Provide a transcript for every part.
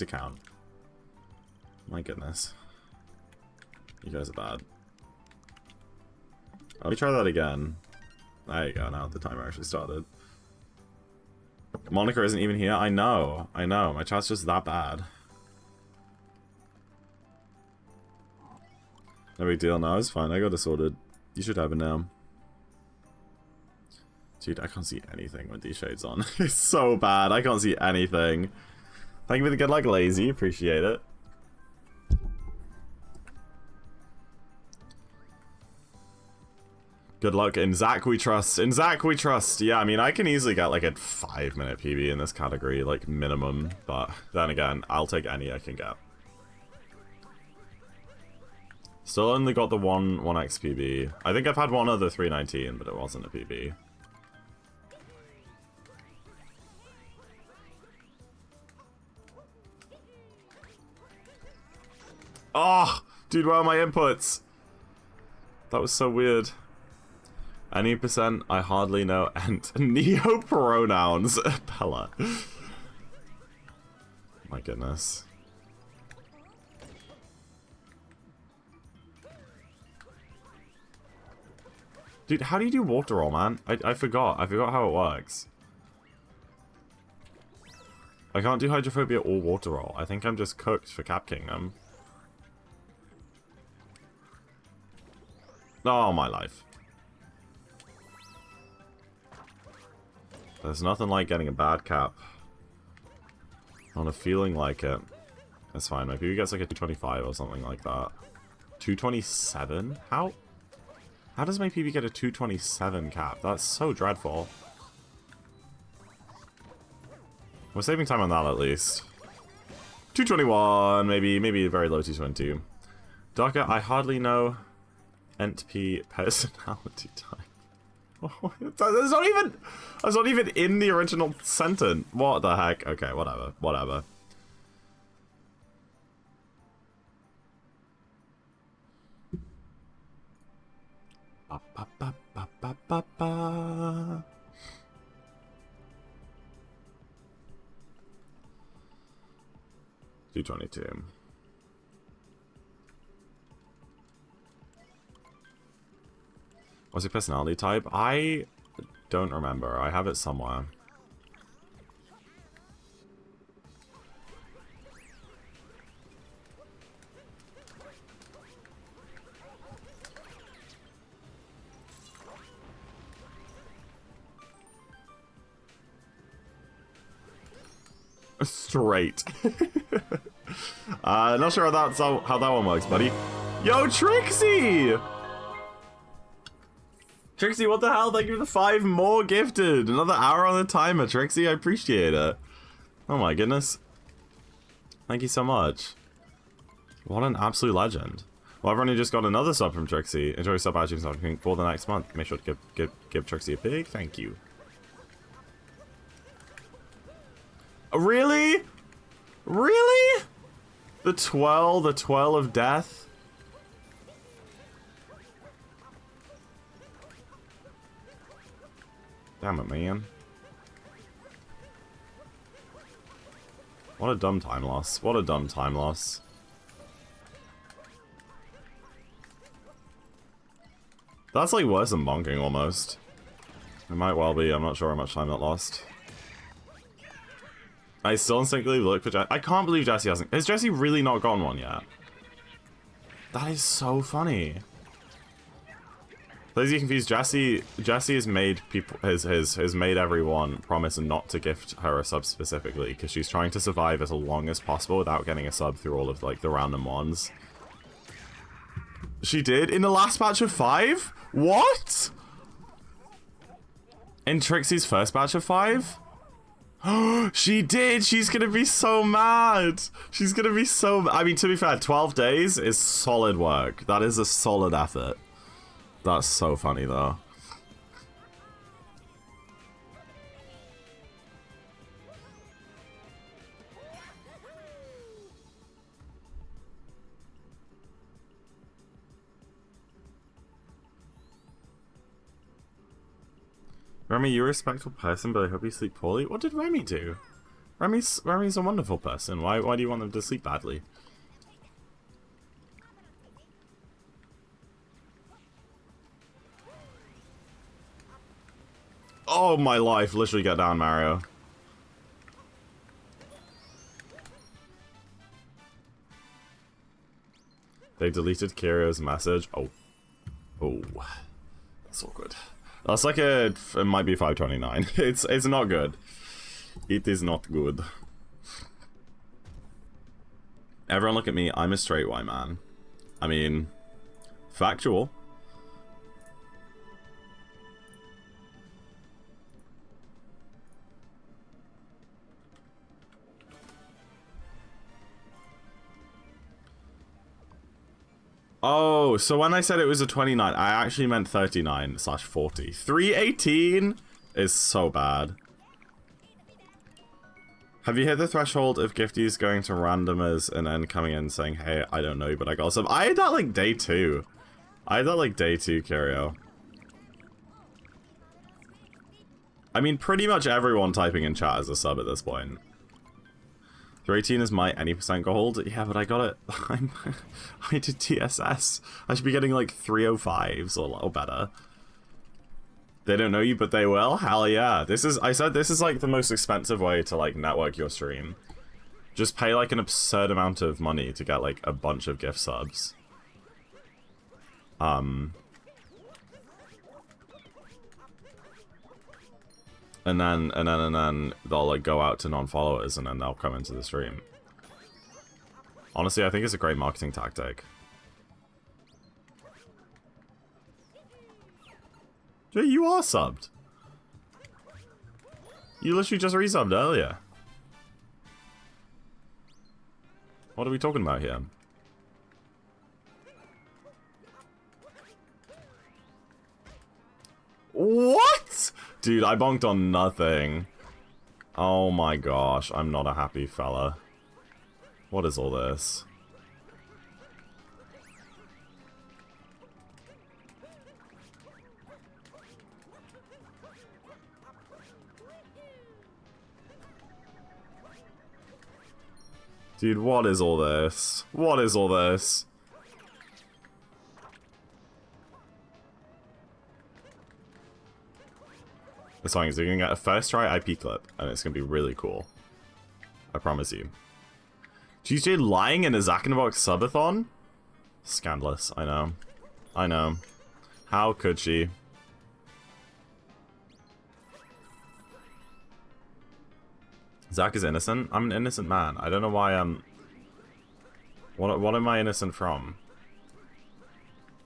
to count. My goodness. You guys are bad. Let me try that again. There you go, now the timer actually started. Monica isn't even here. I know. My chat's just that bad. No big deal. No, it's fine. I got it sorted. You should have it now. Dude, I can't see anything with these shades on. It's so bad. I can't see anything. Thank you for the good luck, Lazy. Appreciate it. Good luck. In Zach we trust. In Zach we trust. Yeah, I mean, I can easily get like a 5-minute PB in this category, like minimum. But then again, I'll take any I can get. Still only got the 1x PB. I think I've had one other 319, but it wasn't a PB. Oh, dude, where are my inputs? That was so weird. Any percent, I hardly know, and neo-pronouns. Bella. My goodness. Dude, how do you do water roll, man? I forgot. I forgot how it works. I can't do hydrophobia or water roll. I think I'm just cooked for Cap Kingdom. Oh, my life. There's nothing like getting a bad cap. On a feeling like it. That's fine. Maybe he gets like a 225 or something like that. 227? How does my PB get a 227 cap? That's so dreadful. We're saving time on that at least. 221, maybe a very low 222. Darker, I hardly know NP personality type. That's not even in the original sentence. What the heck? Okay, whatever. Whatever. Ba, ba, ba, ba, ba, ba, ba. $222. What's your personality type? I don't remember. I have it somewhere. Straight. Not sure how that one works, buddy. Yo, Trixie! Trixie, what the hell? Thank you for the 5 more gifted. Another hour on the timer, Trixie. I appreciate it. Oh my goodness. Thank you so much. What an absolute legend. Well, I've only just got another sub from Trixie. Enjoy sub iTunes for the next month. Make sure to give Trixie a big thank you. Really? Really? The twirl of death? Damn it, man. What a dumb time loss. What a dumb time loss. That's like worse than bonking almost. It might well be. I'm not sure how much time that lost. I still instinctively look for Jesse. I can't believe Jesse hasn't. Has Jesse really not gotten one yet? That is so funny. Please, you confused. Jesse has made people has made everyone promise not to gift her a sub specifically because she's trying to survive as long as possible without getting a sub through all of like the random ones. She did in the last batch of 5? What? In Trixie's first batch of 5? She did! She's gonna be so mad! She's gonna be so... I mean, to be fair, 12 days is solid work. That is a solid effort. That's so funny, though. Remy, you're a respectful person, but I hope you sleep poorly. What did Remy do? Remy's a wonderful person. Why do you want them to sleep badly? Oh my life, literally get down, Mario. They deleted Kirio's message. Oh. Oh. That's awkward. That's like it might be 529. It's not good. It is not good. Everyone look at me, I'm a straight white man. I mean, factual. Oh, so when I said it was a 29, I actually meant 39/40. 318 is so bad. Have you hit the threshold of gifties going to randomers and then coming in saying, hey, I don't know you, but I got some? I had that like day 2. I had that like day 2, Curio. I mean, pretty much everyone typing in chat is a sub at this point. 318 is my any percent gold. Yeah, but I got it. I did TSS. I should be getting like 305s or better. They don't know you, but they will? Hell yeah. I said this is like the most expensive way to like network your stream. Just pay like an absurd amount of money to get like a bunch of gift subs. And then they'll like go out to non-followers and then they'll come into the stream. Honestly, I think it's a great marketing tactic. Jay, you are subbed. You literally just resubbed earlier. What are we talking about here? What? Dude, I bonked on nothing. Oh my gosh, I'm not a happy fella. What is all this? Dude, what is all this? What is all this? The song is you're gonna get a first try IP clip, and it's gonna be really cool. I promise you. GJ lying in a Zack in a Box subathon? Scandalous, I know. I know. How could she? Zack is innocent? I'm an innocent man. I don't know why I'm... What am I innocent from?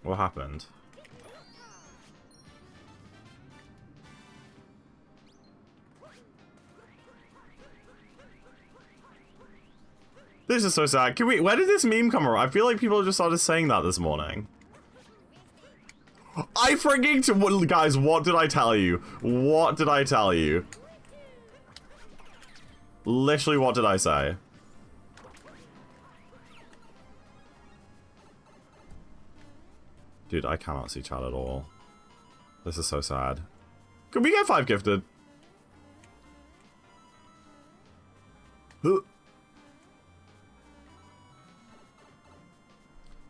What happened? This is so sad. Can we... Where did this meme come from? I feel like people just started saying that this morning. I freaking... Guys, what did I tell you? What did I tell you? Literally, what did I say? Dude, I cannot see chat at all. This is so sad. Can we get 5 gifted?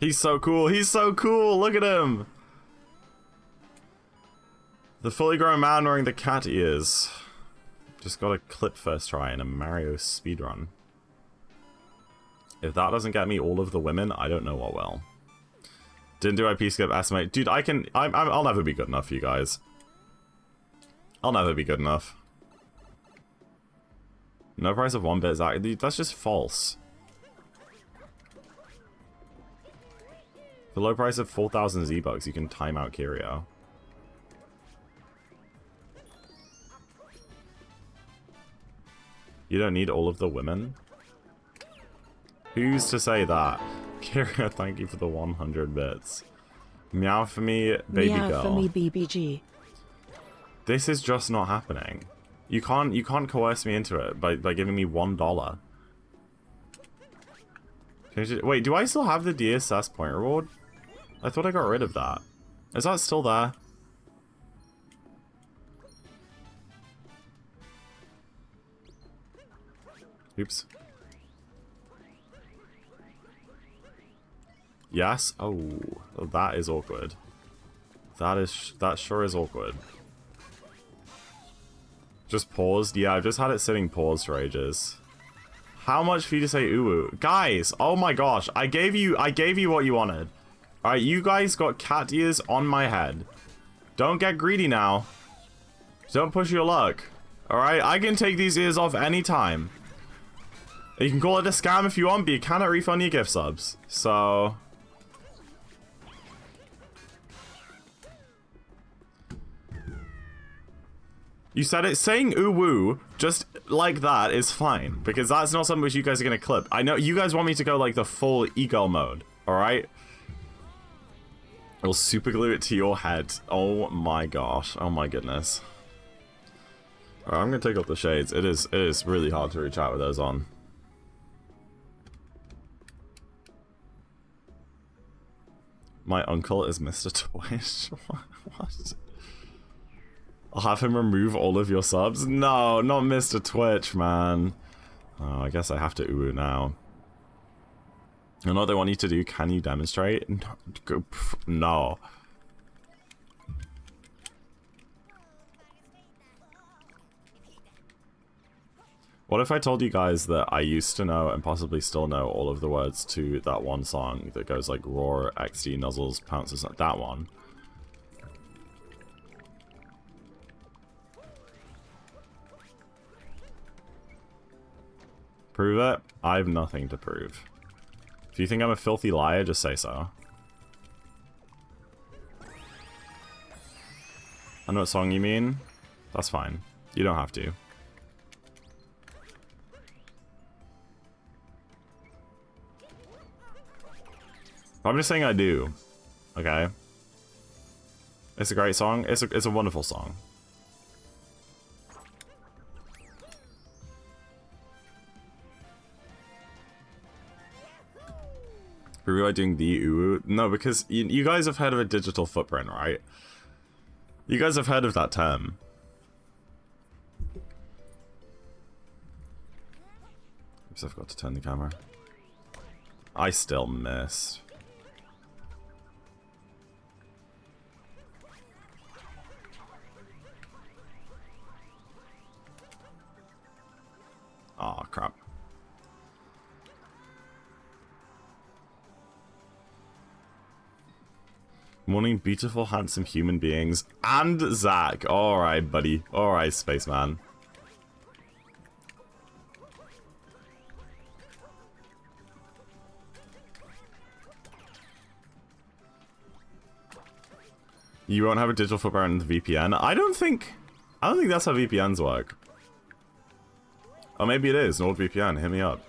He's so cool. He's so cool. Look at him. The fully grown man wearing the cat ears. Just got a clip first try in a Mario speedrun. If that doesn't get me all of the women, I don't know what will. Didn't do IP skip estimate. Dude, I'll never be good enough for you guys. I'll never be good enough. No price of 1 bit, Zach. That's just false. For low price of 4,000 Z-Bucks, you can time out Kirio. You don't need all of the women? Who's to say that? Kirio, thank you for the 100 bits. Meow for me, baby Meow girl. for me, BBG. This is just not happening. You can't coerce me into it by giving me $1. Wait, do I still have the DSS point reward? I thought I got rid of that. Is that still there? Oops. Yes? Oh, that is awkward. That sure is awkward. Just paused? Yeah, I've just had it sitting paused for ages. How much for you to say uwu? Guys, oh my gosh, I gave you what you wanted. Alright, you guys got cat ears on my head. Don't get greedy now. Don't push your luck. Alright, I can take these ears off anytime. You can call it a scam if you want, but you cannot refund your gift subs. So... You said it. Saying ooh woo just like that is fine, because that's not something which you guys are gonna clip. I know you guys want me to go like the full ego mode, alright? I'll super glue it to your head. Oh my gosh. Oh my goodness. Alright, I'm gonna take off the shades. It is really hard to reach out with those on. My uncle is Mr. Twitch. What? I'll have him remove all of your subs? No, not Mr. Twitch, man. Oh, I guess I have to uwu now. You know what they want you to do? Can you demonstrate? No. What if I told you guys that I used to know and possibly still know all of the words to that one song that goes like roar, XD, nuzzles, pounces, that one? Prove it? I have nothing to prove. If you think I'm a filthy liar, just say so. I know what song you mean. That's fine. You don't have to. I'm just saying I do. Okay? It's a great song. It's a wonderful song. Are we really doing the uwu? No, because you guys have heard of a digital footprint, right? You guys have heard of that term. Oops, I forgot to turn the camera. I still missed. Aw, crap. Morning, beautiful, handsome human beings. And Zach. Alright, buddy. Alright, spaceman. You won't have a digital footprint in the VPN? I don't think that's how VPNs work. Oh, maybe it is. NordVPN, hit me up.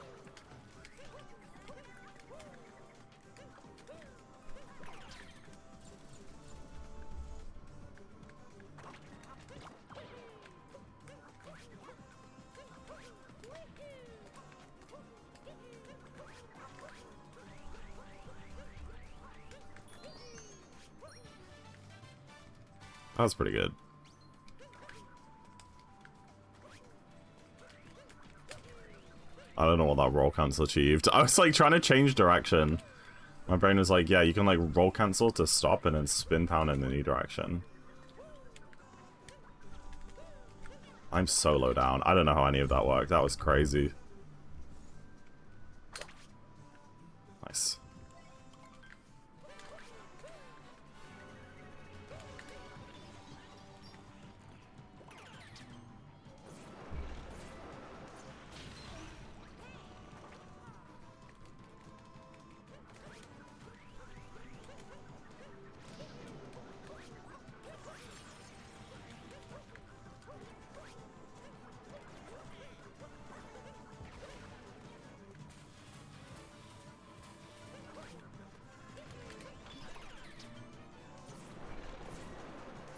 That was pretty good. I don't know what that roll cancel achieved. I was like trying to change direction. My brain was like, yeah, you can like roll cancel to stop and then spin pound in the new direction. I'm so low down. I don't know how any of that worked. That was crazy. Nice.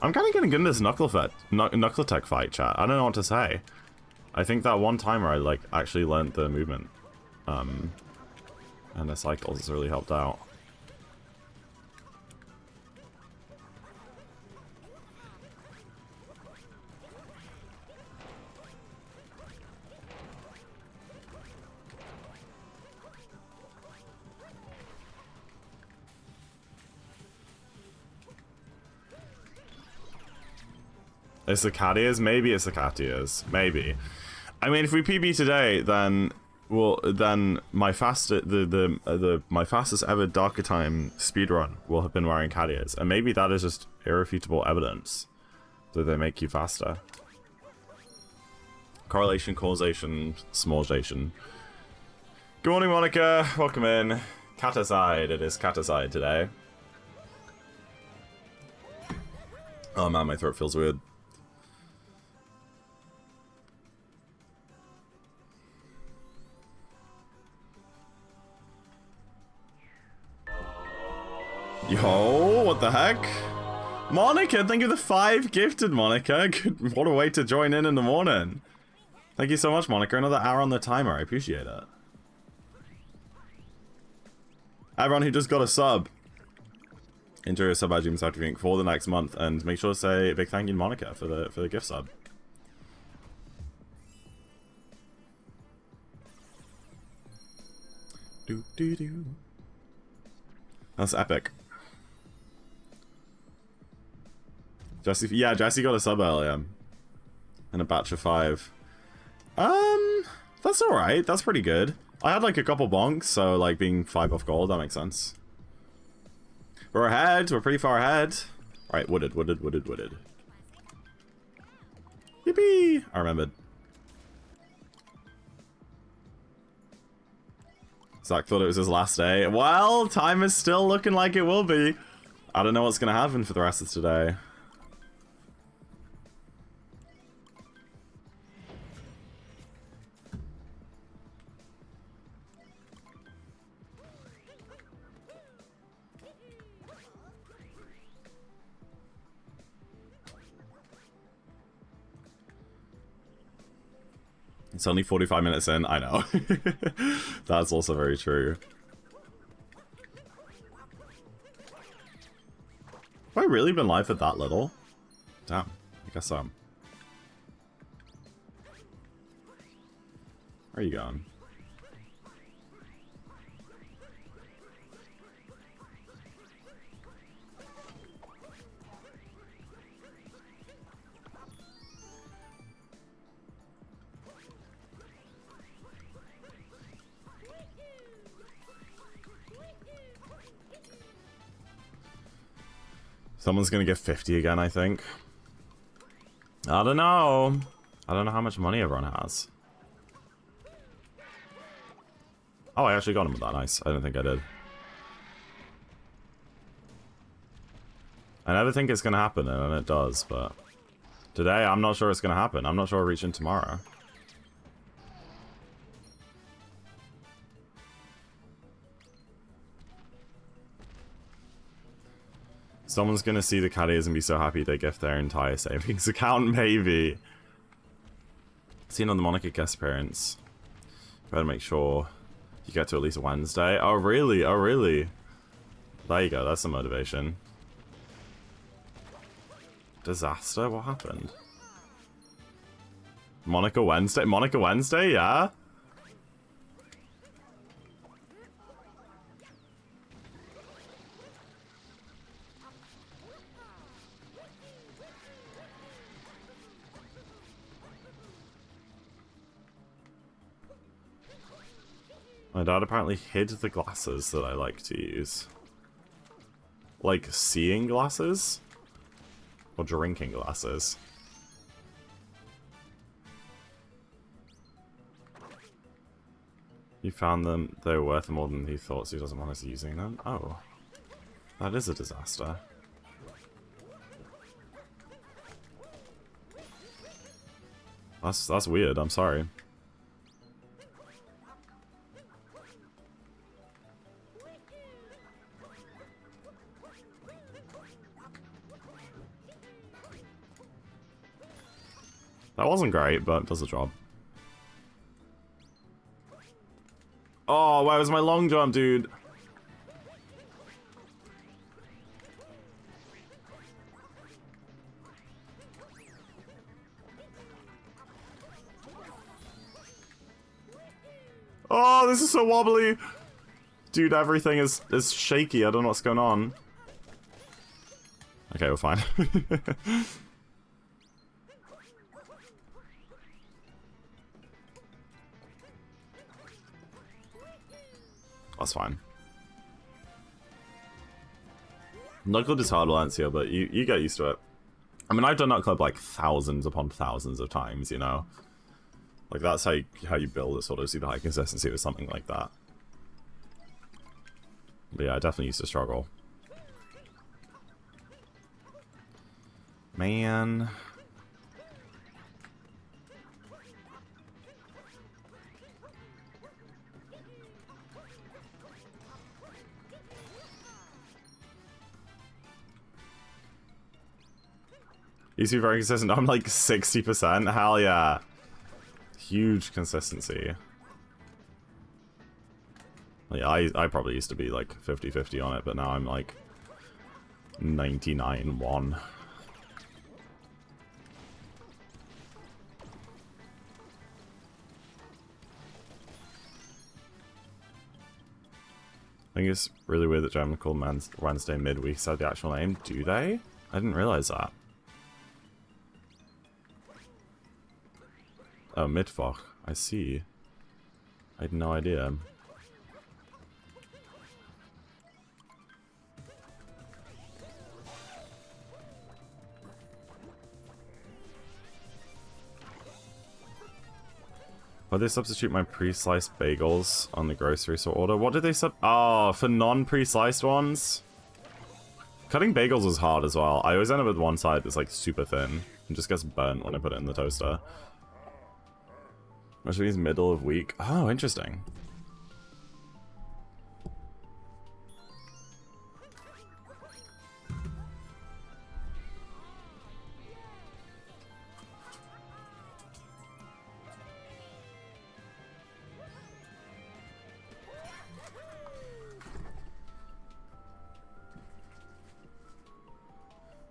I'm kind of getting good in this Knuckle Tech fight, chat. I don't know what to say. I think that one timer I like actually learned the movement. And the cycles has really helped out. It's the Catias? Maybe it's the Catias. Maybe. I mean, if we PB today, then my fastest my fastest ever Darker Time speedrun will have been wearing Catias, and maybe that is just irrefutable evidence that they make you faster. Correlation, causation, smallsation. Good morning, Monica. Welcome in. Caticide. It is Caticide today. Oh man, my throat feels weird. Yo, what the heck? Monica, thank you for the 5 gifted, Monica. Good, what a way to join in the morning. Thank you so much, Monica. Another hour on the timer. I appreciate it. Everyone who just got a sub, enjoy a sub at Dreams After for the next month, and make sure to say a big thank you to Monica for the gift sub. Do do do. That's epic. Jesse, yeah, Jesse got a sub earlier. And a batch of 5. That's alright. That's pretty good. I had like a couple bonks, so like being 5 off gold, that makes sense. We're ahead. We're pretty far ahead. Alright, wooded. Yippee! I remembered. Zach thought it was his last day. Well, time is still looking like it will be. I don't know what's going to happen for the rest of today. It's only 45 minutes in, I know. That's also very true. Have I really been live for that little? Damn, I guess so. Where are you going? Someone's gonna get 50 again, I think. I don't know. I don't know how much money everyone has. Oh, I actually got him with that. Nice. I don't think I did. I never think it's gonna happen, and it does, but today I'm not sure it's gonna happen. I'm not sure I'll reach in tomorrow. Someone's gonna see the Cadias and be so happy they gift their entire savings account, maybe. Seen on the Monica guest appearance. Better make sure you get to at least Wednesday. Oh, really? Oh, really? There you go, that's the motivation. Disaster? What happened? Monica Wednesday? Monica Wednesday, yeah? My dad apparently hid the glasses that I like to use. Like, seeing glasses? Or drinking glasses? You found them, they were worth more than he thought, so he doesn't want us using them? Oh. That is a disaster. That's weird, I'm sorry. That wasn't great, but it does the job. Oh, where was my long jump, dude? Oh, this is so wobbly. Dude, everything is shaky. I don't know what's going on. Okay, we're fine. That's fine. Nutclub is hard, Valencia, but you get used to it. I mean, I've done Nutclub like thousands upon thousands of times, you know? Like, that's how you build a sort of super high consistency with something like that. But yeah, I definitely used to struggle. Man. Used to be very consistent. I'm like 60%. Hell yeah. Huge consistency. Yeah, I probably used to be like 50-50 on it, but now I'm like 99-1. I think it's really weird that German called Wednesday midweek said the actual name. Do they? I didn't realize that. Oh, Mittwoch. I see. I had no idea. Why did they substitute my pre-sliced bagels on the grocery store order? What did they sub? Oh, for non-pre-sliced ones? Cutting bagels is hard as well. I always end up with one side that's like super thin and just gets burnt when I put it in the toaster. Which means middle of week. Oh, interesting.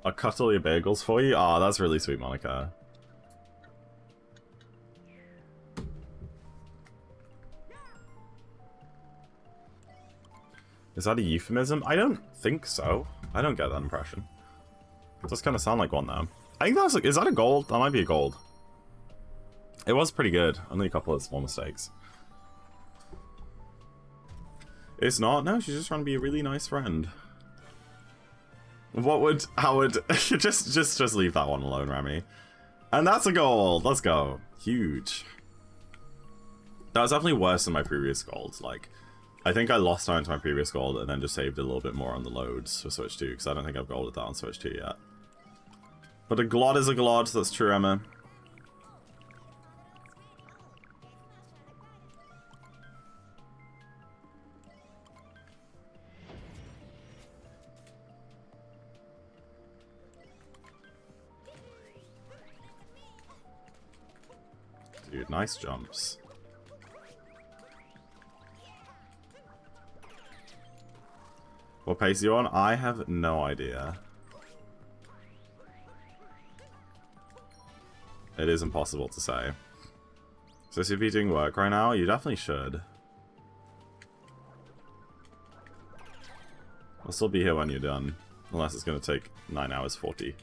I'll cut all your bagels for you? Ah, oh, that's really sweet, Monica. Is that a euphemism? I don't think so. I don't get that impression. It does kind of sound like one, though. I think that's... Is that a gold? That might be a gold. It was pretty good. Only a couple of small mistakes. It's not? No, she's just trying to be a really nice friend. What would... How would... just leave that one alone, Remy. And that's a gold! Let's go. Huge. That was definitely worse than my previous golds. Like, I think I lost time to my previous gold and then just saved a little bit more on the loads for Switch 2, because I don't think I've golded that on Switch 2 yet. But a glod is a glod, that's true, Emma. Dude, nice jumps. What pace are you on? I have no idea. It is impossible to say. So should you be doing work right now? You definitely should. I'll still be here when you're done. Unless it's going to take 9 hours 40.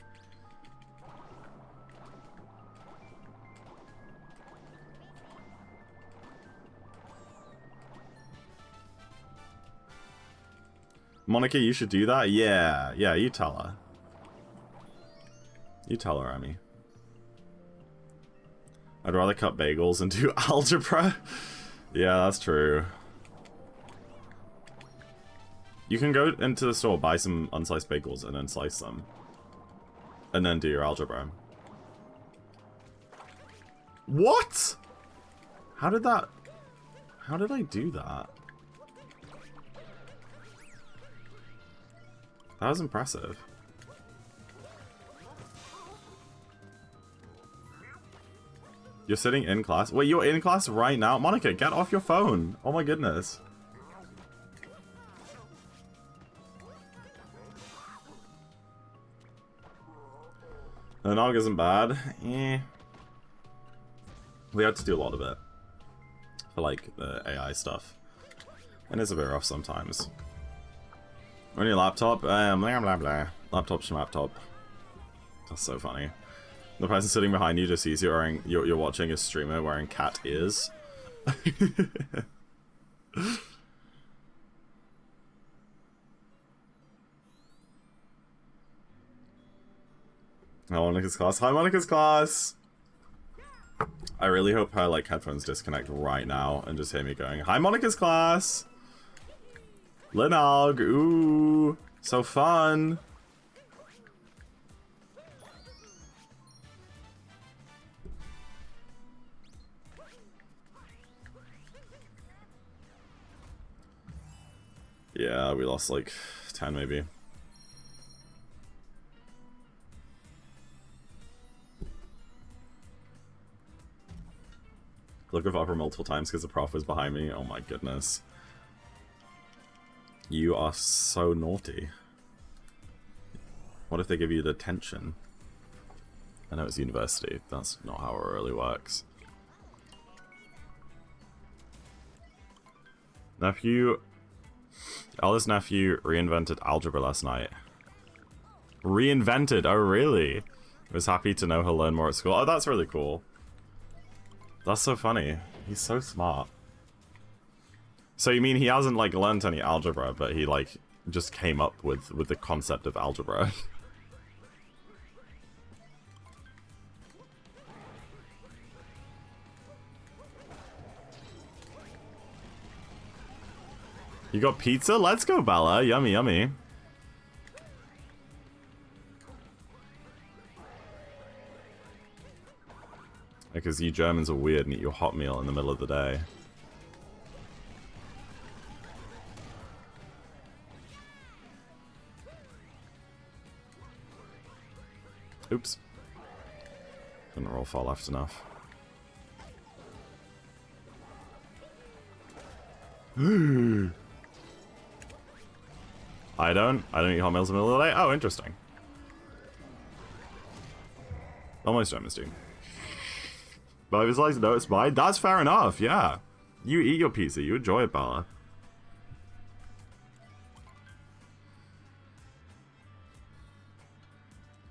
Monica, you should do that? Yeah, you tell her. You tell her, Emmy. I'd rather cut bagels and do algebra. Yeah, that's true. You can go into the store, buy some unsliced bagels, and then slice them. And then do your algebra. What? How did I do that? That was impressive. You're sitting in class? Wait, you're in class right now? Monica, get off your phone. Oh my goodness. The nog isn't bad. Eh. We had to do a lot of it. For like the AI stuff. And it's a bit rough sometimes. On your laptop? Blah blah blah. Laptop's your laptop. That's so funny. The person sitting behind you just sees you wearing, you're watching a streamer wearing cat ears. Hi, Monica's class. Hi, Monica's class! I really hope her, like, headphones disconnect right now and just hear me going, hi, Monica's class! Linog, ooh, so fun! Yeah, we lost like 10 maybe. Look up upper multiple times because the prof was behind me. Oh my goodness. You are so naughty. What if they give you detention? I know it's university. That's not how it really works. Nephew... Eldest nephew reinvented algebra last night. Reinvented? Oh, really? Was happy to know he'll learn more at school. Oh, that's really cool. That's so funny. He's so smart. So you mean he hasn't, like, learned any algebra, but he, like, just came up with the concept of algebra? You got pizza? Let's go, Bella. Yummy, yummy. Because you Germans are weird and eat your hot meal in the middle of the day. Oops. Didn't roll far left enough. I don't eat hot meals in the middle of the day. Oh, interesting. Almost Germans do. But if it's like, no, it's mine. That's fair enough, yeah. You eat your pizza. You enjoy it, Bella.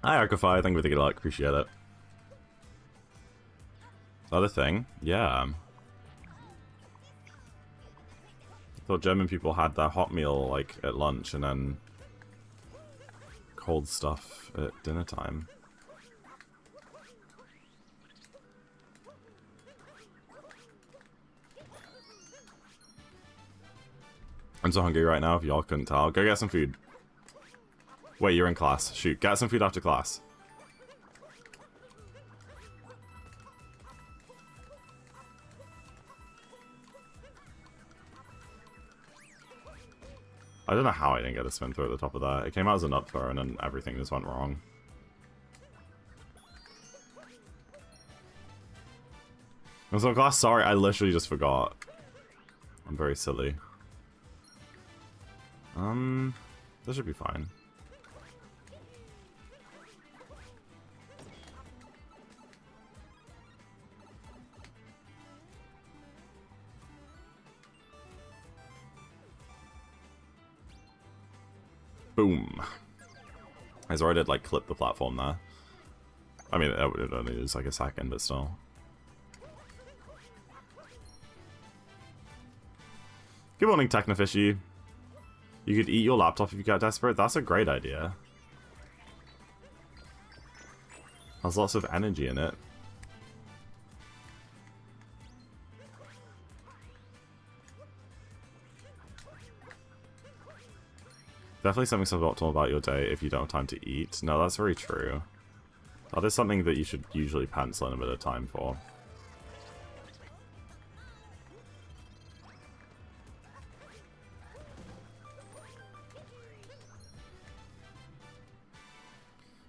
Hi, Arcify. Thank you for the good luck. Appreciate it. Other thing, yeah. I thought German people had their hot meal, like, at lunch and then cold stuff at dinner time. I'm so hungry right now, if y'all couldn't tell. Go get some food. Wait, you're in class. Shoot, get some food after class. I don't know how I didn't get a spin through at the top of that. It came out as an up throw and then everything just went wrong. I'm so class, sorry, I literally just forgot. I'm very silly. That should be fine. Boom. I already did, like, clip the platform there. I mean, it would only use like a second, but still. Good morning, Technofishy. You could eat your laptop if you get desperate. That's a great idea. Has lots of energy in it. Definitely something suboptimal about your day if you don't have time to eat. No, that's very true. That is something that you should usually pencil in a bit of time for.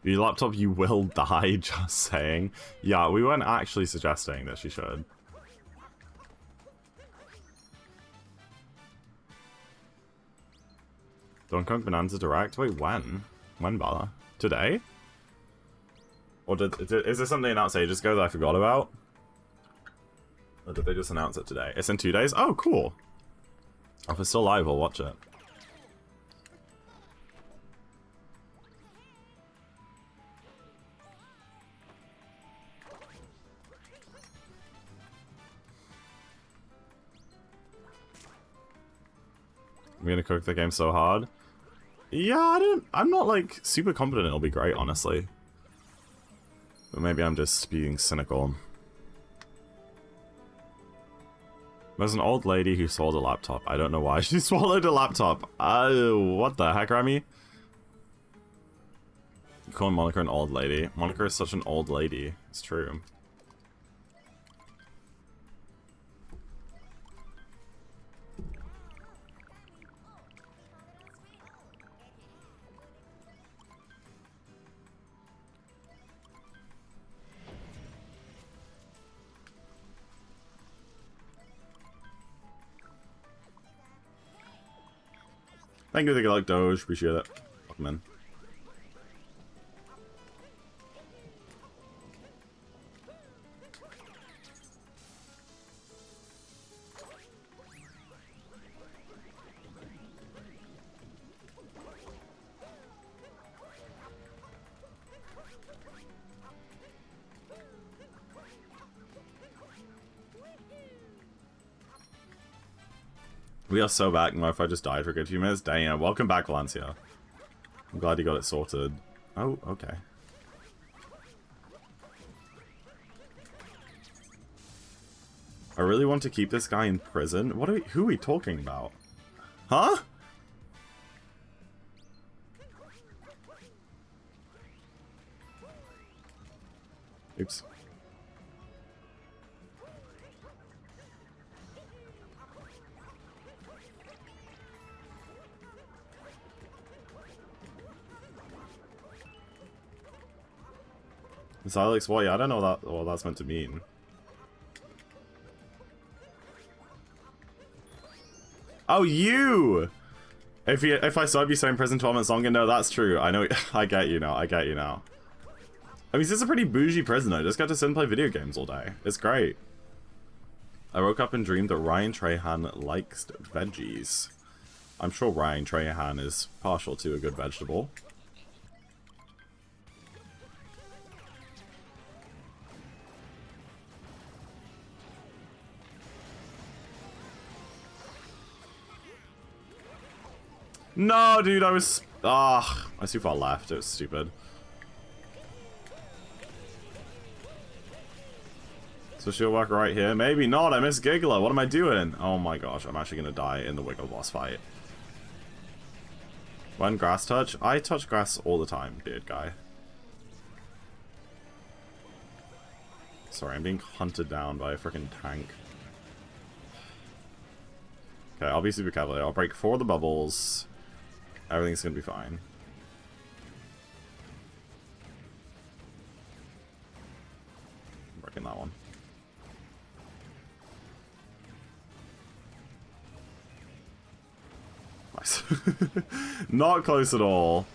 Your laptop, you will die, just saying. Yeah, we weren't actually suggesting that she should. Donkey Kong Bonanza Direct? Wait, when? When, Bala? Today? Or is there something announced ages ago that I forgot about? Or did they just announce it today? It's in 2 days? Oh, cool. If it's still live, I'll watch it. I'm gonna cook the game so hard. Yeah, I'm not like super confident it'll be great, honestly. But maybe I'm just being cynical. There's an old lady who swallowed a laptop. I don't know why she swallowed a laptop. What the heck, Remy? You call Monica an old lady. Monica is such an old lady. It's true. Thank you for the like Doge, appreciate it. Welcome in. We are so back. My I just died for a good few minutes. Damn. Welcome back, Valencia. I'm glad you got it sorted. Oh, okay. I really want to keep this guy in prison. Who are we talking about? Huh? Oops. Alex, well, yeah, I don't know what that's meant to mean. Oh, you! If I sub you so in prison 12 months longer, no, that's true. I know. I get you now. I get you now. I mean, this is a pretty bougie prison. I just got to sit and play video games all day. It's great. I woke up and dreamed that Ryan Trahan likes veggies. I'm sure Ryan Trahan is partial to a good vegetable. No, dude, I was... I was too far left. It was stupid. So she'll work right here. Maybe not. I missed Giggler. What am I doing? Oh my gosh, I'm actually going to die in the Wiggle boss fight. When grass touch? I touch grass all the time, beard guy. Sorry, I'm being hunted down by a freaking tank. Okay, I'll be super careful. I'll break 4 of the bubbles. Everything's gonna be fine. I'm breaking that one. Nice. Not close at all.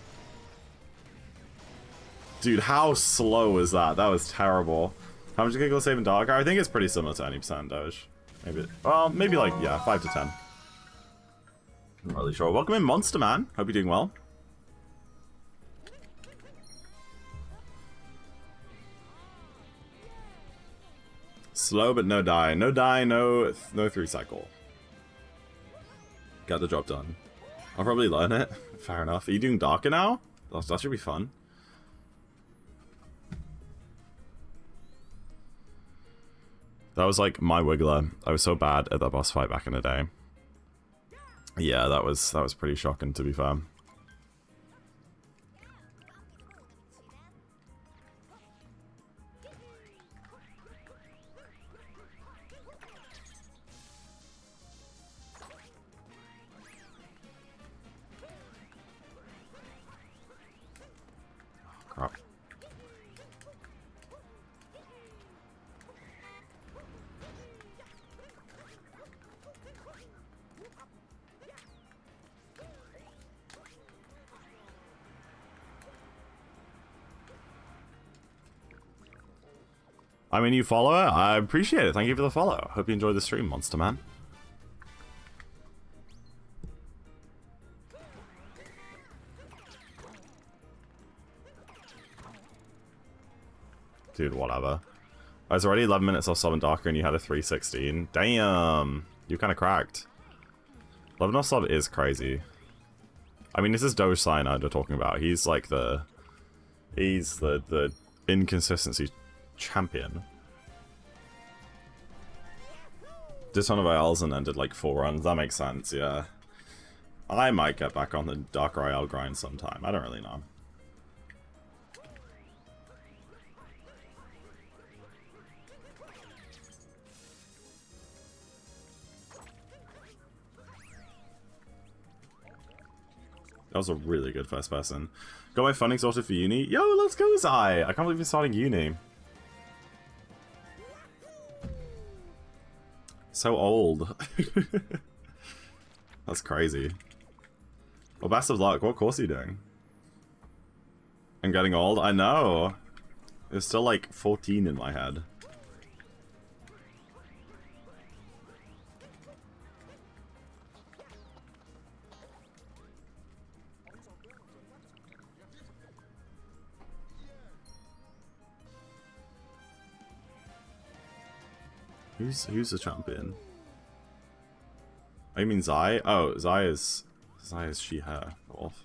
Dude, how slow is that? That was terrible. How much Giggle save in Darker? I think it's pretty similar to any percent Doge. Maybe, well, maybe like, yeah, 5 to 10. I'm not really sure. Welcome in, Monster Man. Hope you're doing well. Slow but no die. No die, no 3 cycle. Got the job done. I'll probably learn it. Fair enough. Are you doing Darker now? That should be fun. That was like my Wiggler. I was so bad at that boss fight back in the day. Yeah, that was pretty shocking, to be fair. Oh, crap. I mean, you follow it? I appreciate it. Thank you for the follow. Hope you enjoyed the stream, Monster Man. Dude, whatever. I was already 11 minutes off Sub and Darker and you had a 316. Damn. You kind of cracked. 11 off Sub is crazy. I mean, this is Doge Cyanide we're talking about. He's like the... He's the inconsistency champion. Did a ton of ILs and then did like 4 runs. That makes sense, yeah. I might get back on the Darker IL grind sometime. I don't really know. That was a really good first person. Got my funding sorted for uni. Yo, let's go, Zai! I can't believe you're starting uni. So old. That's crazy. Well, best of luck. What course are you doing? I'm getting old? I know. It's still like 14 in my head. Who's the champion? Oh, you mean Zai? Oh, Zai is she, her, wolf.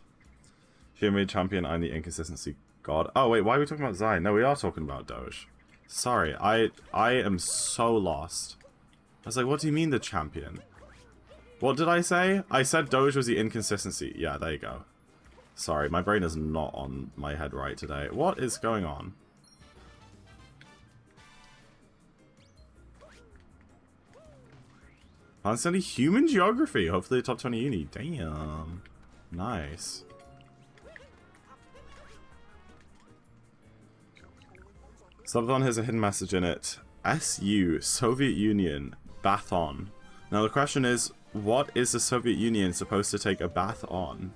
She made champion, I'm the inconsistency god. Oh wait, why are we talking about Zai? No, we are talking about Doge. Sorry, I am so lost. I was like, what do you mean the champion? What did I say? I said Doge was the inconsistency. Yeah, there you go. Sorry, my brain is not on my head right today. What is going on? Constantly human geography. Hopefully top 20 uni. Damn. Nice. Subathon has a hidden message in it. SU, Soviet Union, bath on. Now the question is, what is the Soviet Union supposed to take a bath on?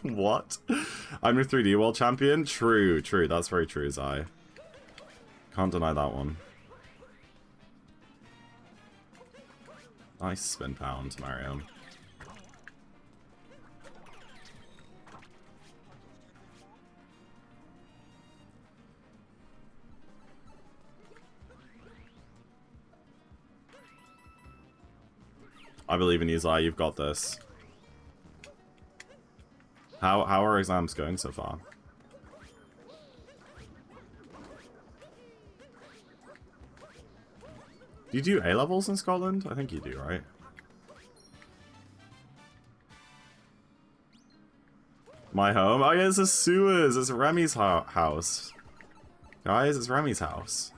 What? I'm your 3D world champion? True, true. That's very true, Zai. Can't deny that one. Nice spin pound, Mario. I believe in you, Zai. You've got this. How are exams going so far? Do you do A-levels in Scotland? I think you do, right? My home? Oh yeah, it's the sewers! It's Remy's house. Guys, it's Remy's house.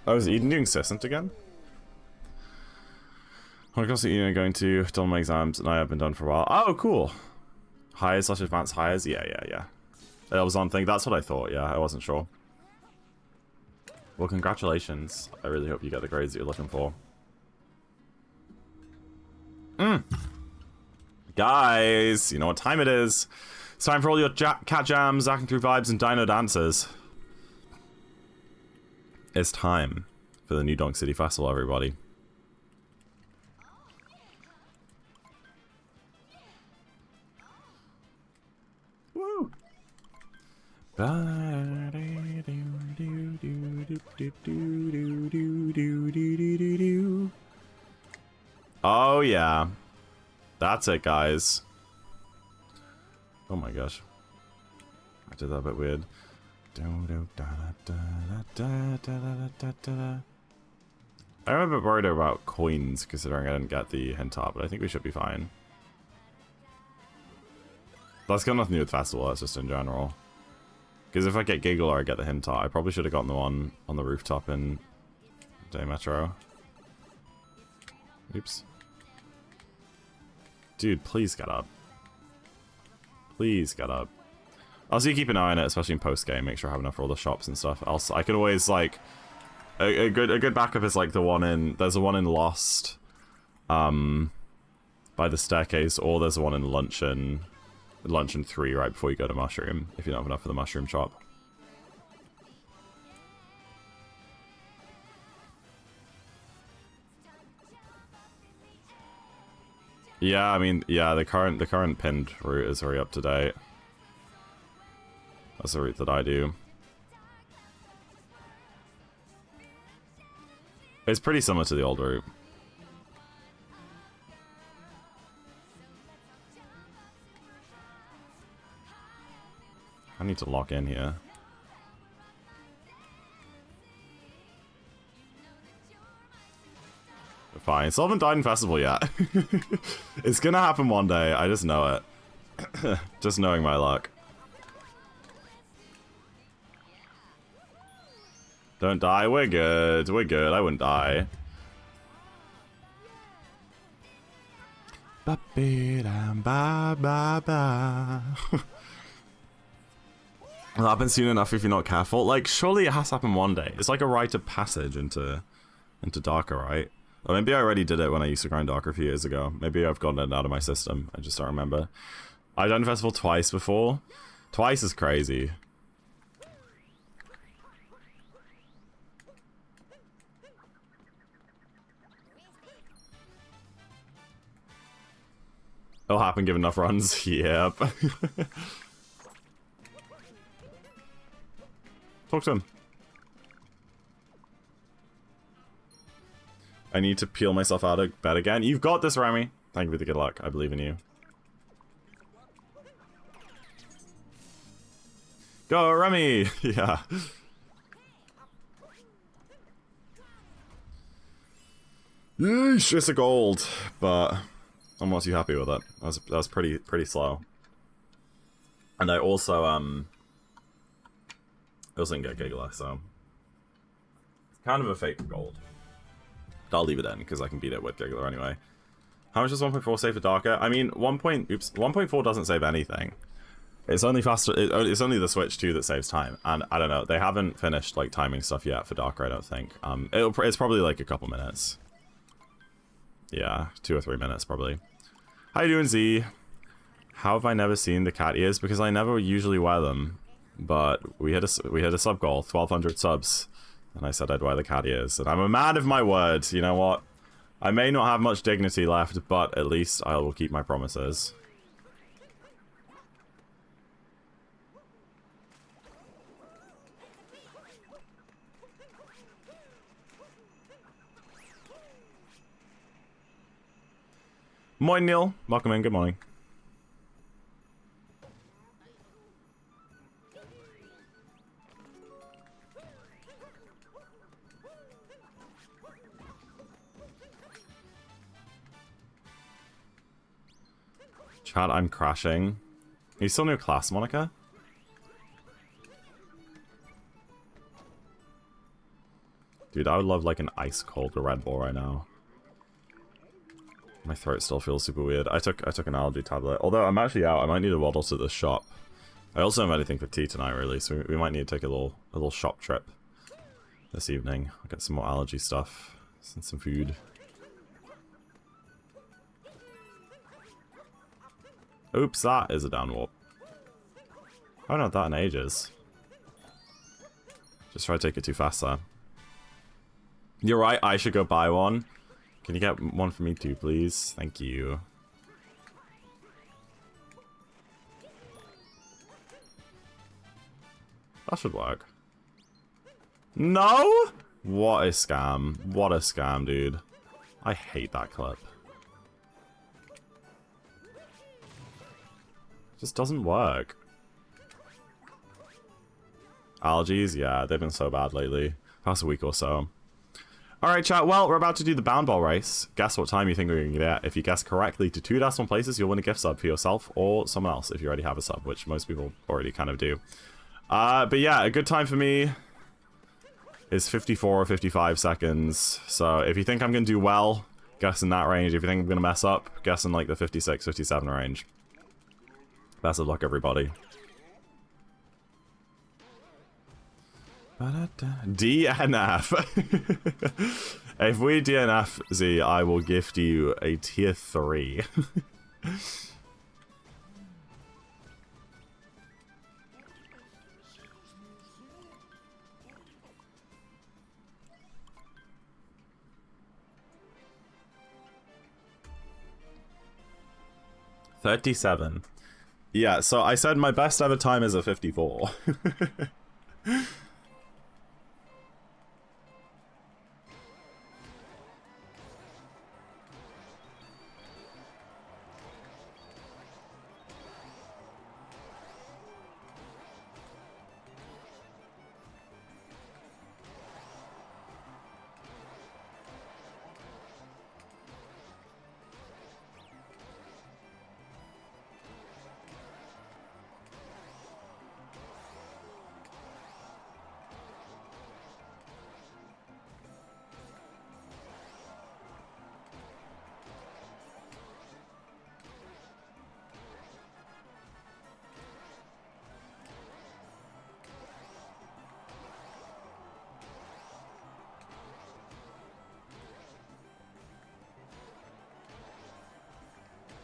Oh, is Eden doing Sissant again? When it comes to Eden, going to done my exams, and I have been done for a while. Oh, cool. Hires / advanced hires? Yeah. That was on thing. That's what I thought, yeah. I wasn't sure. Well, congratulations. I really hope you get the grades that you're looking for. Guys, you know what time it is. It's time for all your cat jams, zacking through vibes, and dino dances. It's time for the New Donk City Festival, everybody. Woo! Oh yeah. That's it, guys. Oh my gosh. I did that a bit weird. I'm a bit worried about coins, considering I didn't get the hint top, but I think we should be fine. That's got nothing to do with festival, that's just in general. Because if I get Giggle or I get the hint top, I probably should have gotten the one on the rooftop in Day Metro. Oops. Dude, please get up. Please get up. Also, you keep an eye on it, especially in post-game. Make sure I have enough for all the shops and stuff. Else, I can always, like... A good backup is, like, the one in... There's a one in Lost. By the staircase. Or there's a one in Luncheon 3 right before you go to Mushroom. If you don't have enough for the Mushroom shop. Yeah, I mean, yeah, the current pinned route is very up to date. That's the route that I do. It's pretty similar to the old route. I need to lock in here. Fine. Still haven't died in Festival yet. It's gonna happen one day. I just know it. Just knowing my luck. Don't die. We're good. We're good. I wouldn't die. Ba-ba-ba-ba. It'll happen soon enough if you're not careful. Like, surely it has to happen one day. It's like a rite of passage into Darker, right? Or maybe I already did it when I used to grind Darker a few years ago. Maybe I've gotten it out of my system. I just don't remember. I've done Festival twice before. Twice is crazy. It'll happen given enough runs. Yep. Talk to him. I need to peel myself out of bed again. You've got this, Remy. Thank you for the good luck. I believe in you. Go, Remy! Yeah. Yeesh, it's a gold, but I'm not too happy with it. That was pretty slow. And I also didn't get Giggler, so it's kind of a fake gold. I'll leave it in because I can beat it with Giggler anyway. How much does 1.4 save for Darker? I mean, 1.4 doesn't save anything. It's only faster. It's only the Switch 2 that saves time, and I don't know. They haven't finished like timing stuff yet for Darker. I don't think. It's probably like a couple minutes. Yeah, 2 or 3 minutes probably. How you doing, Z? How have I never seen the cat ears? Because I never usually wear them. But we had a sub goal, 1,200 subs, and I said I'd wear the cat ears, and I'm a man of my word. You know what? I may not have much dignity left, but at least I will keep my promises. Morning, Neil. Welcome in. Good morning. Chat, I'm crashing. Are you still new class, Monica? Dude, I would love like an ice cold Red Bull right now. My throat still feels super weird. I took an allergy tablet. Although I'm actually out, I might need to waddle to the shop. I also don't have anything for tea tonight, really, so we might need to take a little shop trip this evening. I'll get some more allergy stuff and some food. Oops, that is a down warp. I haven't had that in ages. Just try to take it too fast there. You're right, I should go buy one. Can you get one for me too, please? Thank you. That should work. No? What a scam. What a scam, dude. I hate that clip. Just doesn't work. Allergies, yeah, they've been so bad lately. Past a week or so. Alright, chat, well, we're about to do the bound ball race. Guess what time you think we're going to get. If you guess correctly to 2 decimal places, you'll win a gift sub for yourself or someone else if you already have a sub, which most people already kind of do. But yeah, a good time for me is 54 or 55 seconds. So if you think I'm going to do well, guess in that range. If you think I'm going to mess up, guess in like the 56, 57 range. Best of luck, everybody. DNF. If we DNF, Z, I will gift you a tier 3. $37. Yeah, so I said my best ever time is a 54.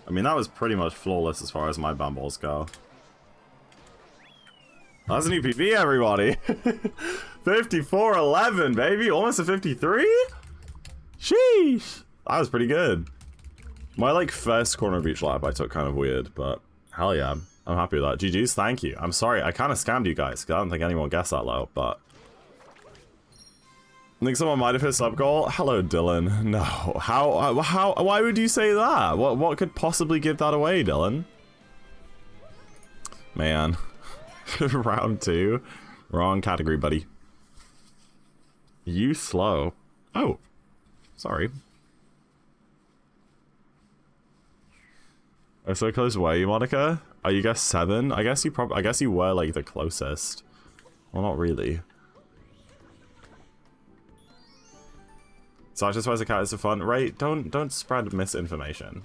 I mean, that was pretty much flawless as far as my bumballs go. That's a new PB, everybody. 54-11, baby. Almost a 53? Sheesh. That was pretty good. My, like, first corner of each lap I took kind of weird, but hell yeah. I'm happy with that. GG's, thank you. I'm sorry, I kind of scammed you guys, because I don't think anyone guessed that low, but... I think someone might have hit sub goal. Hello, Dylan. No. Why would you say that? What could possibly give that away, Dylan? Man. Round 2. Wrong category, buddy. You slow. Oh. Sorry. I'm so close away, Monica. Are you guess 7? I guess you were like the closest. Well, not really. Sasha swears the cat is for fun. Right, don't spread misinformation.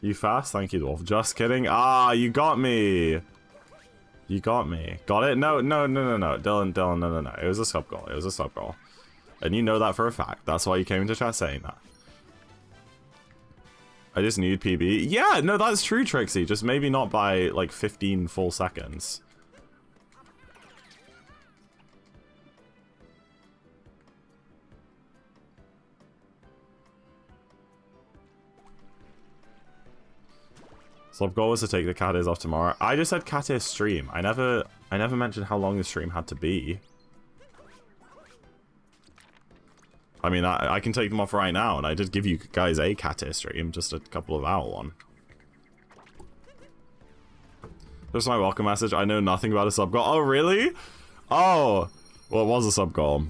You fast? Thank you, Dwarf. Just kidding. Ah, you got me. You got me. Got it? No. Dylan, no. It was a sub goal. It was a sub goal. And you know that for a fact. That's why you came into chat saying that. I just need PB. Yeah, no, that's true, Trixie. Just maybe not by, like, 15 full seconds. Sub goal was to take the cat ears off tomorrow. I just said cat ear stream. I never mentioned how long the stream had to be. I mean, I can take them off right now, and I did give you guys a cat ear stream, just a couple of hour one. Just my welcome message. I know nothing about a sub goal. Oh, really? Oh, well, it was a sub goal.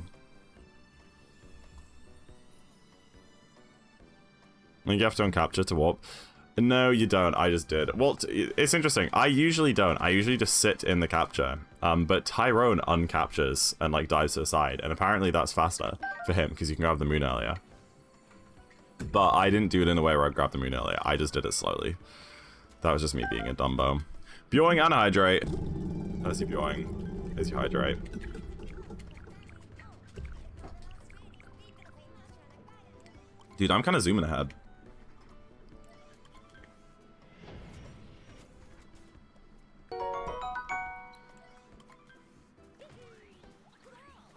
You have to uncapture to warp. No, you don't. I just did. Well, it's interesting. I usually don't. I usually just sit in the capture. But Tyrone uncaptures and like dives to the side, and apparently that's faster for him because you can grab the moon earlier. But I didn't do it in a way where I grabbed the moon earlier. I just did it slowly. That was just me being a dumbo. Bjoing and hydrate. Let's see, Bjoing. Here's your hydrate. Dude, I'm kind of zooming ahead.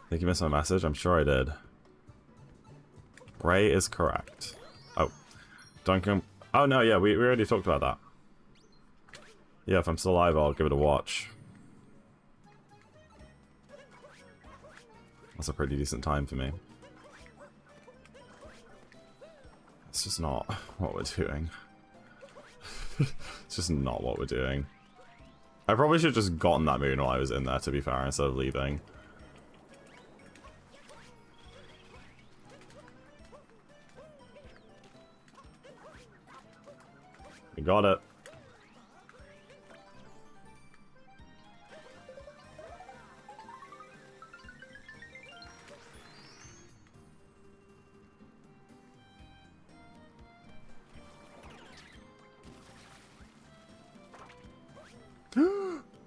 I think you missed my message. I'm sure I did. Ray is correct. Oh. Duncan. Oh, no, yeah, we already talked about that. Yeah, if I'm still alive, I'll give it a watch. That's a pretty decent time for me. It's just not what we're doing. It's just not what we're doing. I probably should have just gotten that moon while I was in there, to be fair, instead of leaving. We got it.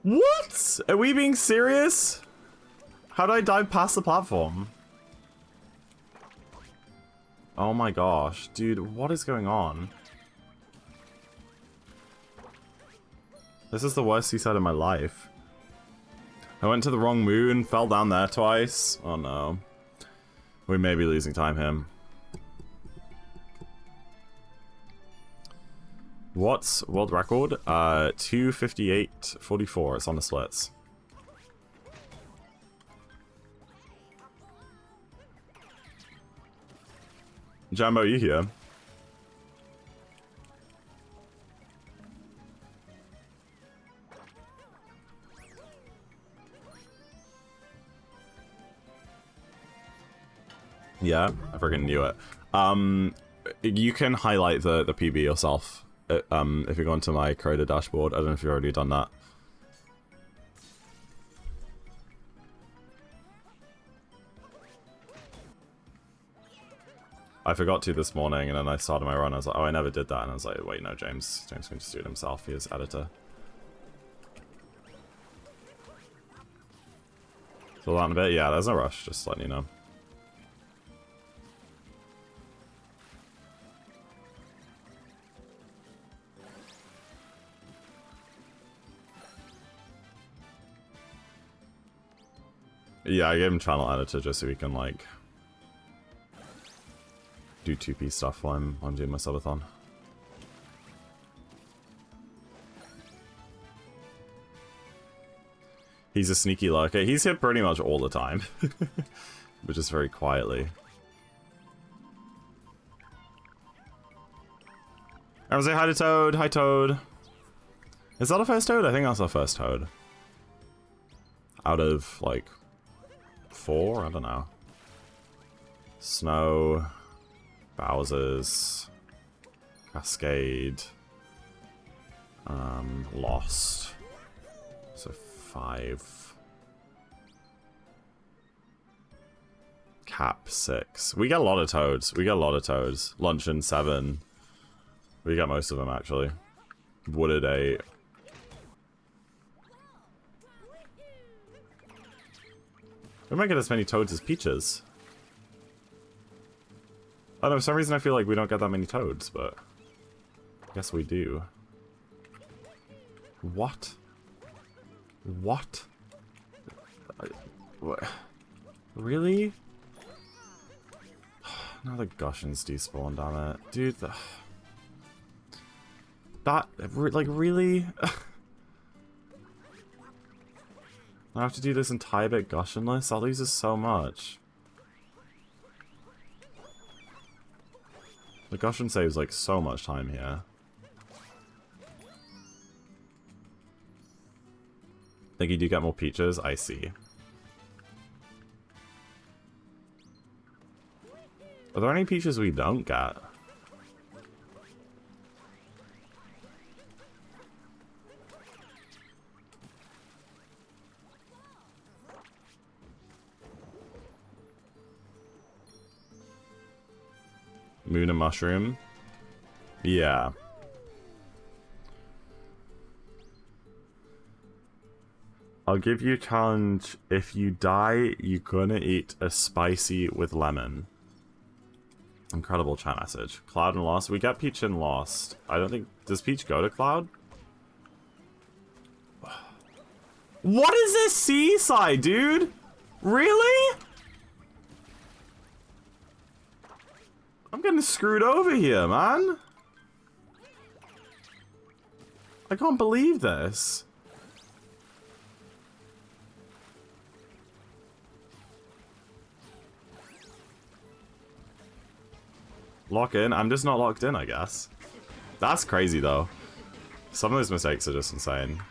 What? Are we being serious? How did I dive past the platform? Oh my gosh, dude, what is going on? This is the worst seaside of my life. I went to the wrong moon, fell down there twice. Oh no. We may be losing time here. What's world record? 2:58.44. It's on the splits. Jambo, you here? Yeah, I freaking knew it. You can highlight the PB yourself if you go into my Crota dashboard. I don't know if you've already done that. I forgot to this morning, and then I started my run. I was like, oh, I never did that. And I was like, wait, no, James can just do it himself. He is editor. So that in a bit, yeah, there's no rush. Just letting you know. Yeah, I gave him channel editor just so he can, like, do 2P stuff while I'm doing my subathon. He's a sneaky lurker. He's here pretty much all the time. But just very quietly. Everyone say hi to Toad. Hi, Toad. Is that our first Toad? I think that's our first Toad. Out of, like, 4? I don't know. Snow. Bowser's. Cascade. Lost. So 5. Cap 6. We get a lot of Toads. We get a lot of Toads. Luncheon 7. We get most of them actually. Wooded 8. We might get as many Toads as Peaches. I don't know, for some reason I feel like we don't get that many Toads, but I guess we do. What? What? What? Really? Now the Gushins despawn, damn it. Dude, that, like, really? I have to do this entire bit Gushinless? That loses so much. The Gushin saves, like, so much time here. Think you do get more Peaches? I see. Are there any Peaches we don't get? Moon and Mushroom? Yeah. I'll give you a challenge. If you die, you're gonna eat a spicy with lemon. Incredible chat message. Cloud and Lost. We get Peach and Lost. I don't think... Does Peach go to Cloud? What is this seaside, dude? Really? I'm getting screwed over here, man. I can't believe this. Lock in? I'm just not locked in, I guess. That's crazy, though. Some of those mistakes are just insane.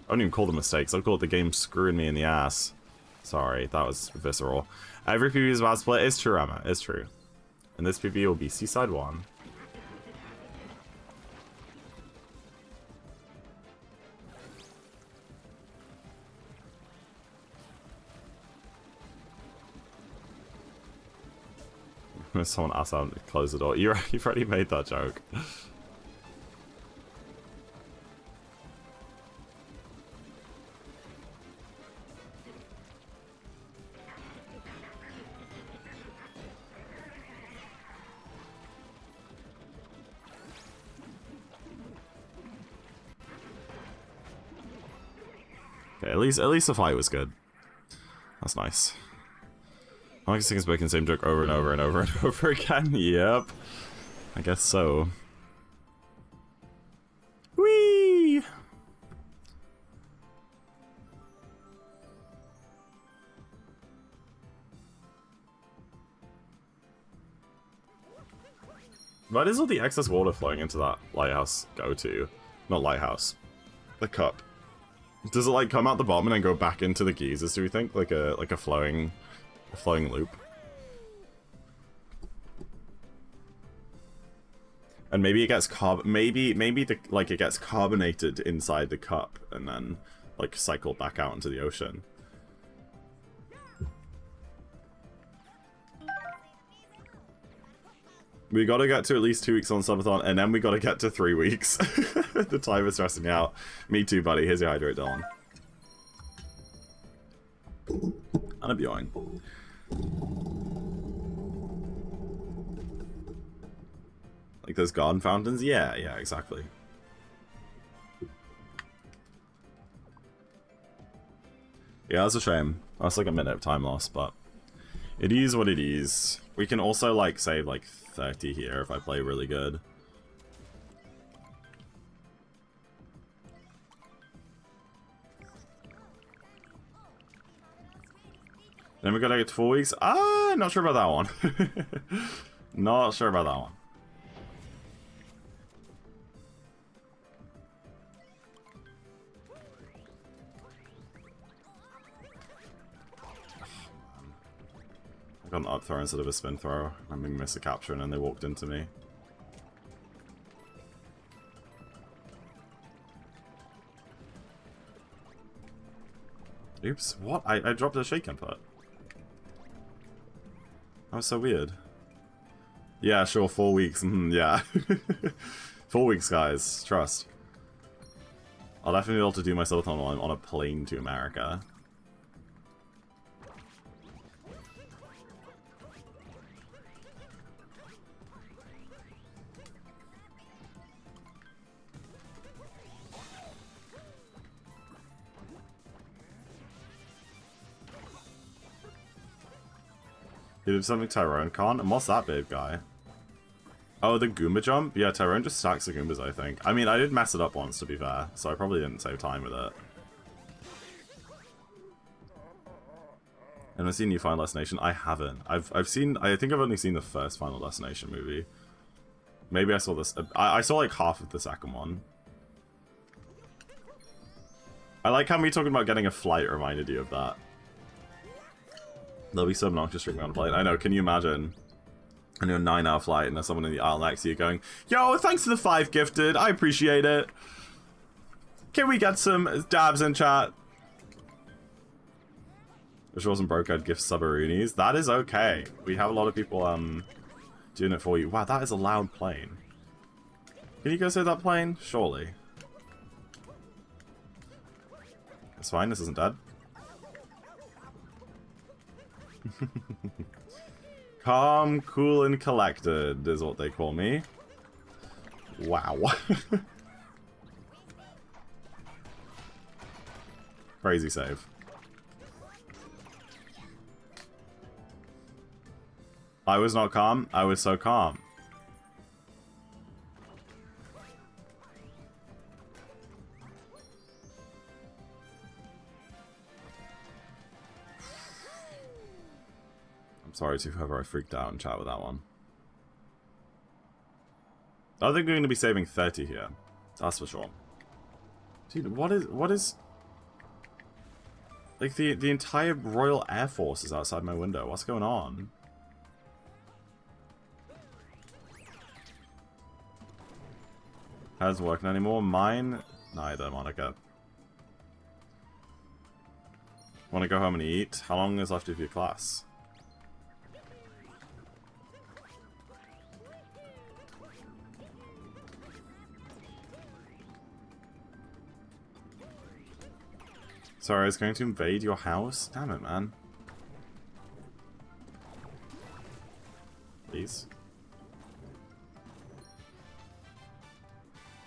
I don't even call them mistakes. I'd call it the game screwing me in the ass. Sorry, that was visceral. Every PvP is about to split. It's true, Emma. It's true. And this PvP will be Seaside 1. Someone asked out to close the door. You've already made that joke. Okay, at least the fight was good. That's nice. I guess I can speak the same joke over and over and over and over again. Yep. I guess so. Whee! Why does all the excess water flowing into that lighthouse go to? Not lighthouse. The cup. Does it like come out the bottom and then go back into the geysers, do we think? Like a flowing loop. And maybe it gets maybe it gets carbonated inside the cup and then like cycled back out into the ocean. We gotta get to at least 2 weeks on subathon, and then we gotta get to 3 weeks. The time is stressing me out. Me too, buddy. Here's your hydrate, Dylan. And a Bjoing. Like those garden fountains? Yeah, exactly. Yeah, that's a shame. That's like a minute of time loss, but it is what it is. We can also like save like 30 here if I play really good. Then we gotta get to 4 weeks. Not sure about that one. Not sure about that one. I got an up throw instead of a spin throw. I missed a capture and then they walked into me. Oops, what? I dropped a shake input. That was so weird. Yeah, sure, 4 weeks. Yeah. 4 weeks, guys. Trust. I'll definitely be able to do my Silicon on a plane to America. He did something Tyrone can't? And what's that big guy? Oh, the Goomba jump? Yeah, Tyrone just stacks the Goombas, I think. I mean, I did mess it up once, to be fair, so I probably didn't save time with it. And I've seen New Final Destination? I haven't. I've seen... I think I've only seen the first Final Destination movie. Maybe I saw this... I saw like half of the second one. I like how me talking about getting a flight reminded you of that. They'll be so obnoxious drinking on a plane. I know, can you imagine? On your 9-hour flight and there's someone in the aisle next to you going, yo, thanks for the 5 gifted, I appreciate it. Can we get some dabs in chat? Which wasn't broke, I'd gift subaroonies. That is okay. We have a lot of people doing it for you. Wow, that is a loud plane. Can you go say that plane? Surely. It's fine, this isn't dead. Calm, cool, and collected is what they call me. Wow. Crazy save. I was not calm. I was so calm. Sorry to whoever I freaked out in chat with that one. I think we're going to be saving 30 here. That's for sure. Dude, what is... Like, the entire Royal Air Force is outside my window. What's going on? How's it working anymore? Mine? Neither, Monica. Want to go home and eat? How long is left of your class? Sorry, I was going to invade your house? Damn it, man. Please.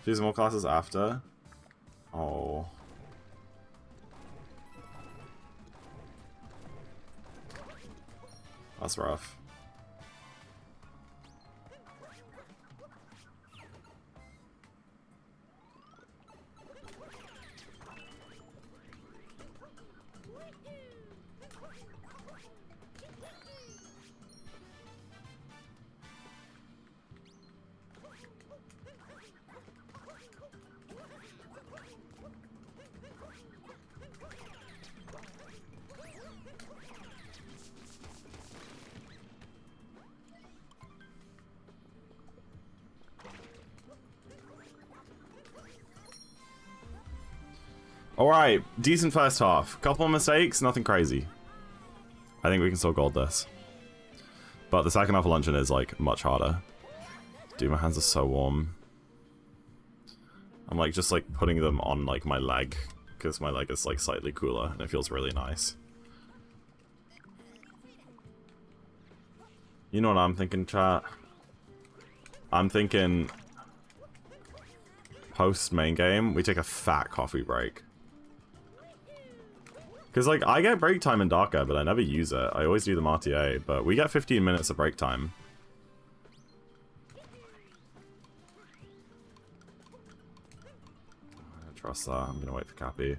Choose more classes after? Oh. That's rough. Alright, decent first half. Couple of mistakes, nothing crazy. I think we can still gold this. But the second half of luncheon is, like, much harder. Dude, my hands are so warm. I'm, like, just, like, putting them on, like, my leg. Because my leg is, like, slightly cooler, and it feels really nice. You know what I'm thinking, chat? I'm thinking... Post main game, we take a fat coffee break. Because, like, I get break time in Darker, but I never use it. I always do the RTA, but we get 15 minutes of break time. I don't trust that. I'm gonna wait for Cappy.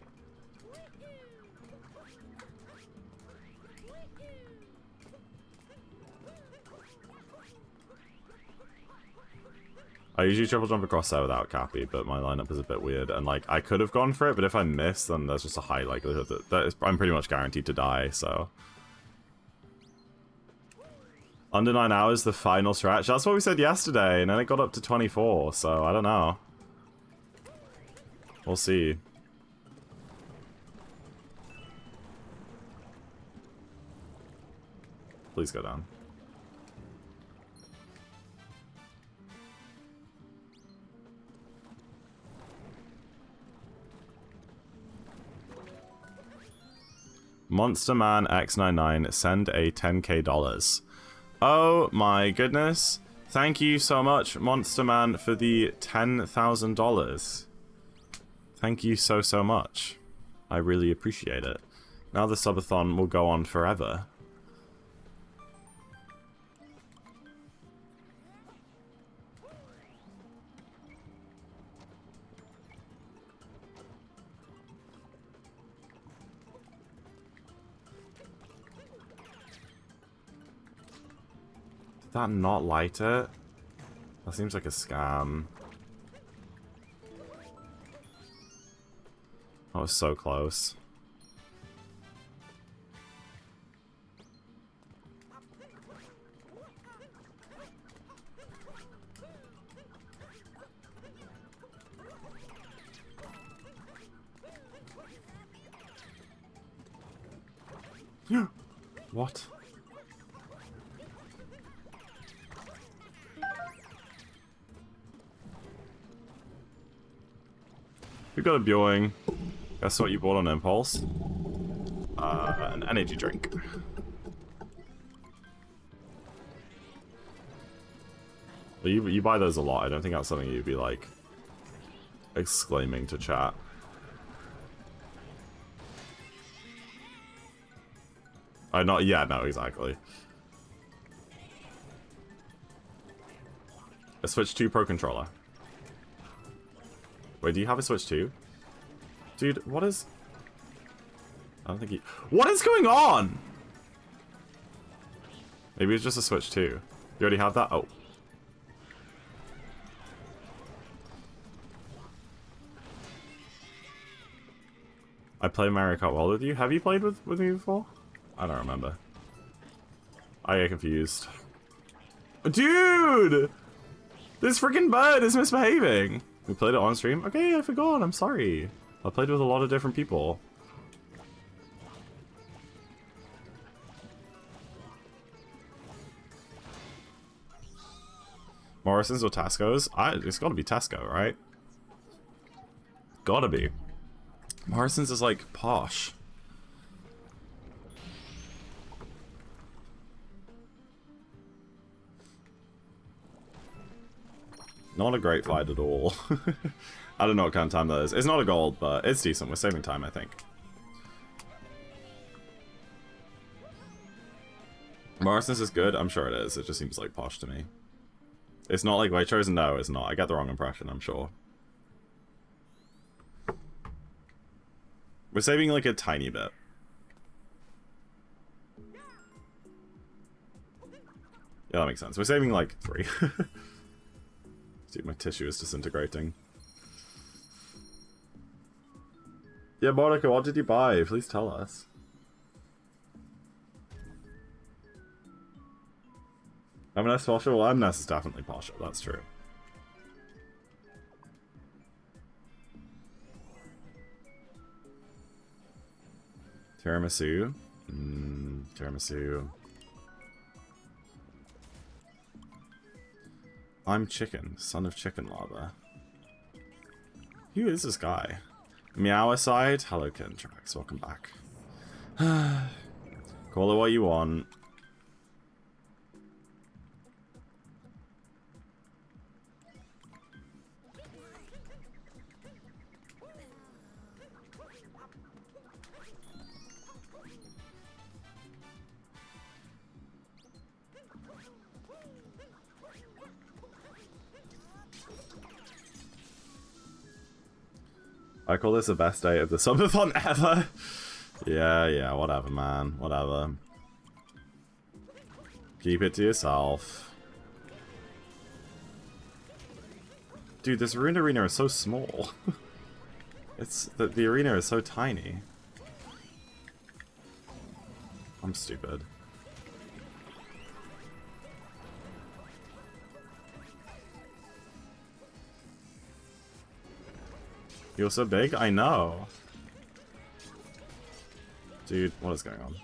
I usually triple jump across there without Cappy, but my lineup is a bit weird, and like I could have gone for it, but if I miss, then there's just a high likelihood that I'm pretty much guaranteed to die. So under 9 hours, the final stretch. That's what we said yesterday, and then it got up to 24. So I don't know. We'll see. Please go down. Monster Man X99, send a $10K. Oh my goodness. Thank you so much, Monster Man, for the $10,000. Thank you so much. I really appreciate it. Now the subathon will go on forever. Did that not light it? That seems like a scam. That was so close. What? We got a Bioing. Guess what you bought on Impulse? An energy drink. But you buy those a lot. I don't think that's something you'd be like exclaiming to chat. Yeah, no, exactly. A Switch 2 Pro controller. Wait, do you have a Switch 2? Dude, what is... I don't think he... What is going on? Maybe it's just a Switch 2. You already have that? Oh. I play Mario Kart well with you. Have you played with me before? I don't remember. I get confused. Dude! This freaking bird is misbehaving! We played it on stream? Okay, I forgot. I'm sorry. I played with a lot of different people. Morrison's or Tesco's? It's gotta be Tesco, right? Gotta be. Morrison's is like posh. Not a great fight at all. I don't know what kind of time that is. It's not a gold, but it's decent. We're saving time, I think. Morrison's is good. I'm sure it is. It just seems like posh to me. It's not like Waitrose. No, it's not. I get the wrong impression, I'm sure. We're saving like a tiny bit. Yeah, that makes sense. We're saving like 3. Dude, my tissue is disintegrating. Yeah, Monica, what did you buy? Please tell us. M&S Posher? Well, M&S is definitely Posher, that's true. Tiramisu? Tiramisu. I'm Chicken, son of Chicken Lava. Who is this guy? Meow aside? Hello, Kentrax. Welcome back. Call it what you want. I call this the best day of the subathon ever. Yeah, whatever, man. Whatever. Keep it to yourself. Dude, this ruined arena is so small. The arena is so tiny. I'm stupid. You're so big? I know. Dude, what is going on?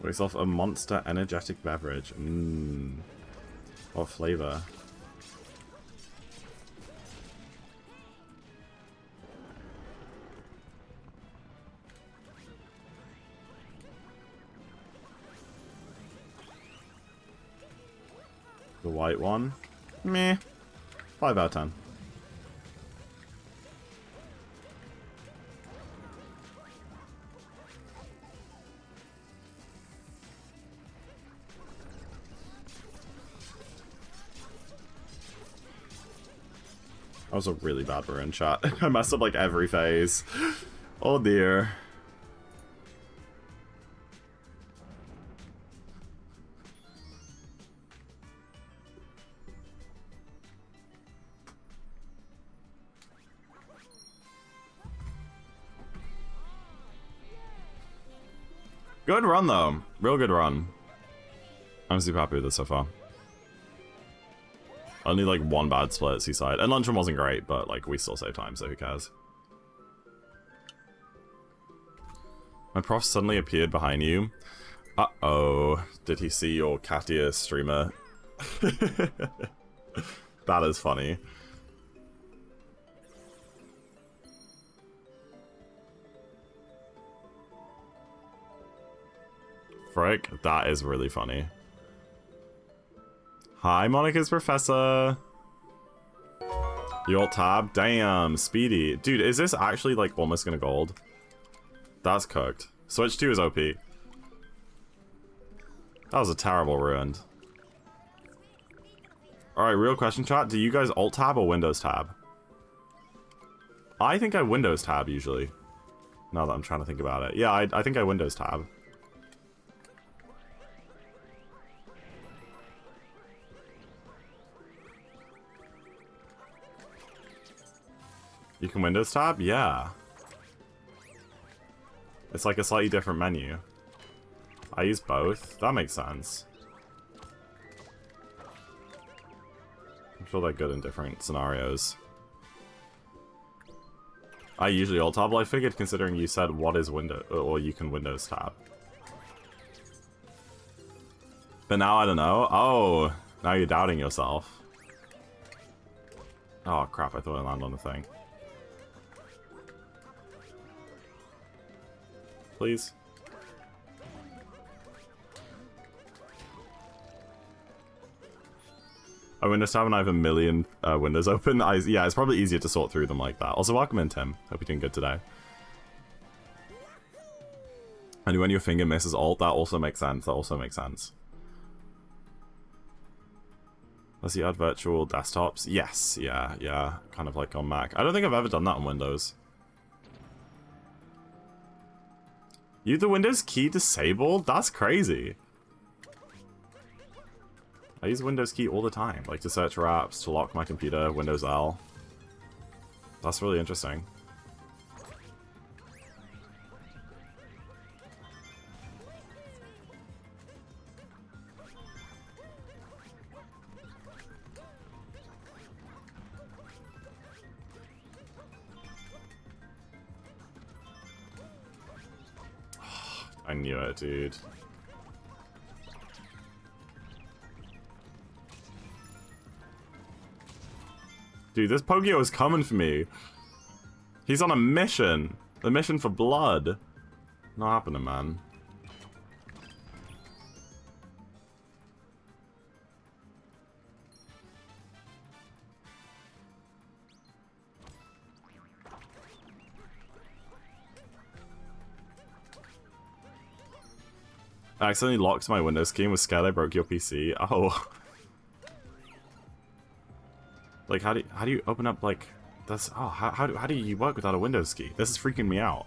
Waste off a monster energetic beverage. Mmm. What flavor? The white one? Meh. 5 out of 10. That was a really bad run shot. I messed up like every phase. Oh dear. Good run though. Real good run. I'm super happy with this so far. Only like one bad split at Seaside. And Luncheon wasn't great, but like we still save time, so who cares? My prof suddenly appeared behind you. Uh-oh. Did he see your Katia streamer? That is funny. Frick, that is really funny. Hi, Monica's professor. You alt tab? Damn, speedy. Dude, is this actually like almost gonna gold? That's cooked. Switch 2 is OP. That was a terrible ruined. Alright, real question chat. Do you guys alt tab or Windows tab? I think I Windows tab usually. Now that I'm trying to think about it. Yeah, I think I Windows tab. You can Windows tab? Yeah. It's like a slightly different menu. I use both. That makes sense. I'm sure they're good in different scenarios. I usually alt tab. Well, I figured considering you said what is Windows, or you can Windows tab. But now I don't know. Oh, now you're doubting yourself. Oh crap, I thought I landed on the thing. Please. I Windows tab and I have a million windows open. Yeah, it's probably easier to sort through them like that. Also, welcome in, Tim. Hope you're doing good today. And when your finger misses alt, that also makes sense. That also makes sense. Does he add virtual desktops? Yes, yeah. Kind of like on Mac. I don't think I've ever done that on Windows. You the Windows key disabled? That's crazy. I use Windows key all the time, like to search for apps, to lock my computer, Windows L. That's really interesting. I knew it, dude. Dude, this Pogio is coming for me. He's on a mission. The mission for blood. Not happening, man. I accidentally locked my Windows key and was scared I broke your PC. Oh. Like, how do you open up, like, that's, oh, how do you work without a Windows key? This is freaking me out.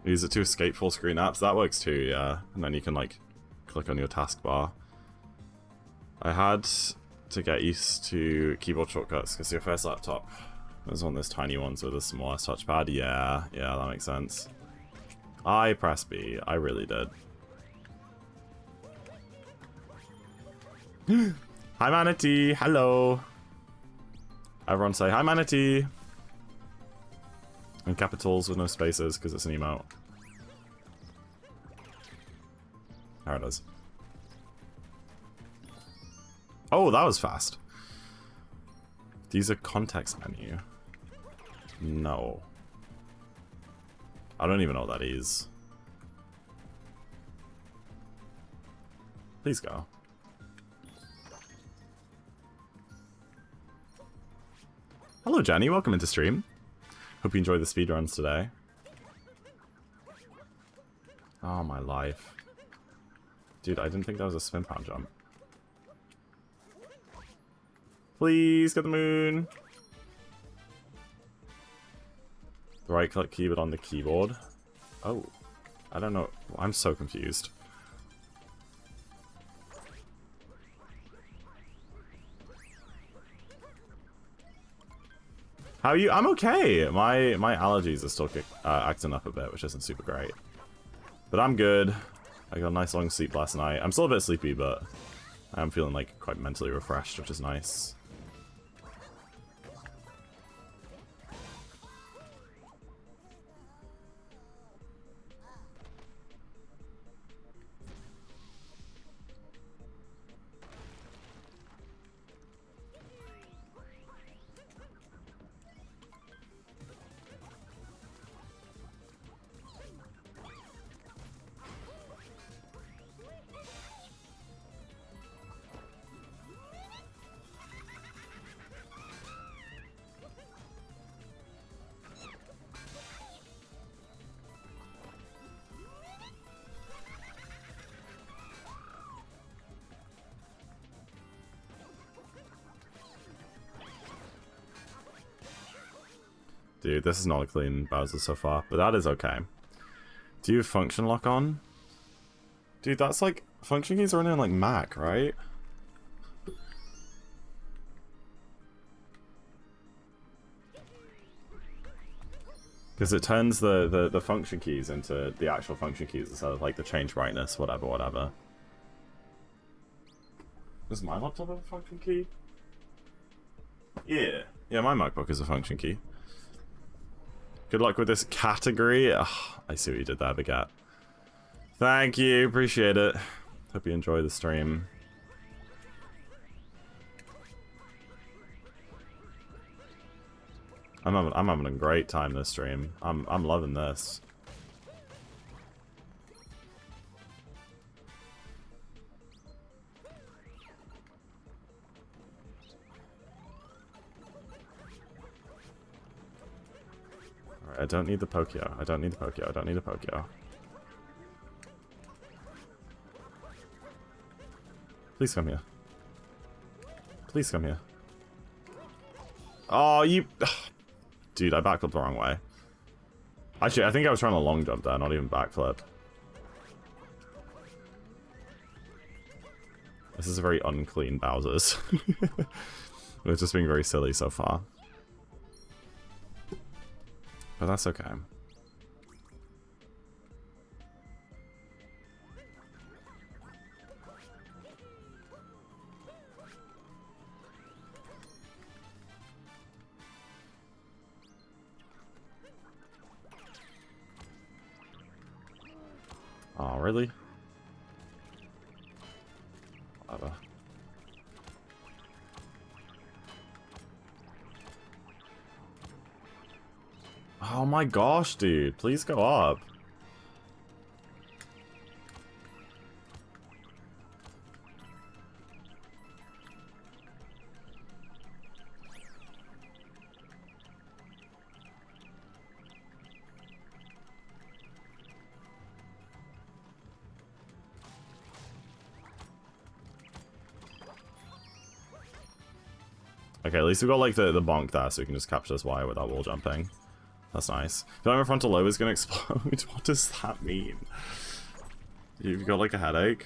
Use it to escape full screen apps. That works too, yeah. And then you can, like, click on your taskbar. I had to get used to keyboard shortcuts because your first laptop was one of those tiny ones with a smallest touchpad. Yeah, that makes sense. I pressed B. I really did. Hi, Manatee. Hello. Everyone say hi, Manatee. In capitals with no spaces because it's an emote. There it is. Oh, that was fast. These are context menu. No. I don't even know what that is. Please go. Hello, Jenny. Welcome into stream. Hope you enjoy the speedruns today. Oh, my life. Dude, I didn't think that was a spin pound jump. Please get the moon. The right click keyboard on the keyboard. Oh, I don't know. I'm so confused. How are you? I'm okay. My allergies are still acting up a bit, which isn't super great. But I'm good. I got a nice long sleep last night. I'm still a bit sleepy, but I'm feeling like quite mentally refreshed, which is nice. Dude, this is not a clean Bowser so far, but that is okay. Do you have function lock on? Dude, that's like... Function keys are only on like Mac, right? Because it turns the function keys into the actual function keys instead of like the change brightness, whatever. Does my laptop have a function key? Yeah. Yeah, my MacBook is a function key. Good luck with this category. Ugh, I see what you did there, Baguette. Thank you, appreciate it. Hope you enjoy the stream. I'm having a great time this stream. I'm loving this. Alright, I don't need the Pokio. I don't need the Pokio. I don't need the Pokio. Please come here. Please come here. Oh, you... Dude, I backflipped the wrong way. Actually, I think I was trying to long jump there, not even backflip. This is a very unclean Bowser's. We're just being very silly so far. But that's okay. Oh, really? Whatever. Oh my gosh, dude. Please go up. Okay, at least we got like the bonk there, so we can just capture this wire without wall jumping. That's nice. Feel like my frontal lobe is gonna explode. What does that mean? You've got like a headache?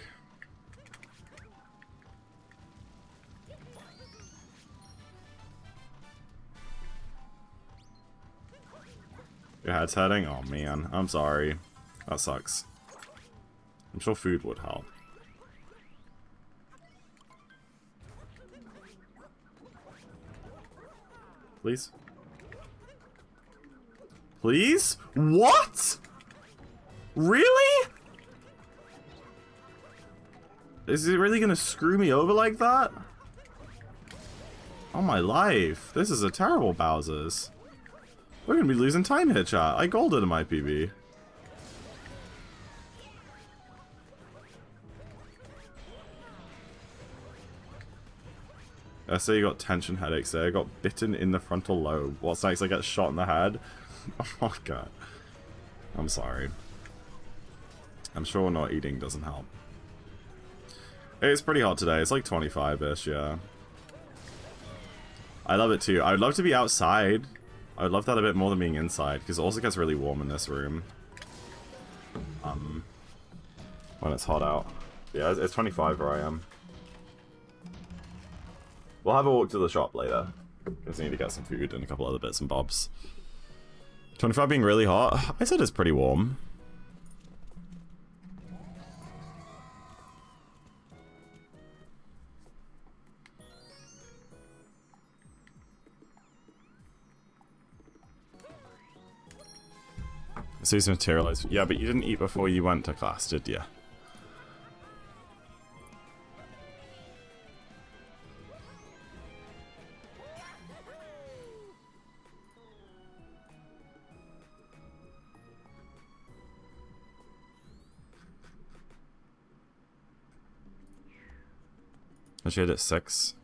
Your head's hurting? Oh man, I'm sorry. That sucks. I'm sure food would help. Please? Please? What? Really? Is it really gonna screw me over like that? Oh my life. This is a terrible Bowser's. We're gonna be losing time here, chat. I golded in my PB. I say you got tension headaches there. I got bitten in the frontal lobe. What's next? I get shot in the head? Oh my god. I'm sorry. I'm sure not eating doesn't help. It's pretty hot today. It's like 25-ish, yeah. I love it too. I would love to be outside. I would love that a bit more than being inside, because it also gets really warm in this room. When it's hot out. Yeah, it's 25 where I am. We'll have a walk to the shop later, because I need to get some food and a couple other bits and bobs. 25 being really hot? I said it's pretty warm. So he's materialized. Yeah, but you didn't eat before you went to class, did you? I should at 6.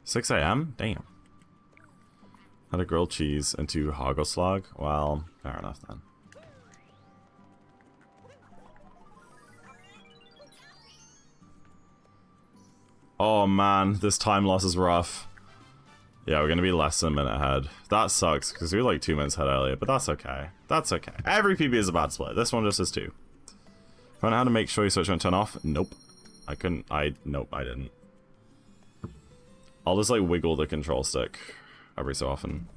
6 AM? Damn. Had a grilled cheese and 2 hagelslag? Well, fair enough then. Oh man, this time loss is rough. Yeah, we're gonna be less than a minute ahead. That sucks, because we were like 2 minutes ahead earlier, but that's okay. That's okay. Every PB is a bad split. This one just is 2. If I know how to make sure your switch won't turn off? Nope. I couldn't, nope, I didn't. I'll just like wiggle the control stick every so often.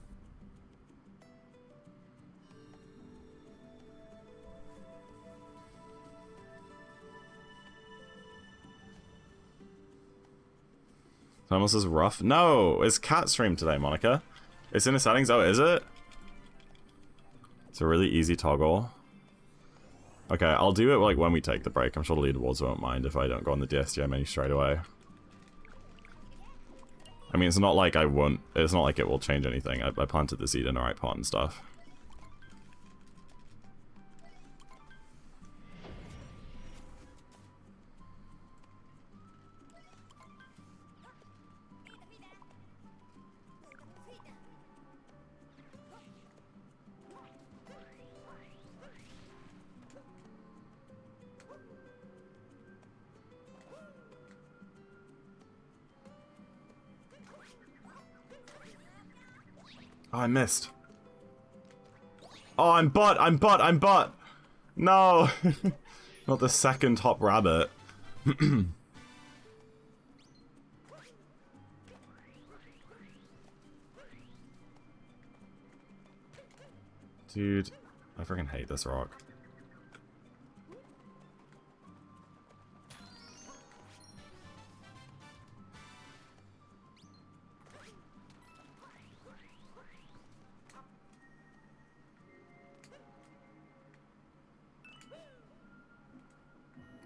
Thomas is rough. No, it's cat stream today, Monica. It's in the settings. Oh, is it? It's a really easy toggle. Okay, I'll do it like when we take the break. I'm sure the leaderboards won't mind if I don't go on the DSGM menu straight away. I mean, it's not like I won't. It's not like it will change anything. I planted the seed in the right pot and stuff. Oh, I missed. Oh, I'm butt. No. Not the second top rabbit. Dude, I freaking hate this rock.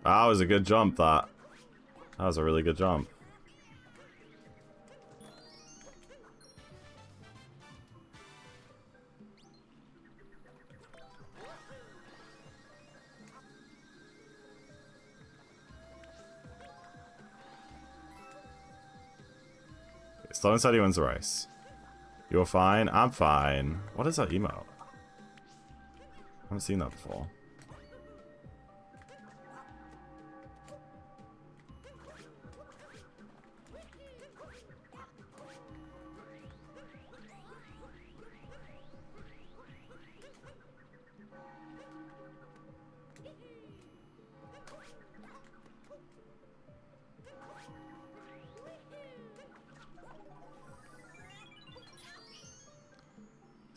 That was a good jump, that. That was a really good jump. Stone said he wins the race. You're fine? I'm fine. What is that emote? I haven't seen that before.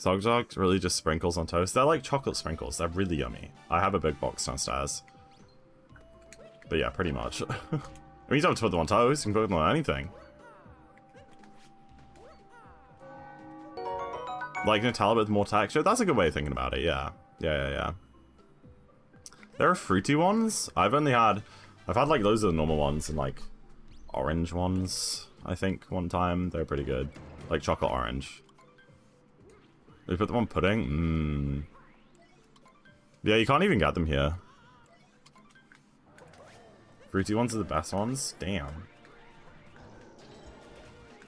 Thug Dogs really just sprinkles on toast. They're like chocolate sprinkles. They're really yummy. I have a big box downstairs. But yeah, pretty much. I mean, you don't have to put them on toast. You can put them on anything. Like Nutella with more texture. That's a good way of thinking about it. Yeah. Yeah. There are fruity ones. I've had like loads of the normal ones and like orange ones. I think one time they're pretty good. Like chocolate orange. We put them on pudding? Yeah, you can't even get them here. Fruity ones are the best ones? Damn.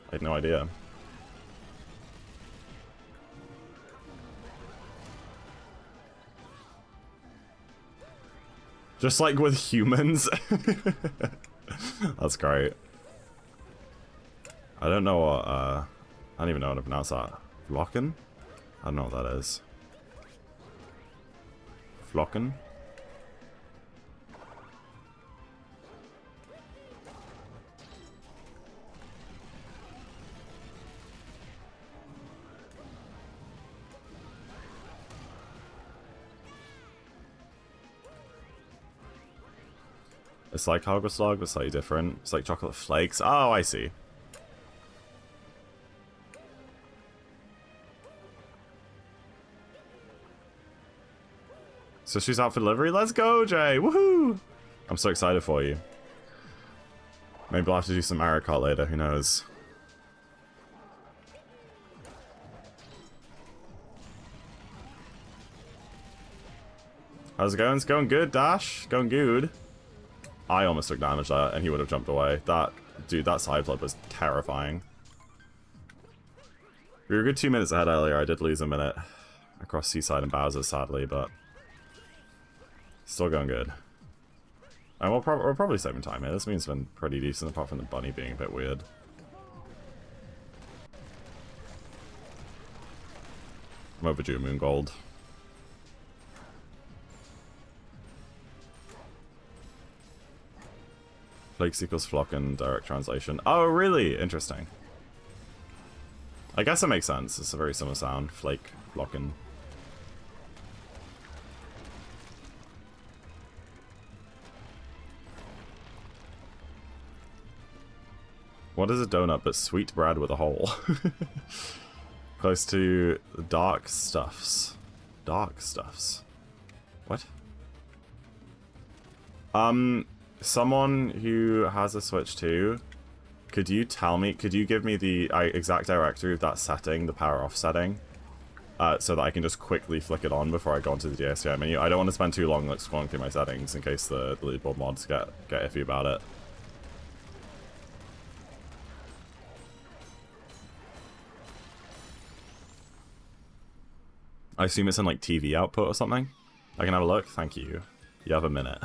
I had no idea. Just like with humans. That's great. I don't know what, I don't even know how to pronounce that. Flocken? I don't know what that is. Flocken? It's like Hogwarts, but slightly different. It's like chocolate flakes. Oh, I see. So she's out for delivery? Let's go, Jay! Woohoo! I'm so excited for you. Maybe we'll have to do some Mario Kart later, who knows. How's it going? It's going good, Dash. Going good. I almost took damage there, and he would have jumped away. Dude, that side flip was terrifying. We were a good 2 minutes ahead earlier. I did lose a minute across Seaside and Bowser, sadly, but still going good. And we're probably saving time here. This means it's been pretty decent, apart from the bunny being a bit weird. I'm overdue Moon Gold. Flakes equals flock and direct translation. Oh, really? Interesting. I guess it makes sense. It's a very similar sound. Flake, flockin'. What is a donut but sweet bread with a hole? Close to dark stuffs. Dark stuffs. What? Someone who has a Switch 2, could you give me the exact directory of that setting, the power off setting, so that I can just quickly flick it on before I go into the DSTI menu? I don't want to spend too long like scrolling through my settings in case the leaderboard mods get iffy about it. I assume it's in like TV output or something? I can have a look? Thank you. You have a minute.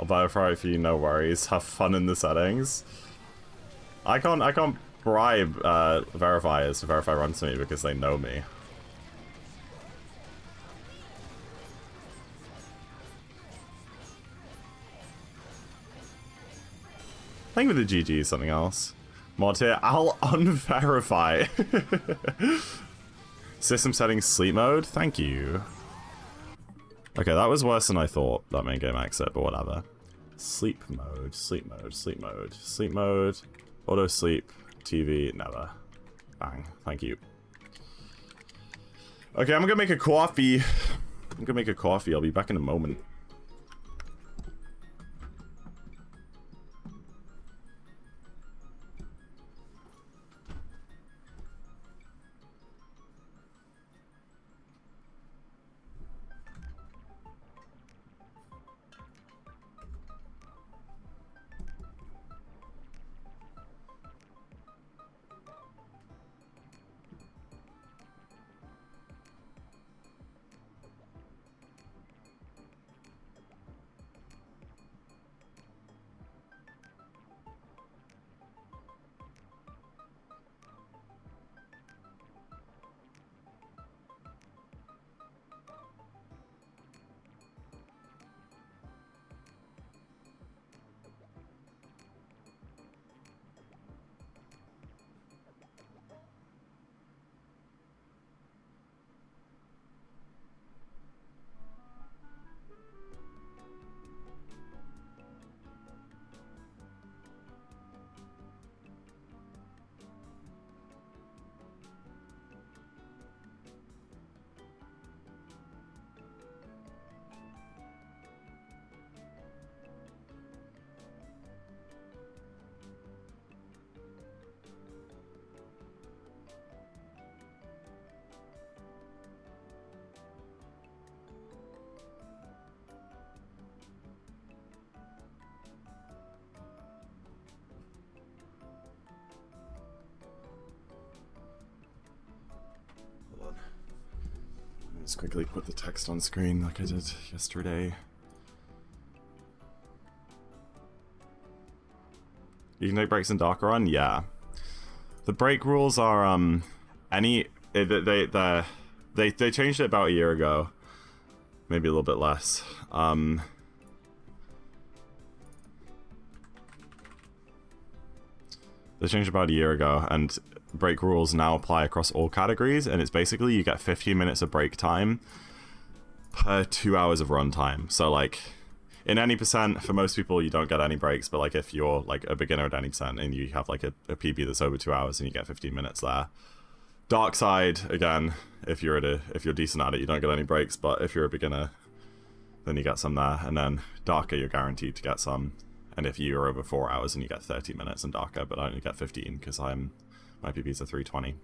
I'll verify for you, no worries. Have fun in the settings. I can't bribe verifiers to verify runs to me because they know me. I think with the GG is something else. Mod here, I'll unverify. System settings sleep mode, thank you. Okay, that was worse than I thought, that main game exit, but whatever. Sleep mode, sleep mode, sleep mode, sleep mode, auto sleep, TV, never. Bang, thank you. Okay, I'm gonna make a coffee. I'll be back in a moment. Just quickly put the text on screen like I did yesterday. You can take breaks in Dark Run? Yeah. The break rules are they changed it about a year ago. Maybe a little bit less. They changed about a year ago, and break rules now apply across all categories, and it's basically you get 15 minutes of break time per 2 hours of run time. So like in any percent, for most people you don't get any breaks, but like if you're like a beginner at any percent and you have like a PB that's over 2 hours and you get 15 minutes there. Dark side, again, if you're decent at it, you don't get any breaks, but if you're a beginner, then you get some there. And then Darker, you're guaranteed to get some. And if you're over 4 hours, and you get 30 minutes in Darker, but I only get 15 because my PBs are 320.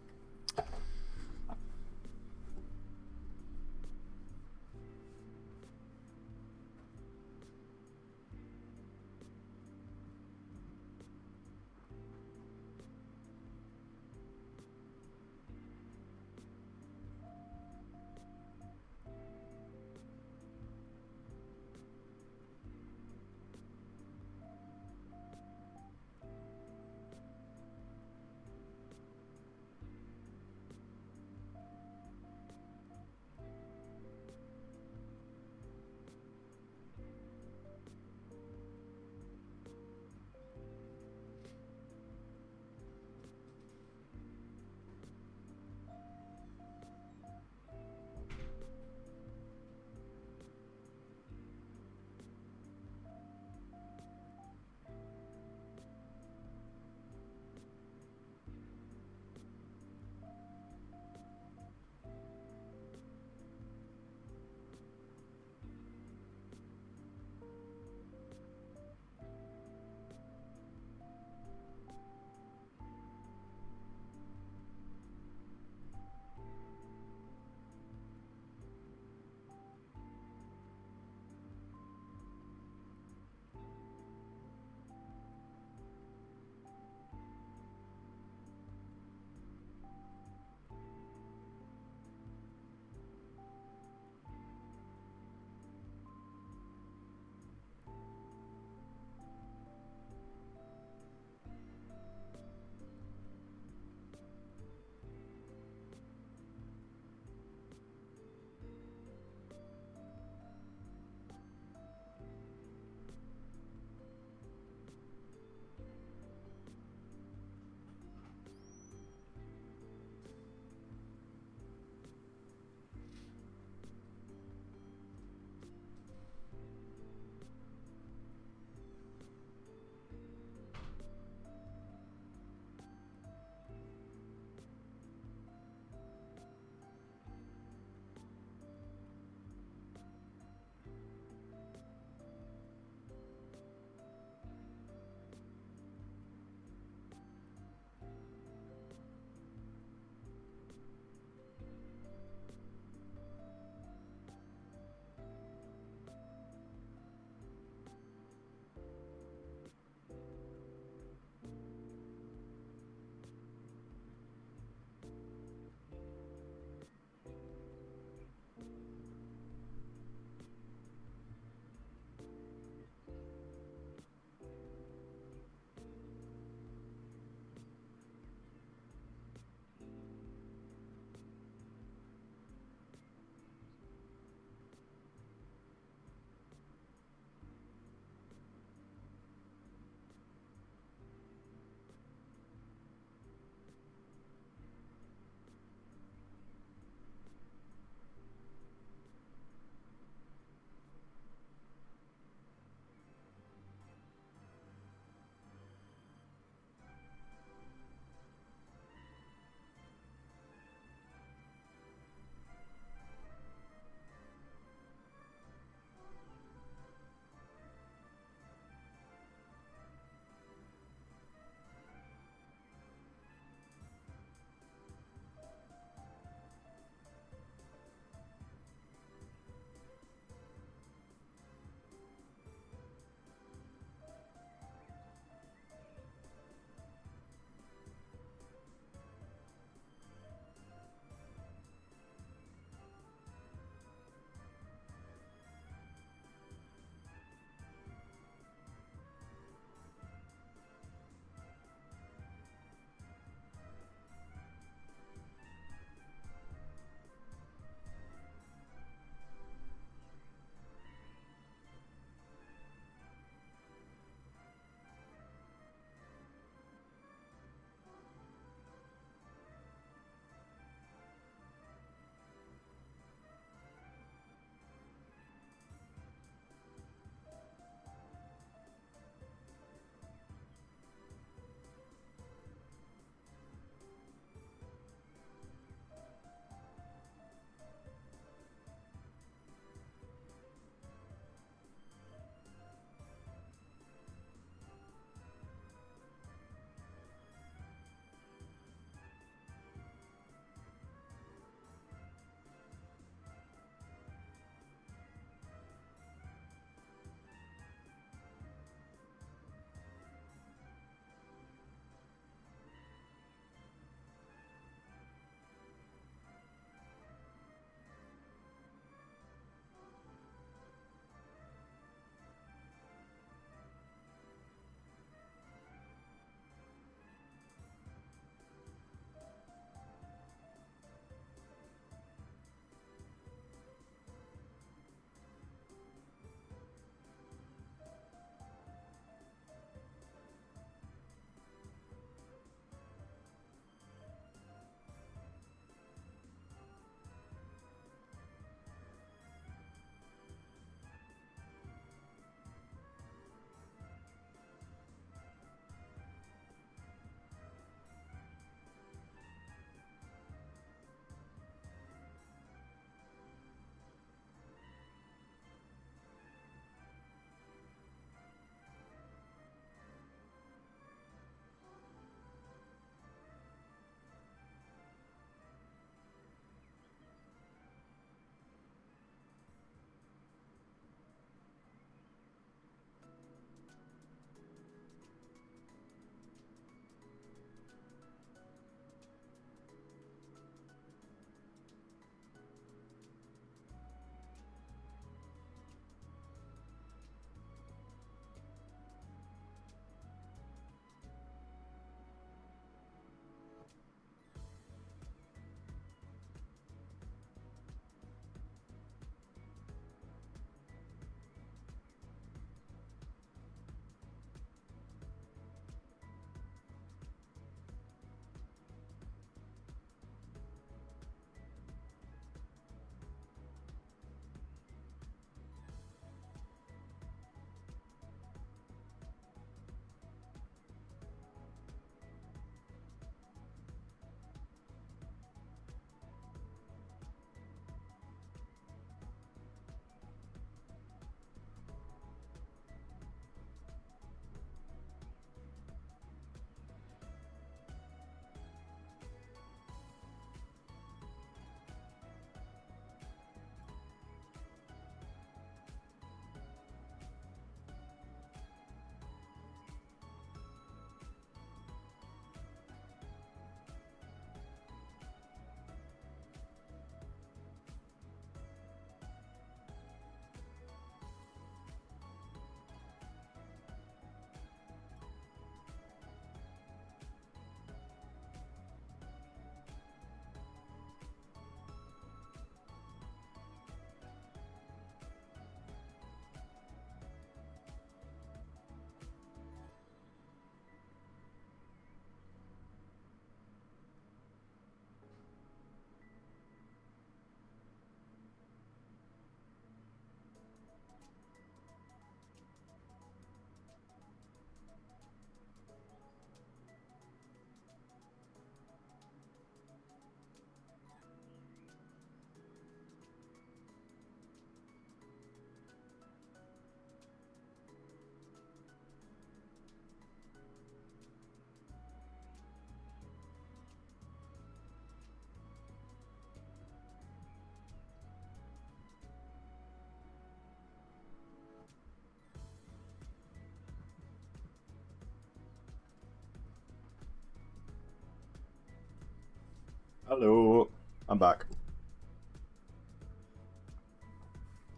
Hello. I'm back.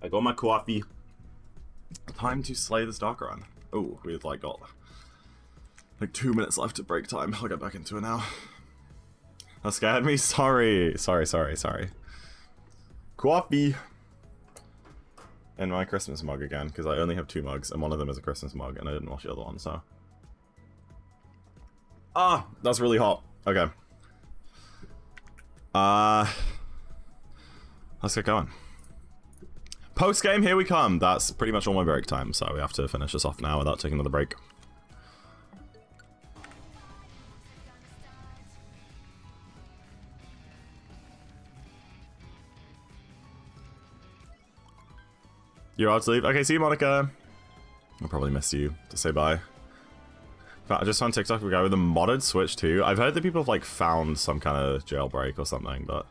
I got my coffee. Time to slay this dark run. Oh, we've like got like 2 minutes left at break time. I'll get back into it now. That scared me. Sorry. Coffee. In my Christmas mug again, because I only have 2 mugs, and one of them is a Christmas mug, and I didn't wash the other one, so. Ah, that's really hot. Okay. Let's get going. Post game, here we come. That's pretty much all my break time, so we have to finish this off now without taking another break. You're out to leave? Okay, see you, Monica. I'll probably miss you to say bye. I just found TikTok we go with a modded Switch too. I've heard that people have like found some kind of jailbreak or something, but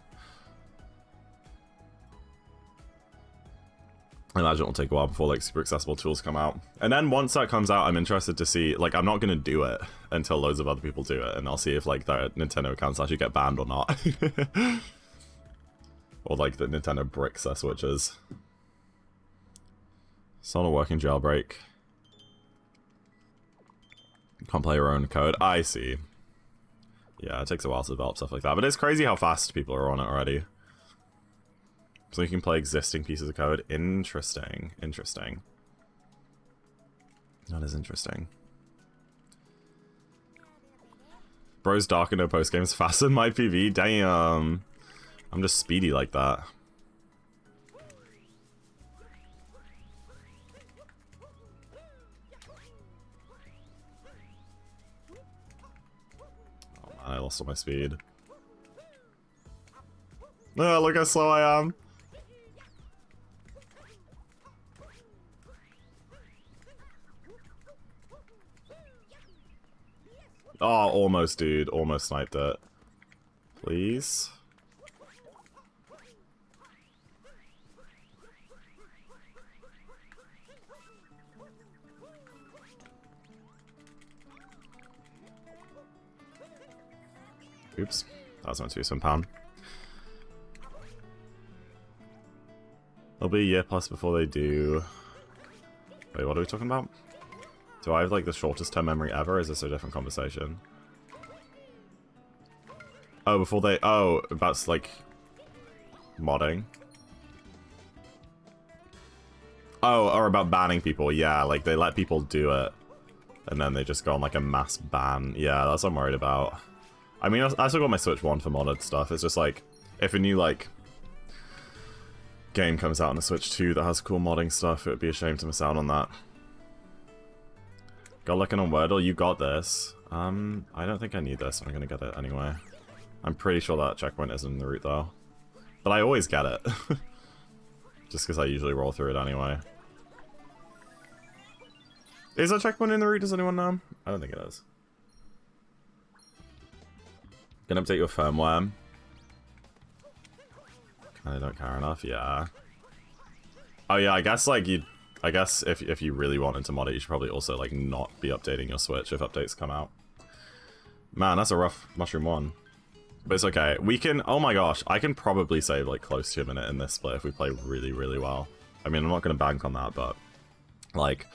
I imagine it'll take a while before like super accessible tools come out. And then once that comes out, I'm interested to see, like, I'm not gonna do it until loads of other people do it, and I'll see if like their Nintendo accounts actually get banned or not. Or like the Nintendo bricks their Switches. It's not a working jailbreak. Can't play your own code. I see. Yeah, it takes a while to develop stuff like that, but it's crazy how fast people are on it already. So you can play existing pieces of code. Interesting. Interesting. That is interesting. Bro's dark and no post games faster than my PV. Damn. I'm just speedy like that. I lost all my speed. Oh, look how slow I am. Oh, almost, dude. Almost sniped it. Please. Oops. That was meant to be some pound. It'll be a year plus before they do... Wait, what are we talking about? Do I have like the shortest term memory ever? Or is this a different conversation? Oh, before they... Oh, that's like... modding. Oh, or about banning people. Yeah, like they let people do it. And then they just go on like a mass ban. Yeah, that's what I'm worried about. I mean, I still got my Switch 1 for modded stuff. It's just like, if a new like game comes out on the Switch 2 that has cool modding stuff, it would be a shame to miss out on that. Got looking on Wordle, you got this. I don't think I need this, I'm gonna get it anyway. I'm pretty sure that checkpoint isn't in the route though. But I always get it. Just because I usually roll through it anyway. Is that checkpoint in the route, does anyone know? I don't think it is. Gonna update your firmware. Kinda don't care enough, yeah. Oh yeah, I guess like I guess if you really wanted to mod it, you should probably also like not be updating your Switch if updates come out. Man, that's a rough Mushroom 1. But it's okay. We can, oh my gosh, I can probably save like close to a minute in this split if we play really, really well. I mean, I'm not gonna bank on that, but like,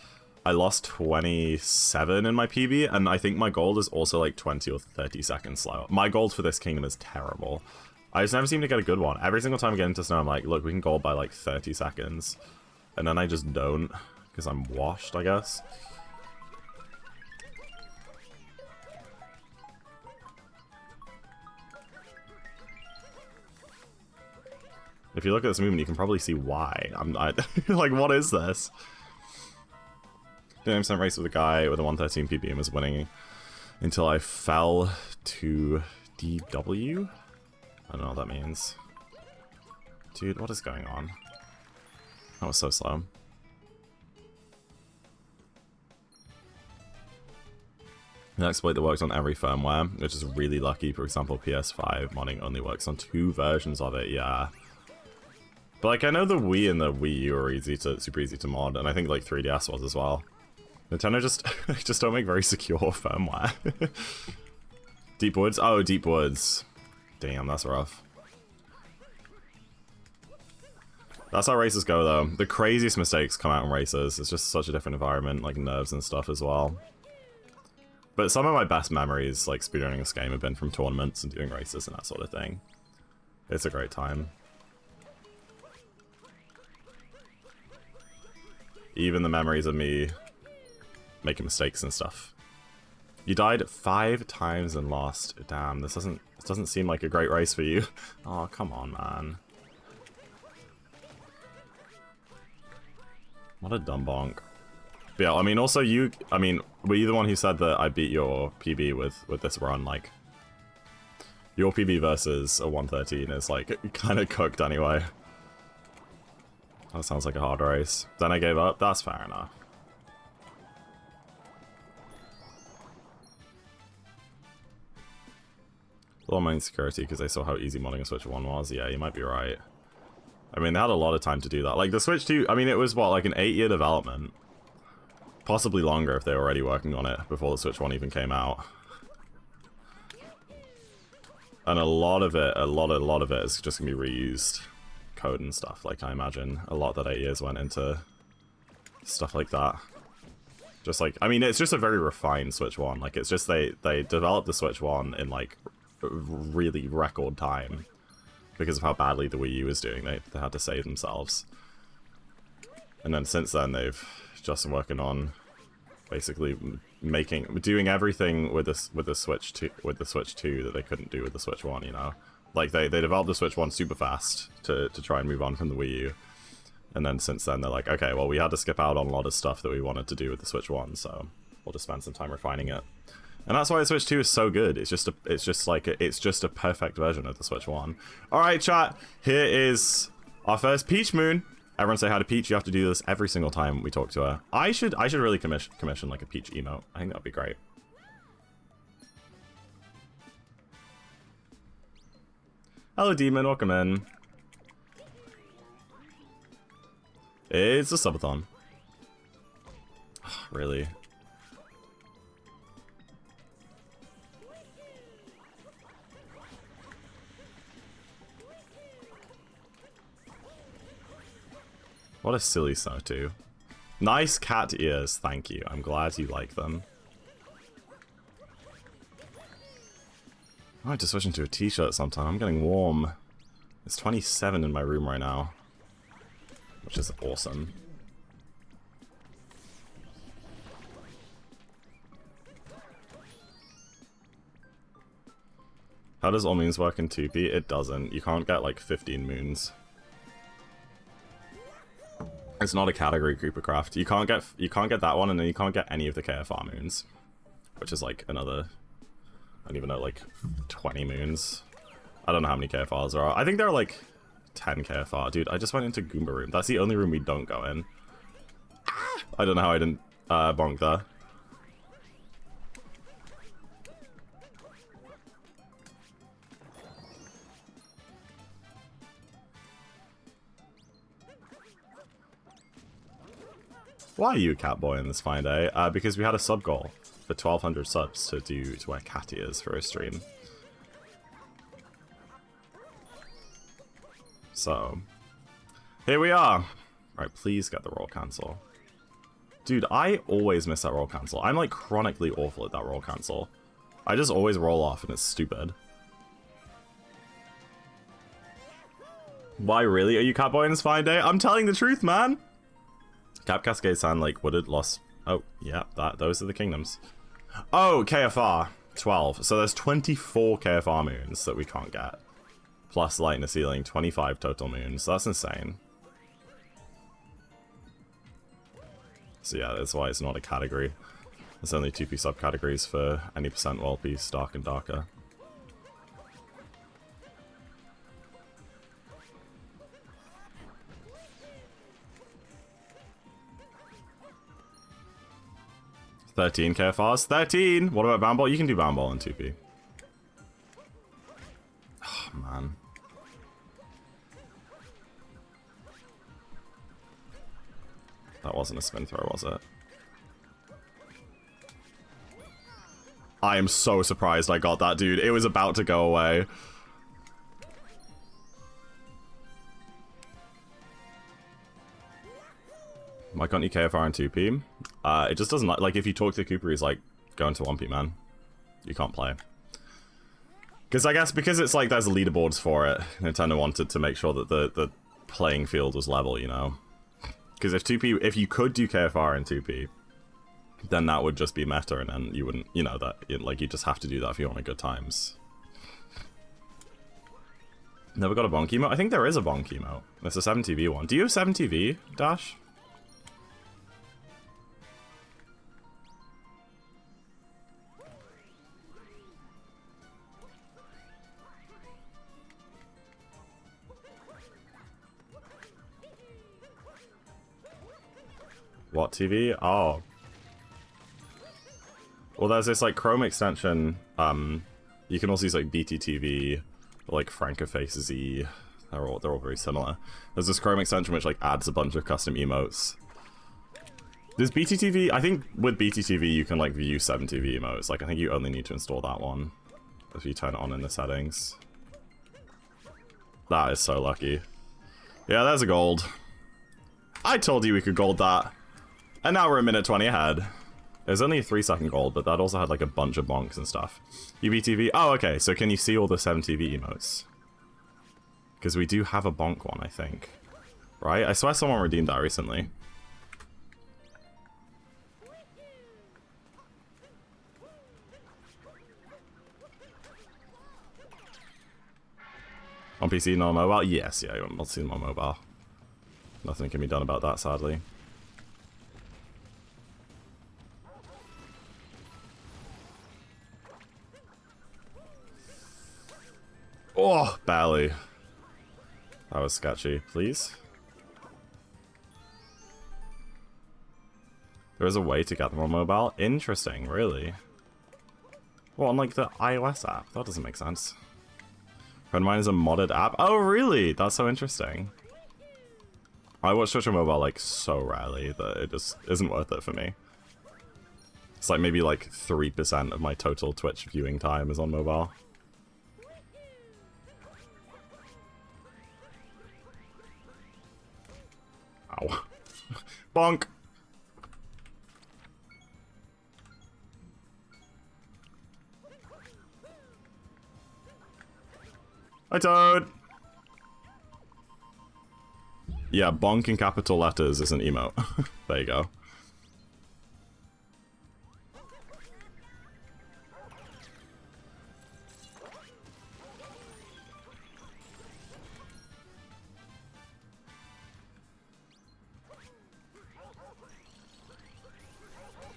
I lost 27 in my PB, and I think my gold is also like 20 or 30 seconds slower. My gold for this kingdom is terrible. I just never seem to get a good one. Every single time I get into snow, I'm like, look, we can gold by like 30 seconds. And then I just don't, because I'm washed, I guess. If you look at this movement, you can probably see why. Like, what is this? The 9% race with a guy with a 113 PB and was winning until I fell to DW? I don't know what that means. Dude, what is going on? That was so slow. An exploit that works on every firmware, which is really lucky. For example, PS5 modding only works on 2 versions of it, yeah. But like, I know the Wii and the Wii U are super easy to mod, and I think like 3DS was as well. Nintendo just don't make very secure firmware. Deep Woods? Oh, Deep Woods. Damn, that's rough. That's how races go, though. The craziest mistakes come out in races. It's just such a different environment, like nerves and stuff as well. But some of my best memories, like speedrunning this game, have been from tournaments and doing races and that sort of thing. It's a great time. Even the memories of me making mistakes and stuff. You died 5 times and lost. Damn, this doesn't seem like a great race for you. Oh, come on, man. What a dumb bonk. But yeah, I mean, also were you the one who said that I beat your PB with this run? Like, your PB versus a 113 is, like, kind of cooked anyway. That sounds like a hard race. Then I gave up? That's fair enough. A little more insecurity because they saw how easy modding a Switch 1 was. Yeah, you might be right. I mean, they had a lot of time to do that. Like, the Switch 2, I mean, it was, what, like an 8-year development? Possibly longer if they were already working on it before the Switch 1 even came out. And a lot of it is just going to be reused code and stuff. Like, I imagine a lot that 8 years went into stuff like that. Just like, I mean, it's just a very refined Switch 1. Like, it's just they developed the Switch 1 in, like, really record time. Because of how badly the Wii U was doing, they had to save themselves. And then since then, they've just been working on basically doing everything with the Switch 2 that they couldn't do with the Switch 1. You know, like they developed the Switch 1 super fast to try and move on from the Wii U. And then since then, they're like, okay, well, we had to skip out on a lot of stuff that we wanted to do with the Switch 1, so we'll just spend some time refining it. And that's why the Switch 2 is so good. It's just a perfect version of the Switch 1. All right, chat. Here is our first Peach Moon. Everyone say hi to Peach. You have to do this every single time we talk to her. I should really commission like a Peach emote. I think that'd be great. Hello, Demon. Welcome in. It's a subathon. Really? What a silly Sotu. Nice cat ears, thank you. I'm glad you like them. I might just switch into a t-shirt sometime. I'm getting warm. It's 27 in my room right now. Which is awesome. How does all moons work in 2P? It doesn't. You can't get like 15 moons. It's not a category creeper craft. You can't get that one, and then you can't get any of the KFR moons, which is like another, I don't even know, like 20 moons. I don't know how many KFRs there are. I think there are like 10 KFR. Dude, I just went into Goomba room. That's the only room we don't go in. I don't know how I didn't bonk there. Why are you a cat boy in this fine day? Because we had a sub goal for 1,200 subs to wear cat ears for a stream. So, here we are. Right, please get the roll cancel. Dude, I always miss that roll cancel. I'm like chronically awful at that roll cancel. I just always roll off and it's stupid. Why really are you cat boy in this fine day? I'm telling the truth, man. Cap Cascade Sand Lake Wooded lost. Oh, yeah, those are the kingdoms. Oh, KFR 12. So there's 24 KFR moons that we can't get. Plus Light in the Ceiling, 25 total moons. That's insane. So yeah, that's why it's not a category. There's only 2P subcategories for any percent world piece, Dark and Darker. $13 KFRs. 13! What about Bambol? You can do Bambol in 2P. Oh, man. That wasn't a spin throw, was it? I am so surprised I got that, dude. It was about to go away. Why can't you KFR in 2P? It just doesn't like if you talk to Cooper, he's like, go into 1P, man. You can't play. Because I guess because it's like there's leaderboards for it, Nintendo wanted to make sure that the playing field was level, you know? Because if you could do KFR in 2P, then that would just be meta, and then you wouldn't, you know, like you just have to do that if you want a good times. Never got a bonk emote? I think there is a bonk emote. It's a 7TV one. Do you have 7TV, Dash? What TV? Oh. Well, there's this like Chrome extension. You can also use like BTTV, or, like Francofaces-y. They're all very similar. There's this Chrome extension which like adds a bunch of custom emotes. There's BTTV. I think with BTTV you can like view 7TV emotes. Like I think you only need to install that one if you turn it on in the settings. That is so lucky. Yeah, there's a gold. I told you we could gold that. And now we're a minute 20 ahead. There's only a 3-second gold, but that also had like a bunch of bonks and stuff. UBTV. Oh, okay. So can you see all the 7TV emotes? Because we do have a bonk one, I think. Right? I swear someone redeemed that recently. On PC, not on mobile? Yes, yeah, I'm not seeing them on mobile. Nothing can be done about that, sadly. Oh, barely. That was sketchy. Please? There is a way to get them on mobile? Interesting, really? Well, on like the iOS app? That doesn't make sense. Friend of mine is a modded app? Oh, really? That's so interesting. I watch Twitch on mobile like so rarely that it just isn't worth it for me. It's like maybe like 3% of my total Twitch viewing time is on mobile. Ow. Bonk! Hi, Toad! Yeah, bonk in capital letters is an emote. There you go.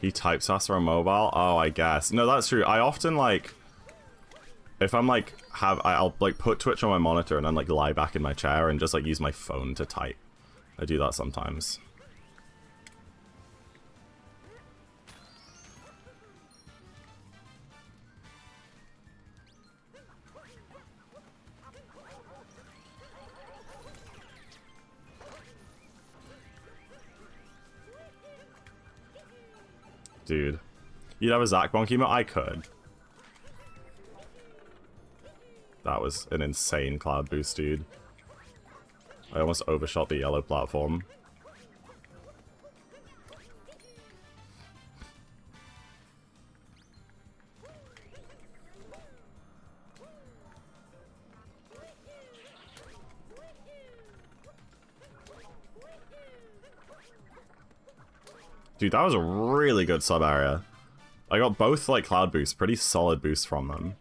He types faster on mobile? Oh, I guess. No, that's true. I often, like... If I'm, like, I'll, like, put Twitch on my monitor and then, like, lie back in my chair and just, like, use my phone to type. I do that sometimes. Dude. You'd have a Zach bonk emote? I could. That was an insane cloud boost, dude. I almost overshot the yellow platform. Dude, that was a really good sub area. I got both like cloud boosts, pretty solid boosts from them.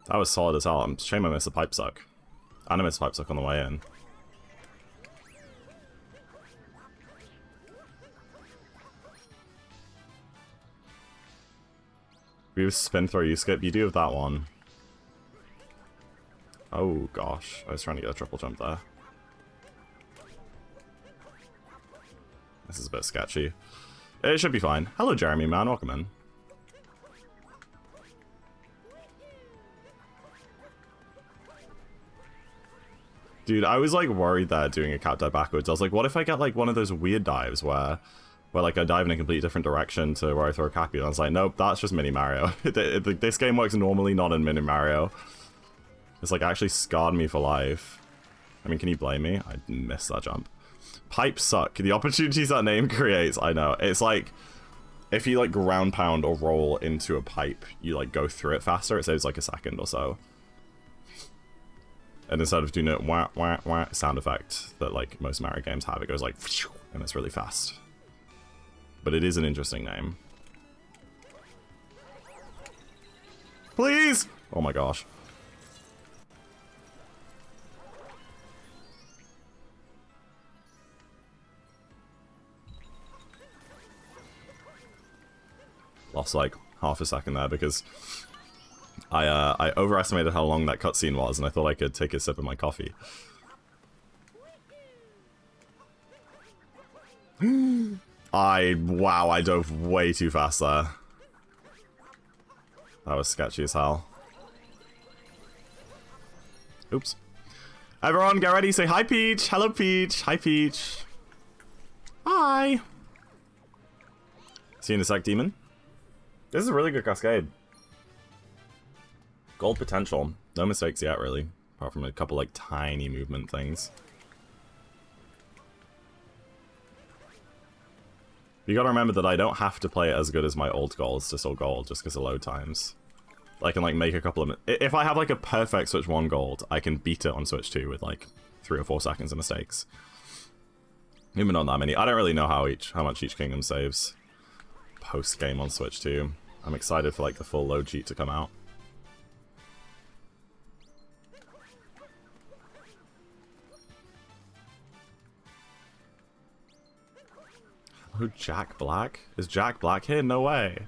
That was solid as hell. I'm shame I missed the pipe suck. And I missed pipe suck on the way in. We have spin throw you skip. You do have that one. Oh gosh, I was trying to get a triple jump there. This is a bit sketchy. It should be fine. Hello Jeremy, man. Welcome in. Dude, I was like worried there doing a cat dive backwards. I was like, what if I get like one of those weird dives where like I dive in a completely different direction to where I throw a cappy? And I was like, nope, that's just Mini Mario. This game works normally, not in Mini Mario. It's like actually scarred me for life. I mean, can you blame me? I missed that jump. Pipes suck. The opportunities that name creates, I know. It's like, if you like ground pound or roll into a pipe, you like go through it faster. It saves like a second or so. And instead of doing it wah wah wah sound effect that like most Mario games have, it goes like and it's really fast. But it is an interesting name. Please! Oh my gosh. Lost like half a second there because I overestimated how long that cutscene was, and I thought I could take a sip of my coffee. Wow, I dove way too fast there. That was sketchy as hell. Oops. Everyone, get ready. Say hi, Peach. Hello, Peach. Hi, Peach. Hi. See you in a sec, Demon. This is a really good cascade. Gold potential. No mistakes yet, really. Apart from a couple, like, tiny movement things. You gotta remember that I don't have to play it as good as my old goals to still gold, just because of load times. I can, like, make a couple of... If I have, like, a perfect Switch 1 gold, I can beat it on Switch 2 with, like, 3 or 4 seconds of mistakes. Even not that many. I don't really know how much each kingdom saves post-game on Switch 2. I'm excited for, like, the full load cheat to come out. Oh, Jack Black? Is Jack Black here? No way.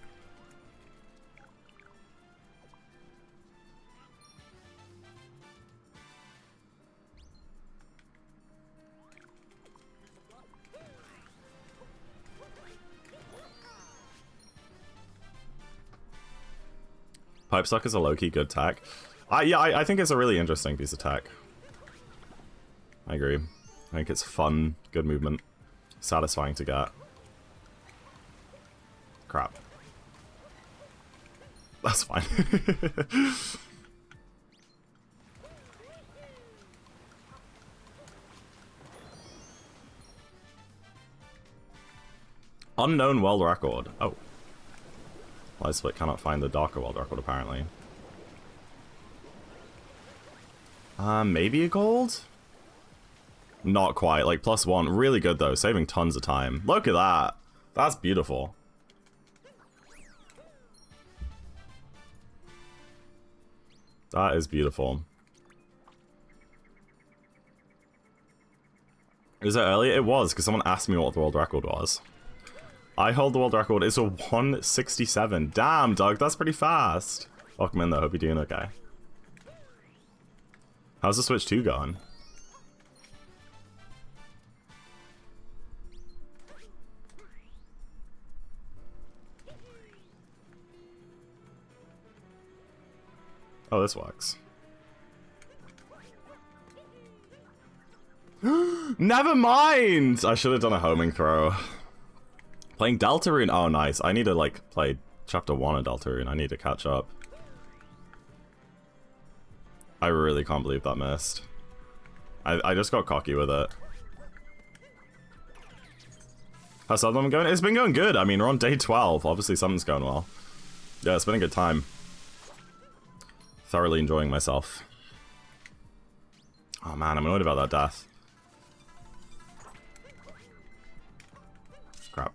Pipe Suck is a low-key good tech. Yeah, I think it's a really interesting piece of tech. I agree. I think it's fun, good movement, satisfying to get. Crap. That's fine. Unknown world record. Oh. Light Split cannot find the darker world record, apparently. Maybe a gold? Not quite. Like, +1. Really good, though. Saving tons of time. Look at that. That's beautiful. That is beautiful. Is it early? It was, because someone asked me what the world record was. I hold the world record. It's a 167. Damn, Doug, that's pretty fast. Welcome in, though. Hope you're doing okay. How's the Switch 2 going? Oh, this works. Never mind! I should have done a homing throw. Playing Deltarune. Oh, nice. I need to, like, play Chapter 1 of Deltarune. I need to catch up. I really can't believe that missed. I just got cocky with it. How's Southern going? It's been going good. I mean, we're on day 12. Obviously, something's going well. Yeah, it's been a good time. Thoroughly enjoying myself. Oh man, I'm annoyed about that death. Crap.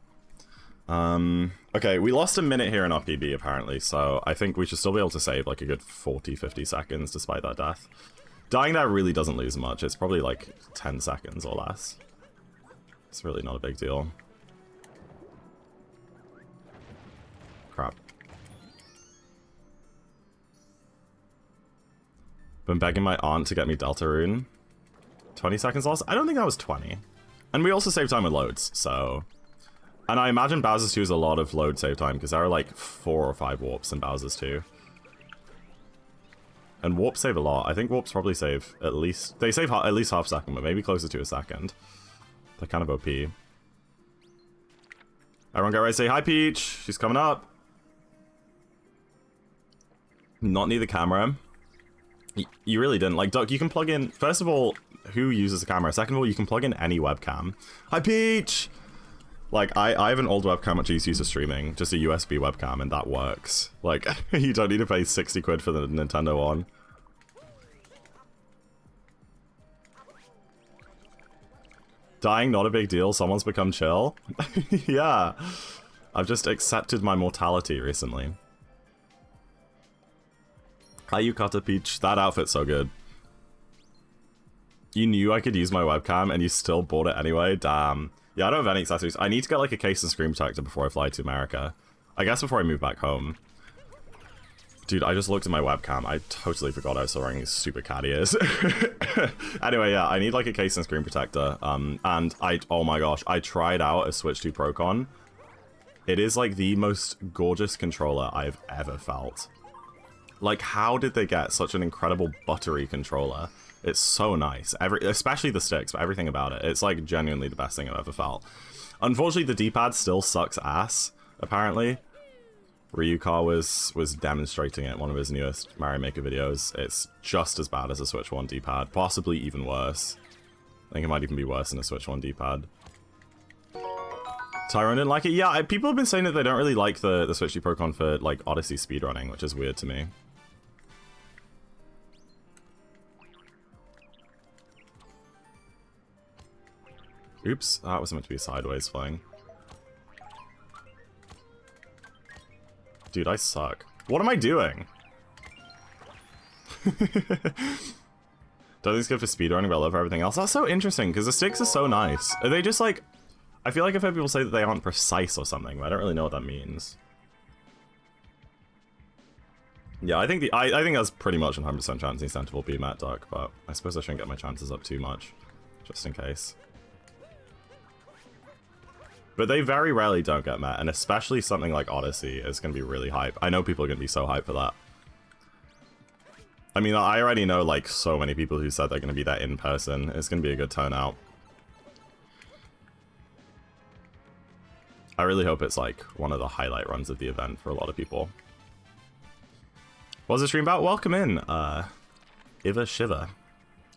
Okay, we lost a minute here in our PB apparently, so I think we should still be able to save like a good 40-50 seconds despite that death. Dying there really doesn't lose much. It's probably like 10 seconds or less. It's really not a big deal. Crap. Been begging my aunt to get me Deltarune. 20 seconds lost? I don't think that was 20. And we also save time with loads, so... And I imagine Bowser's 2 is a lot of load save time, because there are like 4 or 5 warps in Bowser's 2. And warps save a lot. I think warps probably save at least... They save at least half a second, but maybe closer to a second. They're kind of OP. Everyone get ready to say hi, Peach! She's coming up! Not near the camera. You really didn't. Like, Duck, you can plug in... First of all, who uses a camera? Second of all, you can plug in any webcam. Hi, Peach! Like, I have an old webcam which I used to use for streaming. Just a USB webcam, and that works. Like, you don't need to pay 60 quid for the Nintendo one. Dying, not a big deal. Someone's become chill. Yeah. I've just accepted my mortality recently. Hi, Yukata Peach. That outfit's so good. You knew I could use my webcam and you still bought it anyway? Damn. Yeah, I don't have any accessories. I need to get like a case and screen protector before I fly to America. I guess before I move back home. Dude, I just looked at my webcam. I totally forgot I was still wearing these stupid cat ears. Anyway, yeah, I need like a case and screen protector. And oh my gosh, I tried out a Switch 2 Procon. It is like the most gorgeous controller I've ever felt. Like, how did they get such an incredible buttery controller? It's so nice. Especially the sticks, but everything about it. It's like genuinely the best thing I've ever felt. Unfortunately, the D-pad still sucks ass, apparently. Ryuka was demonstrating it in one of his newest Mario Maker videos. It's just as bad as a Switch 1 D-pad, possibly even worse. I think it might even be worse than a Switch 1 D-pad. Tyrone didn't like it? Yeah, people have been saying that they don't really like the Switch 2 Procon for, like, Odyssey speedrunning, which is weird to me. Oops, that was meant to be a sideways fling. Dude, I suck. What am I doing? Don't think it's good for speedrunning, but I love everything else. That's so interesting, because the sticks are so nice. Are they just like... I feel like I've heard people say that they aren't precise or something, but I don't really know what that means. Yeah, I think I think that's pretty much 100% chance the incentive will be Matt Duck, but I suppose I shouldn't get my chances up too much, just in case. But they very rarely don't get met, and especially something like Odyssey is going to be really hype. I know people are going to be so hyped for that. I mean, I already know, like, so many people who said they're going to be there in person. It's going to be a good turnout. I really hope it's, like, one of the highlight runs of the event for a lot of people. What was the stream about? Welcome in, Iva Shiva.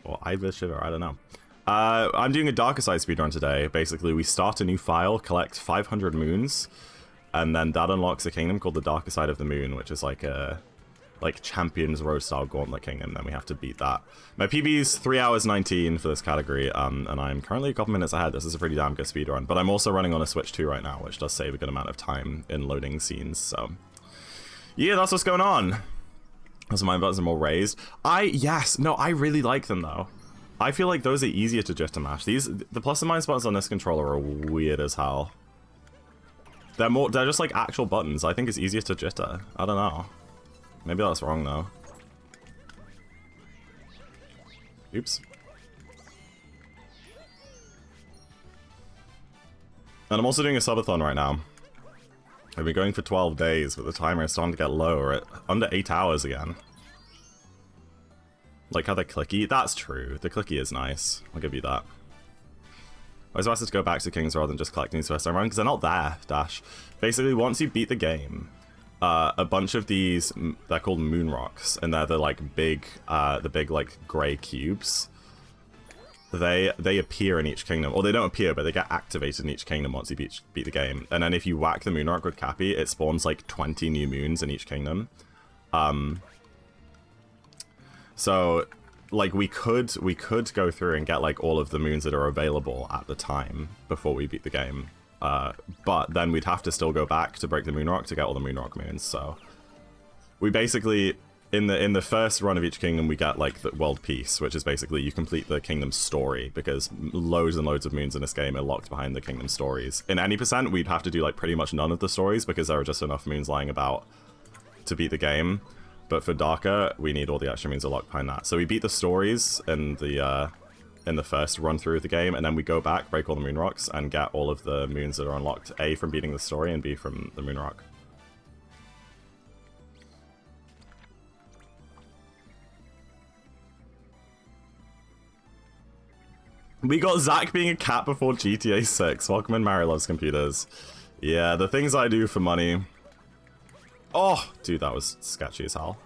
Or Iva Shiva, I don't know. I'm doing a Darker Side speedrun today. Basically, we start a new file, collect 500 moons, and then that unlocks a kingdom called the Darker Side of the Moon, which is like a Champions Row style gauntlet kingdom. Then we have to beat that. My PB is 3 hours 19 for this category, and I'm currently a couple minutes ahead. This is a pretty damn good speedrun, but I'm also running on a Switch 2 right now, which does save a good amount of time in loading scenes. So yeah, that's what's going on. Also, my buttons are more raised. Yes, no, I really like them though. I feel like those are easier to jitter mash. The plus and minus buttons on this controller are weird as hell. They're just like actual buttons. I think it's easier to jitter. I don't know. Maybe that's wrong though. Oops. And I'm also doing a subathon right now. I've been going for 12 days, but the timer is starting to get low. We're at under 8 hours again. Like how they're clicky? That's true. The clicky is nice. I'll give you that. I was asked to go back to Kings rather than just collecting these first time around, because they're not there, Dash. Basically, once you beat the game, a bunch of these, they're called moon rocks, and they're the like big like grey cubes. They appear in each kingdom, or they don't appear, but they get activated in each kingdom once you beat the game. And then if you whack the moon rock with Cappy, it spawns like 20 new moons in each kingdom. So, like, we could go through and get, like, all of the moons that are available at the time before we beat the game. But then we'd have to still go back to break the moon rock to get all the moon rock moons, so... We basically, in the first run of each kingdom, we get, like, the world peace, which is basically you complete the kingdom's story, because loads and loads of moons in this game are locked behind the kingdom stories. In any percent, we'd have to do, like, pretty much none of the stories, because there are just enough moons lying about to beat the game. But for Darker, we need all the extra moons to lock behind that. So we beat the stories in the first run through of the game, and then we go back, break all the moon rocks, and get all of the moons that are unlocked. A, from beating the story, and B, from the moon rock. We got Zach being a cat before GTA 6. Welcome in, Mary Loves Computers. Yeah, the things I do for money. Oh, dude, that was sketchy as hell.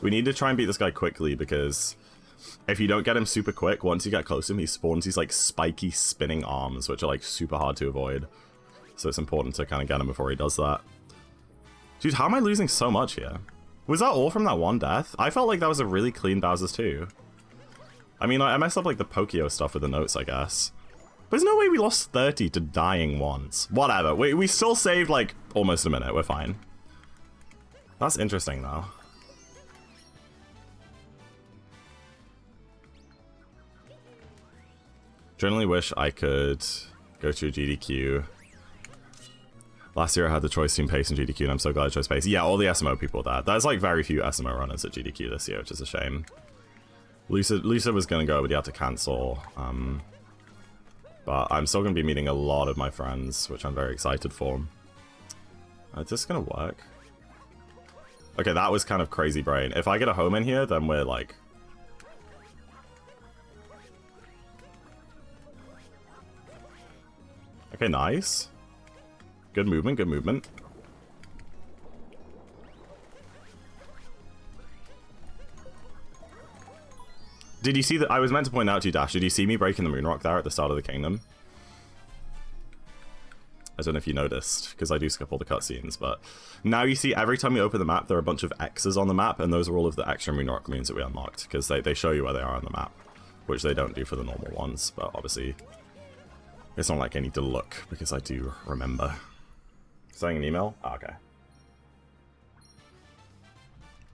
We need to try and beat this guy quickly, because if you don't get him super quick, once you get close to him, he spawns these like spiky spinning arms, which are like super hard to avoid. So it's important to kind of get him before he does that. Dude, how am I losing so much here? Was that all from that one death? I felt like that was a really clean Bowser's too. I mean, I messed up like the Pokio stuff with the notes, I guess. But there's no way we lost 30 to dying once. Whatever, we still saved like almost a minute, we're fine. That's interesting though. Generally wish I could go to a GDQ. Last year I had the choice between Pace and GDQ, and I'm so glad I chose Pace. Yeah, all the SMO people there. There's like very few SMO runners at GDQ this year, which is a shame. Lisa was going to go, but he had to cancel. But I'm still going to be meeting a lot of my friends, which I'm very excited for. Is this going to work? Okay, that was kind of crazy brain. If I get a home in here, then we're like... Okay, nice. Good movement, good movement. Did you see that? I was meant to point out to you, Dash, did you see me breaking the moon rock there at the start of the kingdom? I don't know if you noticed, because I do skip all the cutscenes, but now you see every time you open the map, there are a bunch of X's on the map, and those are all of the extra moon rock moons that we unlocked, because they show you where they are on the map, which they don't do for the normal ones, but obviously it's not like I need to look, because I do remember. Sending an email? Oh, okay.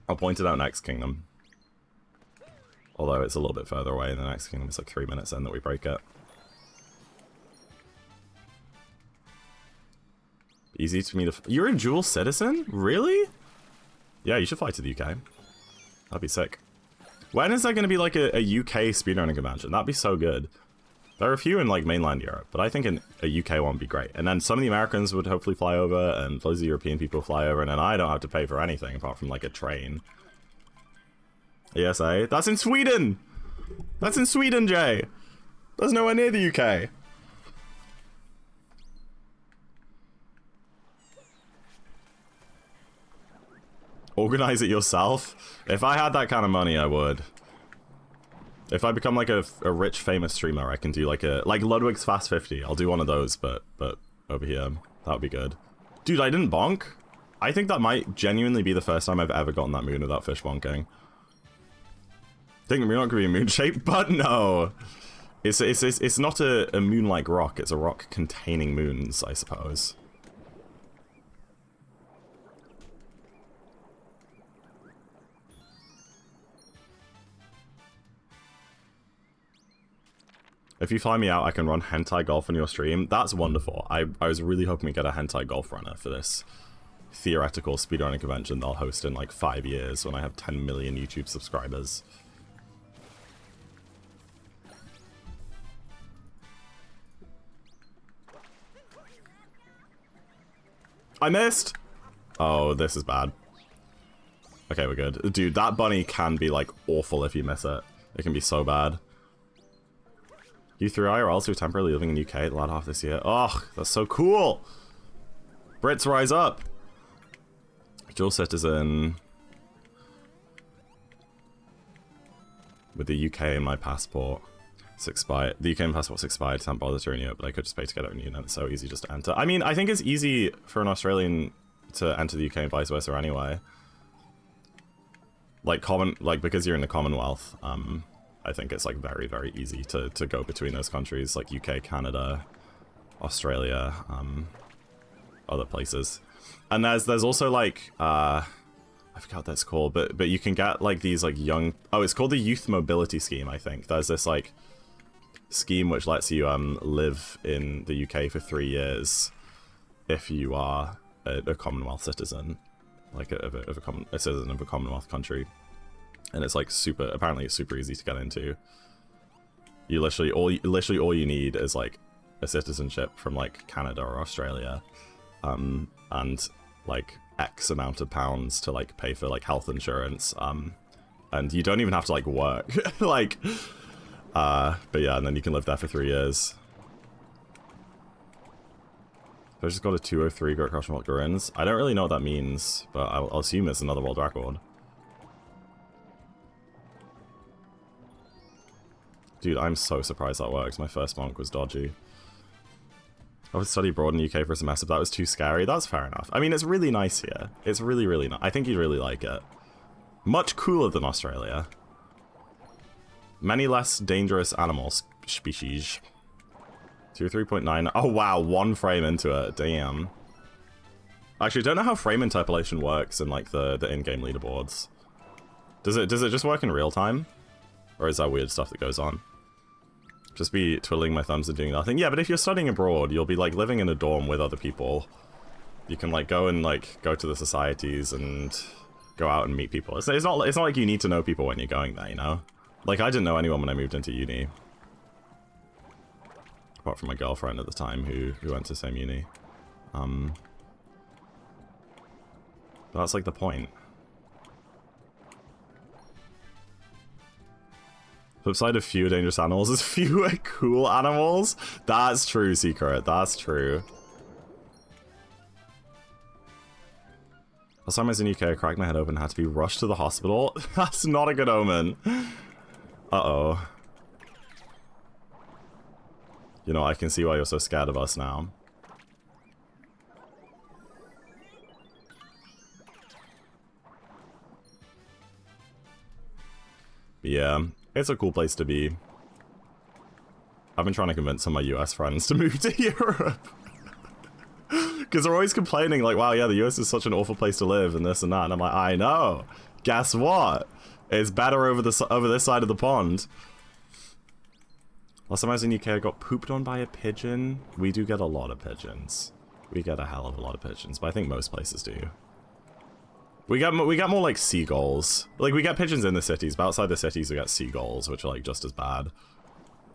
I'll point it out next kingdom. Although it's a little bit further away in the next kingdom, it's like 3 minutes in that we break it. Easy to meet a... You're a dual citizen? Really? Yeah, you should fly to the UK. That'd be sick. When is there going to be like a UK speedrunning convention? That'd be so good. There are a few in like mainland Europe, but I think a UK one would be great. And then some of the Americans would hopefully fly over, and loads of European people fly over, and then I don't have to pay for anything apart from like a train. ESA? That's in Sweden! That's in Sweden, Jay! That's nowhere near the UK. Organize it yourself? If I had that kind of money, I would. If I become like a rich, famous streamer, I can do like Ludwig's Fast 50. I'll do one of those, but over here. That would be good. Dude, I didn't bonk? I think that might genuinely be the first time I've ever gotten that moon without fish bonking. Think we're not going to be moon shaped, but no. It's not a moon-like rock. It's a rock containing moons, I suppose. If you fly me out, I can run hentai golf on your stream. That's wonderful. I was really hoping we get a hentai golf runner for this theoretical speedrunning convention that I'll host in like 5 years when I have 10 million YouTube subscribers. I missed! Oh, this is bad. Okay, we're good. Dude, that bunny can be like awful if you miss it. It can be so bad. You through IRLs who are temporarily living in UK the latter half this year. Oh, that's so cool! Brits rise up! Dual citizen. With the UK in my passport. It's expired. The UK passport's expired, can't bother to renew it, but I could just pay to get it renewed, and it's so easy just to enter. I mean, I think it's easy for an Australian to enter the UK and vice versa anyway. Like, because you're in the Commonwealth, I think it's like very, very easy to go between those countries, like UK, Canada, Australia, other places. And there's also like, I forgot what that's called, but you can get like these like young, oh, it's called the Youth Mobility Scheme, I think. There's this like scheme which lets you live in the UK for 3 years if you are a Commonwealth citizen, like a citizen of a Commonwealth country. And it's like apparently it's super easy to get into. You literally all you need is like a citizenship from like Canada or Australia, and like X amount of pounds to like pay for like health insurance, and you don't even have to like work. Like, but yeah, and then you can live there for 3 years. I just got a 203 Great Crush Mark Gorins. I don't really know what that means, but I'll assume it's another world record. Dude, I'm so surprised that works. My first monk was dodgy. I would study abroad in the UK for a semester, but that was too scary. That's fair enough. I mean, it's really nice here. It's really, really nice. I think you'd really like it. Much cooler than Australia. Many less dangerous animal species. 3.9. Oh, wow. 1 frame into it. Damn. Actually, I don't know how frame interpolation works in, like, the in-game leaderboards. Does it just work in real time? Or is that weird stuff that goes on? Just be twiddling my thumbs and doing nothing? Yeah, but if you're studying abroad, you'll be, like, living in a dorm with other people. You can, like, go to the societies and go out and meet people. It's not like you need to know people when you're going there, you know? Like, I didn't know anyone when I moved into uni. Apart from my girlfriend at the time who went to the same uni. But that's, like, the point. Flip side of fewer dangerous animals is fewer cool animals. That's true, Secret. That's true. Last time I was in the UK, I cracked my head open and had to be rushed to the hospital. That's not a good omen. Uh-oh. You know, I can see why you're so scared of us now. But yeah. It's a cool place to be. I've been trying to convince some of my US friends to move to Europe. Because they're always complaining, like, wow, yeah, the US is such an awful place to live, and this and that. And I'm like, I know. Guess what? It's better over this side of the pond. Last time I was in the UK, I got pooped on by a pigeon. We do get a lot of pigeons. We get a hell of a lot of pigeons, but I think most places do. We got more like seagulls. Like, we get pigeons in the cities, but outside the cities we get seagulls, which are like just as bad.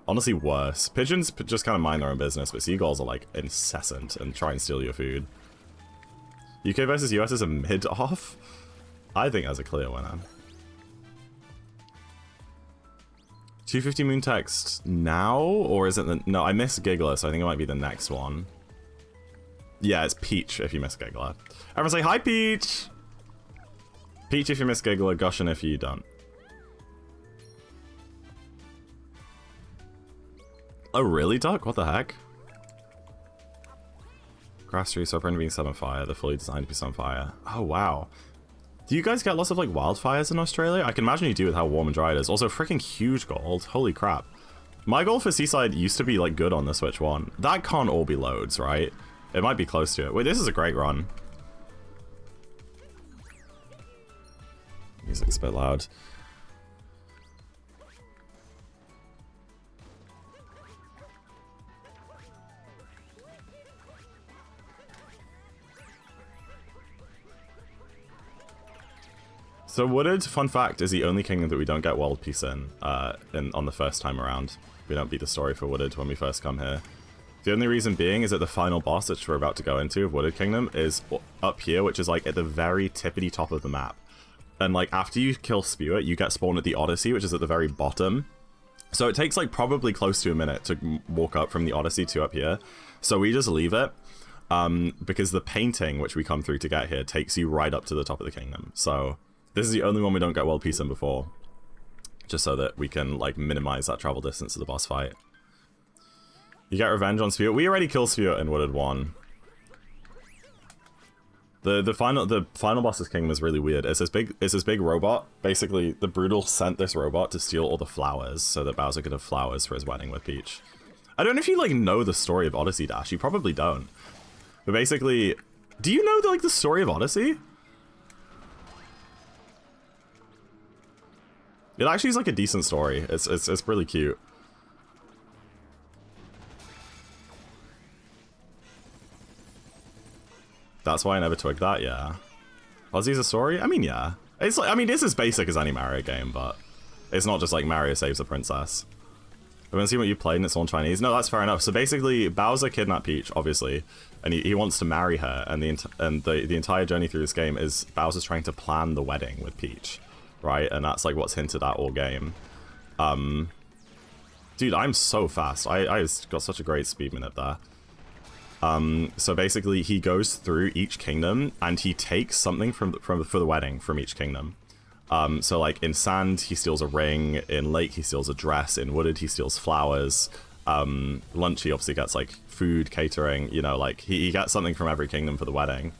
Honestly, worse. Pigeons just kind of mind their own business, but seagulls are like incessant and try and steal your food. UK versus US is a mid-off? I think that's a clear winner. 250 moon text now? Or is it the... No, I missed Giggler, so I think it might be the next one. Yeah, it's Peach if you miss Giggler. Everyone say, hi, Peach! Peach if you miss Giggler, Gushin if you don't. Oh, really, Duck? What the heck? Grass trees are being set on fire. They're fully designed to be set on fire. Oh, wow. Do you guys get lots of, like, wildfires in Australia? I can imagine you do with how warm and dry it is. Also, freaking huge gold. Holy crap. My goal for Seaside used to be, like, good on the Switch 1. That can't all be loads, right? It might be close to it. Wait, this is a great run. Music's a bit loud. So Wooded, fun fact, is the only kingdom that we don't get world peace in on the first time around. We don't beat the story for Wooded when we first come here. The only reason being is that the final boss, which we're about to go into, of Wooded Kingdom, is up here, which is like at the very tippity top of the map. And like after you kill Spewer, you get spawned at the Odyssey, which is at the very bottom. So it takes like probably close to a minute to walk up from the Odyssey to up here. So we just leave it because the painting, which we come through to get here, takes you right up to the top of the kingdom. So this is the only one we don't get world peace in before. Just so that we can like minimize that travel distance to the boss fight. You get revenge on Spewer. We already killed Spewer in Wooded 1. The final boss's kingdom is really weird. It's this big robot. Basically, the Brutal sent this robot to steal all the flowers so that Bowser could have flowers for his wedding with Peach. I don't know if you like know the story of Odyssey, Dash. You probably don't. But basically, do you know the story of Odyssey? It actually is like a decent story. It's really cute. That's why I never twigged that, yeah. Ozzy's a story? I mean, yeah. It's like, I mean, it's as basic as any Mario game, but it's not just like Mario saves a princess. I've been seeing what you played and it's all in Chinese. No, that's fair enough. So basically, Bowser kidnapped Peach, obviously, and he wants to marry her, and the entire journey through this game is Bowser's trying to plan the wedding with Peach, right? And that's like what's hinted at all game. Dude, I'm so fast. I got such a great speed minute there. So basically he goes through each kingdom and he takes something for the wedding from each kingdom. So like in sand, he steals a ring. In lake, he steals a dress. In wooded, he steals flowers. Lunch, he obviously gets like food, catering, you know, like he gets something from every kingdom for the wedding.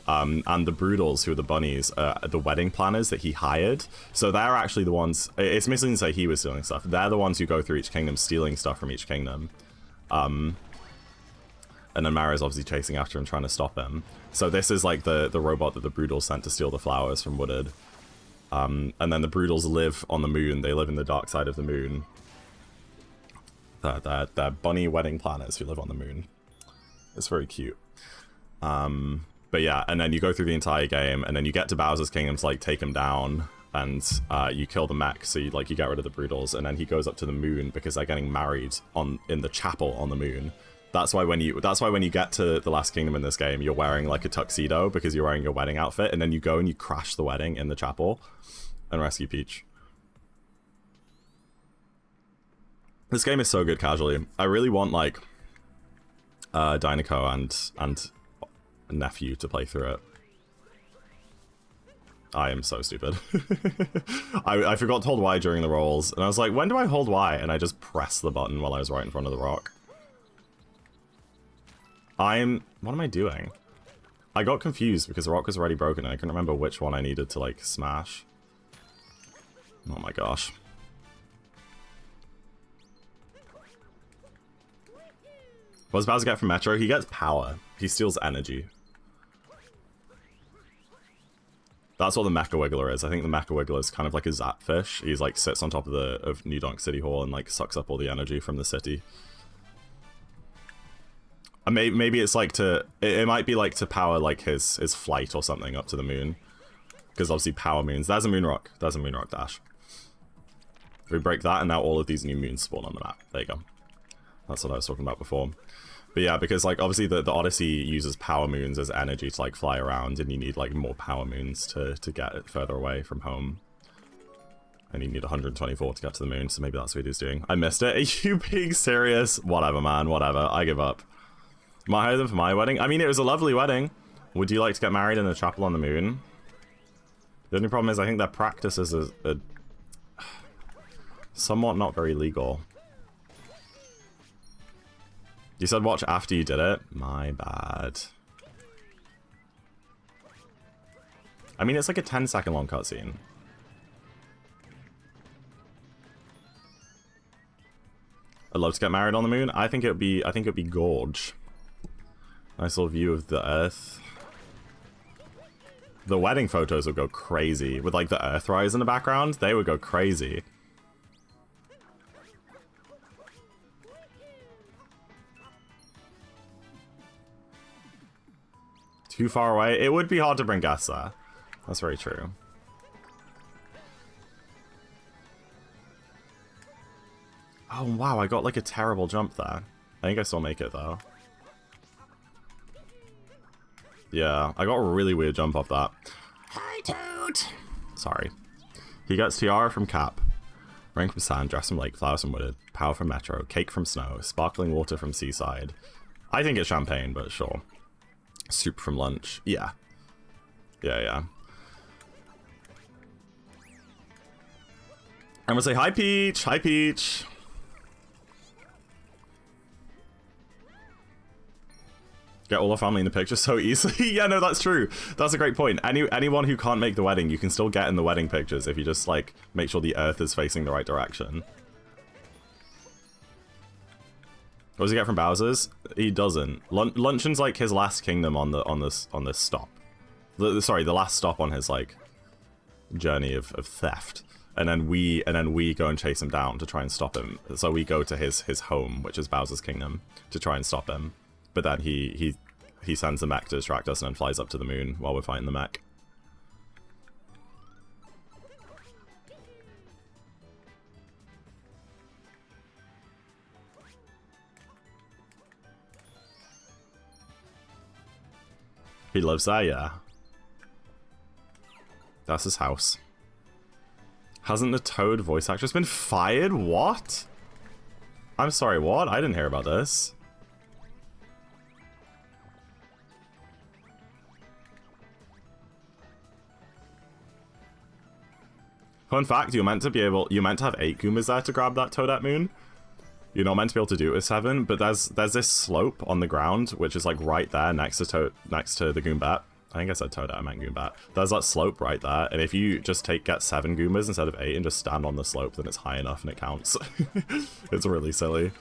And the Broodals, who are the bunnies, the wedding planners that he hired. So they're actually the ones, it's missing to say he was stealing stuff. They're the ones who go through each kingdom stealing stuff from each kingdom. And then Mara's obviously chasing after him, trying to stop him. So this is like the robot that the Broodals sent to steal the flowers from Wooded. And then the Broodals live on the moon. They live in the dark side of the moon. They're bunny wedding planners who live on the moon. It's very cute. But yeah, and then you go through the entire game, and then you get to Bowser's Kingdom to like take him down, and you kill the mech, so you get rid of the Broodals, and then he goes up to the moon because they're getting married in the chapel on the moon. That's why when you get to the last kingdom in this game, you're wearing like a tuxedo because you're wearing your wedding outfit, and then you go and you crash the wedding in the chapel and rescue Peach. This game is so good casually. I really want like Dinoco and nephew to play through it. I am so stupid. I forgot to hold Y during the rolls, and I was like, when do I hold Y? And I just pressed the button while I was right in front of the rock. What am I doing? I got confused because the rock was already broken and I couldn't remember which one I needed to like smash. Oh my gosh. What does Bowser get from Metro? He gets power. He steals energy. That's what the Mecha Wiggler is. I think the Mecha Wiggler is kind of like a Zapfish. He's like sits on top of New Donk City Hall and like sucks up all the energy from the city. And maybe it's like it might be like to power like his flight or something up to the moon. Because obviously power moons. There's a moon rock. There's a moon rock dash. We break that and now all of these new moons spawn on the map. There you go. That's what I was talking about before. But yeah, because like obviously the Odyssey uses power moons as energy to like fly around, and you need like more power moons to get it further away from home. And you need 124 to get to the moon, so maybe that's what he's doing. I missed it. Are you being serious? Whatever, man, whatever. I give up. Am I higher than for my wedding? I mean, it was a lovely wedding. Would you like to get married in a chapel on the moon? The only problem is I think their practices is somewhat not very legal. You said watch after you did it? My bad. I mean, it's like a 10-second long cutscene. I'd love to get married on the moon. I think it'd be gorge. Nice little view of the Earth. The wedding photos would go crazy with like the Earthrise in the background. They would go crazy. Too far away? It would be hard to bring guests there. That's very true. Oh wow, I got like a terrible jump there. I think I still make it though. Yeah, I got a really weird jump off that. Hi, Toad! Sorry. He gets tiara from Cap, ring from sand, dress from lake, flowers from wooded, power from metro, cake from snow, sparkling water from seaside. I think it's champagne, but sure. Soup from lunch. Yeah. Yeah. I'm gonna say hi, Peach! Hi, Peach! Get all the family in the picture so easily. Yeah, no, that's true. That's a great point. Anyone who can't make the wedding, you can still get in the wedding pictures if you just, like, make sure the Earth is facing the right direction. What does he get from Bowser's? He doesn't. Luncheon's like his last kingdom on this stop. Sorry, the last stop on his like journey of theft. And then we go and chase him down to try and stop him. So we go to his home, which is Bowser's Kingdom, to try and stop him. But then he sends the mech to distract us and then flies up to the moon while we're fighting the mech. He lives there, yeah. That's his house. Hasn't the Toad voice actress been fired? What? I'm sorry, what? I didn't hear about this. Fun fact, you're meant to have 8 Goombas there to grab that Toadette Moon. You're not meant to be able to do it with 7, but there's this slope on the ground, which is like right there next to the Goombat. I think I said Toadette, I meant Goombat. There's that slope right there, and if you just get 7 Goombas instead of 8 and just stand on the slope, then it's high enough and it counts. It's really silly.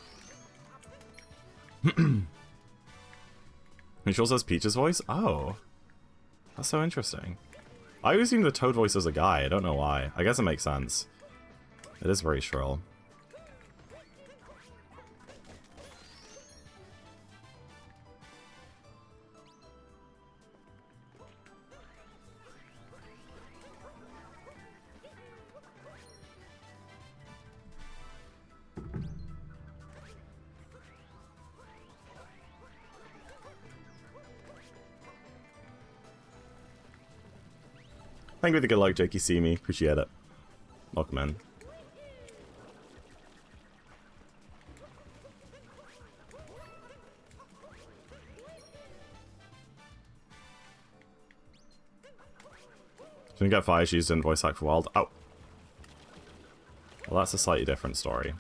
It sure says Peach's voice? Oh. That's so interesting. I always assumed the Toad voice was a guy, I don't know why. I guess it makes sense. It is very shrill. Thank you for the good luck, Jakey. See me. Appreciate it. Welcome in. Didn't get fire, she used in voice act for Wild. Oh. Well, that's a slightly different story.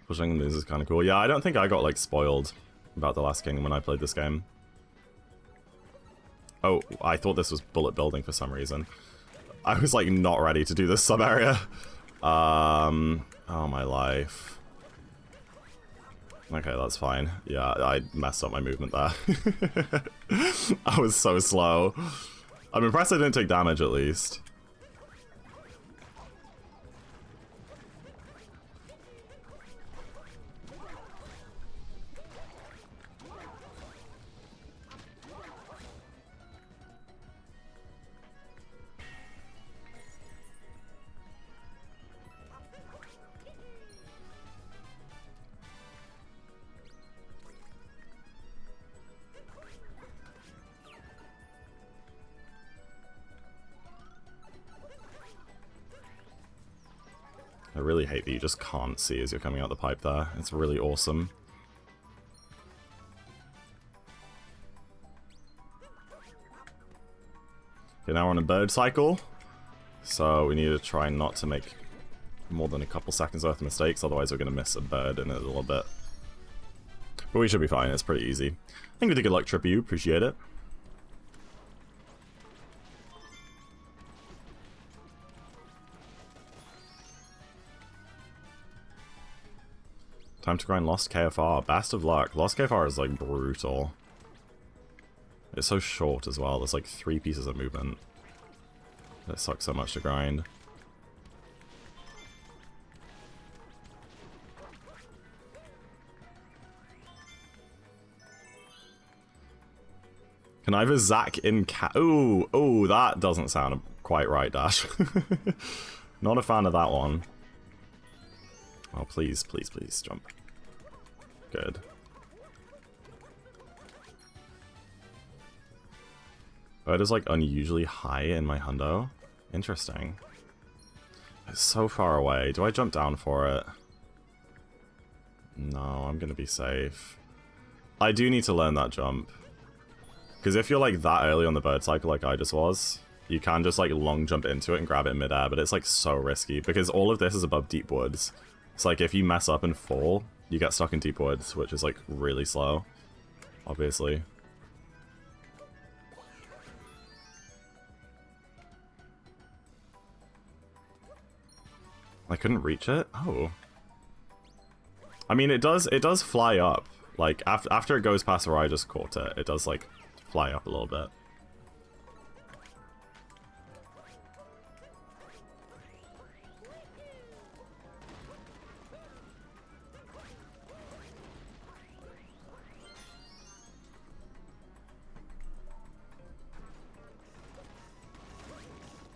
Pushing the moves is kind of cool. Yeah, I don't think I got, like, spoiled about the last Kingdom when I played this game. Oh, I thought this was bullet building for some reason. I was, like, not ready to do this sub-area. Oh my life. Okay, that's fine. Yeah, I messed up my movement there. I was so slow. I'm impressed I didn't take damage, at least. I really hate that you just can't see as you're coming out the pipe there. It's really awesome. Okay, now we're on a bird cycle. So we need to try not to make more than a couple seconds worth of mistakes, otherwise we're going to miss a bird in a little bit. But we should be fine, it's pretty easy. Thank you for the good luck, Trip You, appreciate it. Time to grind Lost KFR. Best of luck. Lost KFR is, like, brutal. It's so short as well. There's, like, 3 pieces of movement. It sucks so much to grind. Conniver Zack in cat. Ooh, that doesn't sound quite right, Dash. Not a fan of that one. Oh, please, please, please, jump. Good. Bird is, like, unusually high in my hundo. Interesting. It's so far away. Do I jump down for it? No, I'm gonna be safe. I do need to learn that jump. Because if you're, like, that early on the bird cycle like I just was, you can just, like, long jump into it and grab it in midair, but it's, like, so risky. Because all of this is above deep woods. It's like, if you mess up and fall, you get stuck in deep woods, which is, like, really slow. Obviously. I couldn't reach it? Oh. I mean, it does fly up. Like, after it goes past where I just caught it, it does, like, fly up a little bit.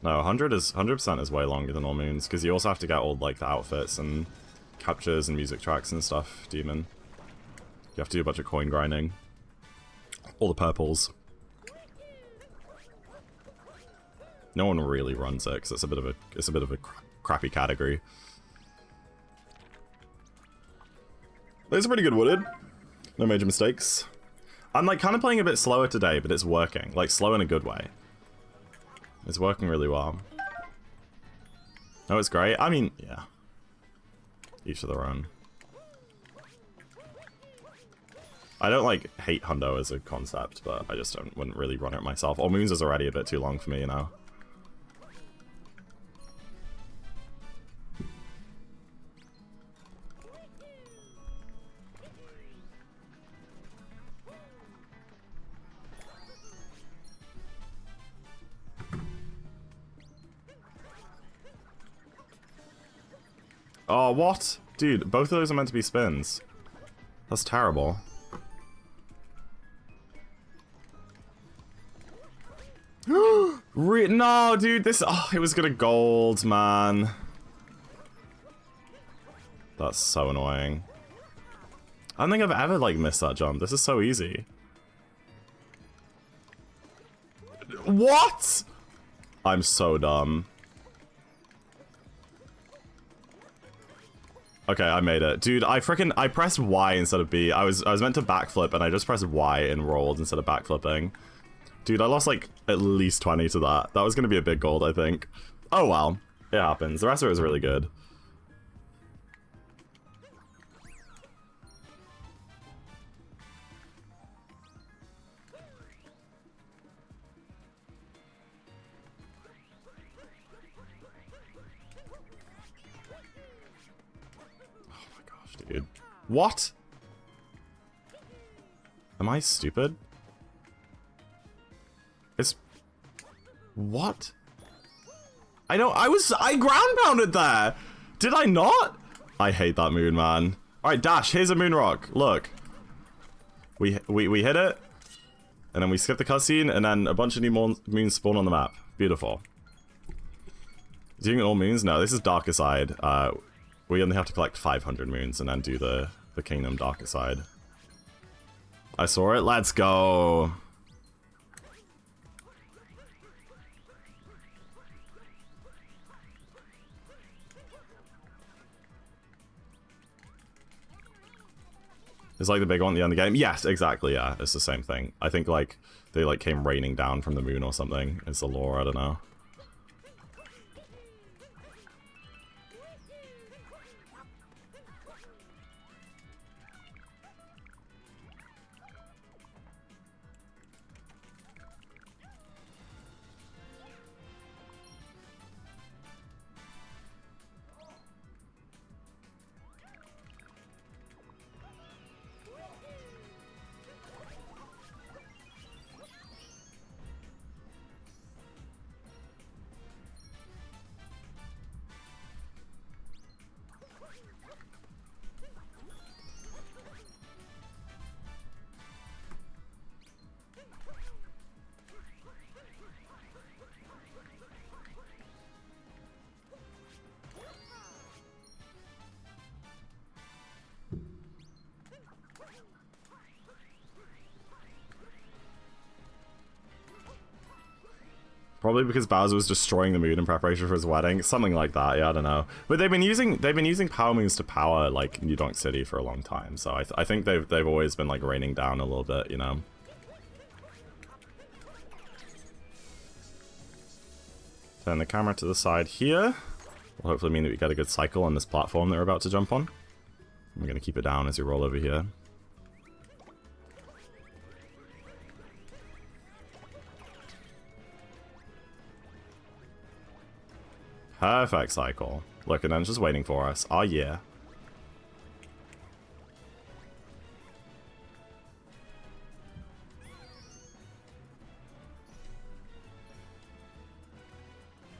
No, 100% is way longer than all moons, because you also have to get all, like, the outfits and captures and music tracks and stuff, Demon. You have to do a bunch of coin grinding. All the purples. No one really runs it, because it's a bit of a crappy category. Those are pretty good wooded. No major mistakes. I'm like kind of playing a bit slower today, but it's working. Like slow in a good way. It's working really well. Oh, it's great. I mean, yeah. Each of their own. I don't like hate hundo as a concept, but I just wouldn't really run it myself. Or Moons is already a bit too long for me, you know. Oh, what? Dude, both of those are meant to be spins. That's terrible. No, dude, this... Oh, it was gonna gold, man. That's so annoying. I don't think I've ever, like, missed that jump. This is so easy. What? I'm so dumb. Okay, I made it. Dude, I pressed Y instead of B. I was meant to backflip and I just pressed Y and rolled instead of backflipping. Dude, I lost like at least 20 to that. That was gonna be a big gold, I think. Oh well. It happens. The rest of it was really good. Dude. What? Am I stupid? It's... What? I ground pounded there! Did I not? I hate that moon, man. Alright, Dash, here's a moon rock. Look. We hit it, and then we skip the cutscene, and then a bunch of new moons spawn on the map. Beautiful. Doing all moons? No, this is Darker Side. We only have to collect 500 moons and then do the Kingdom Darker Side. I saw it. Let's go. It's like the big one at the end of the game. Yes, exactly. Yeah, it's the same thing. I think like they like came raining down from the moon or something. It's the lore. I don't know. Probably because Bowser was destroying the moon in preparation for his wedding, something like that. Yeah, I don't know. But they've been using power moons to power like New Donk City for a long time, so I think they've always been like raining down a little bit, you know. Turn the camera to the side here. Will hopefully mean that we get a good cycle on this platform that we're about to jump on. I'm gonna keep it down as we roll over here. Perfect cycle. Look, and then it's just waiting for us. Oh yeah.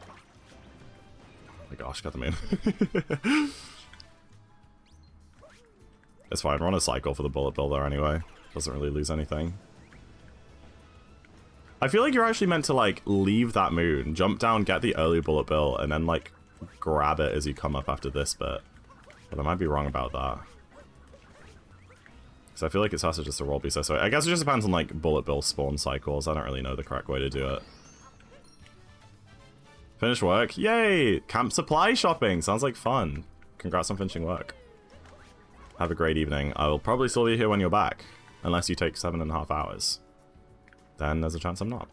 Oh my gosh, got the moon. It's fine, we're on a cycle for the bullet bill there anyway. Doesn't really lose anything. I feel like you're actually meant to, like, leave that moon, jump down, get the early bullet bill, and then, like, grab it as you come up after this bit. But I might be wrong about that. Because I feel like it's faster just to roll be so I guess it just depends on, like, bullet bill spawn cycles. I don't really know the correct way to do it. Finish work? Yay! Camp supply shopping! Sounds like fun. Congrats on finishing work. Have a great evening. I will probably still be here when you're back. Unless you take 7.5 hours. Then there's a chance I'm not.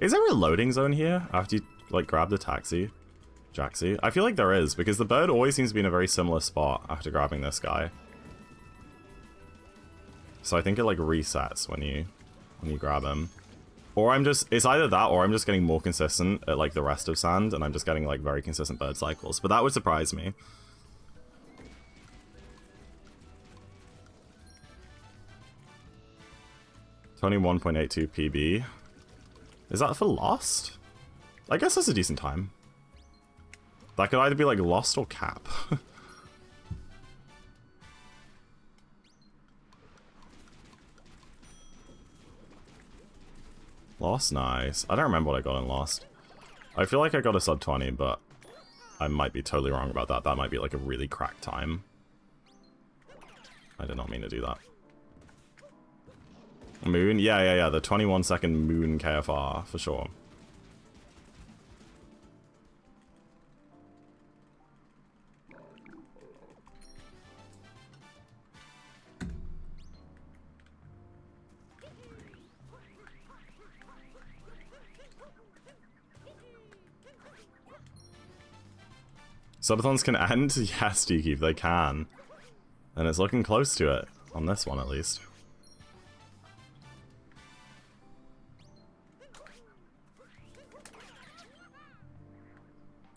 Is there a loading zone here after you, like, grab the taxi? Jaxi? I feel like there is, because the bird always seems to be in a very similar spot after grabbing this guy. So I think it, like, resets when you grab him. Or I'm just, it's either that or I'm just getting more consistent at, like, the rest of Sand, and I'm just getting, like, very consistent bird cycles. But that would surprise me. Tony 1.82 PB. Is that for Lost? I guess that's a decent time. That could either be like Lost or Cap. Lost, nice. I don't remember what I got in Lost. I feel like I got a sub 20, but I might be totally wrong about that. That might be like a really cracked time. I did not mean to do that. Moon? Yeah. The 21-second Moon KFR, for sure. Subathons can end? Yes, Dekeep, they can. And it's looking close to it, on this one at least.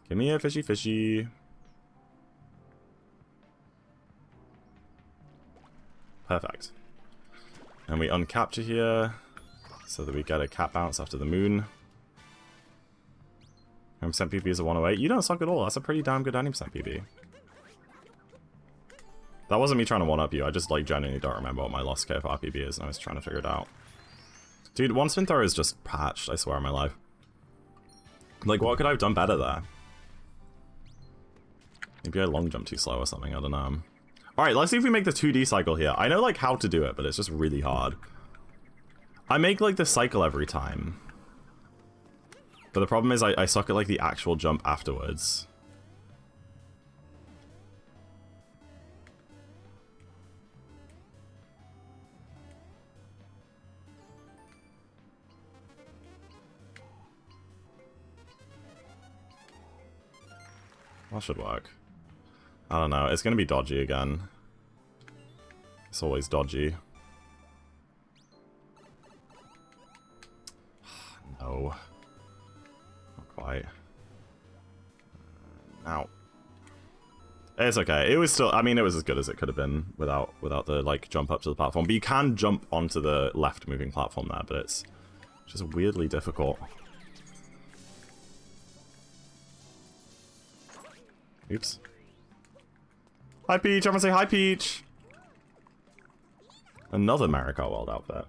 Give me a fishy fishy. Perfect. And we uncapture here, so that we get a cap bounce after the moon. 90% PB is a 108. You don't suck at all. That's a pretty damn good 90% PB. That wasn't me trying to one-up you. I just, like, genuinely don't remember what my lost KFR PB is, and I was trying to figure it out. Dude, one spin throw is just patched, I swear on my life. Like, what could I have done better there? Maybe I long jump too slow or something, I don't know. Alright, let's see if we make the 2D cycle here. I know, like, how to do it, but it's just really hard. I make, like, the cycle every time. But the problem is I suck at, like, the actual jump afterwards. That should work. I don't know. It's going to be dodgy again. It's always dodgy. No. Not quite. Ow. It's okay. It was still... I mean, it was as good as it could have been without the, like, jump up to the platform. But you can jump onto the left-moving platform there, but it's just weirdly difficult. Oops. Hi, Peach! I'm gonna say hi, Peach! Another Maricar World outfit.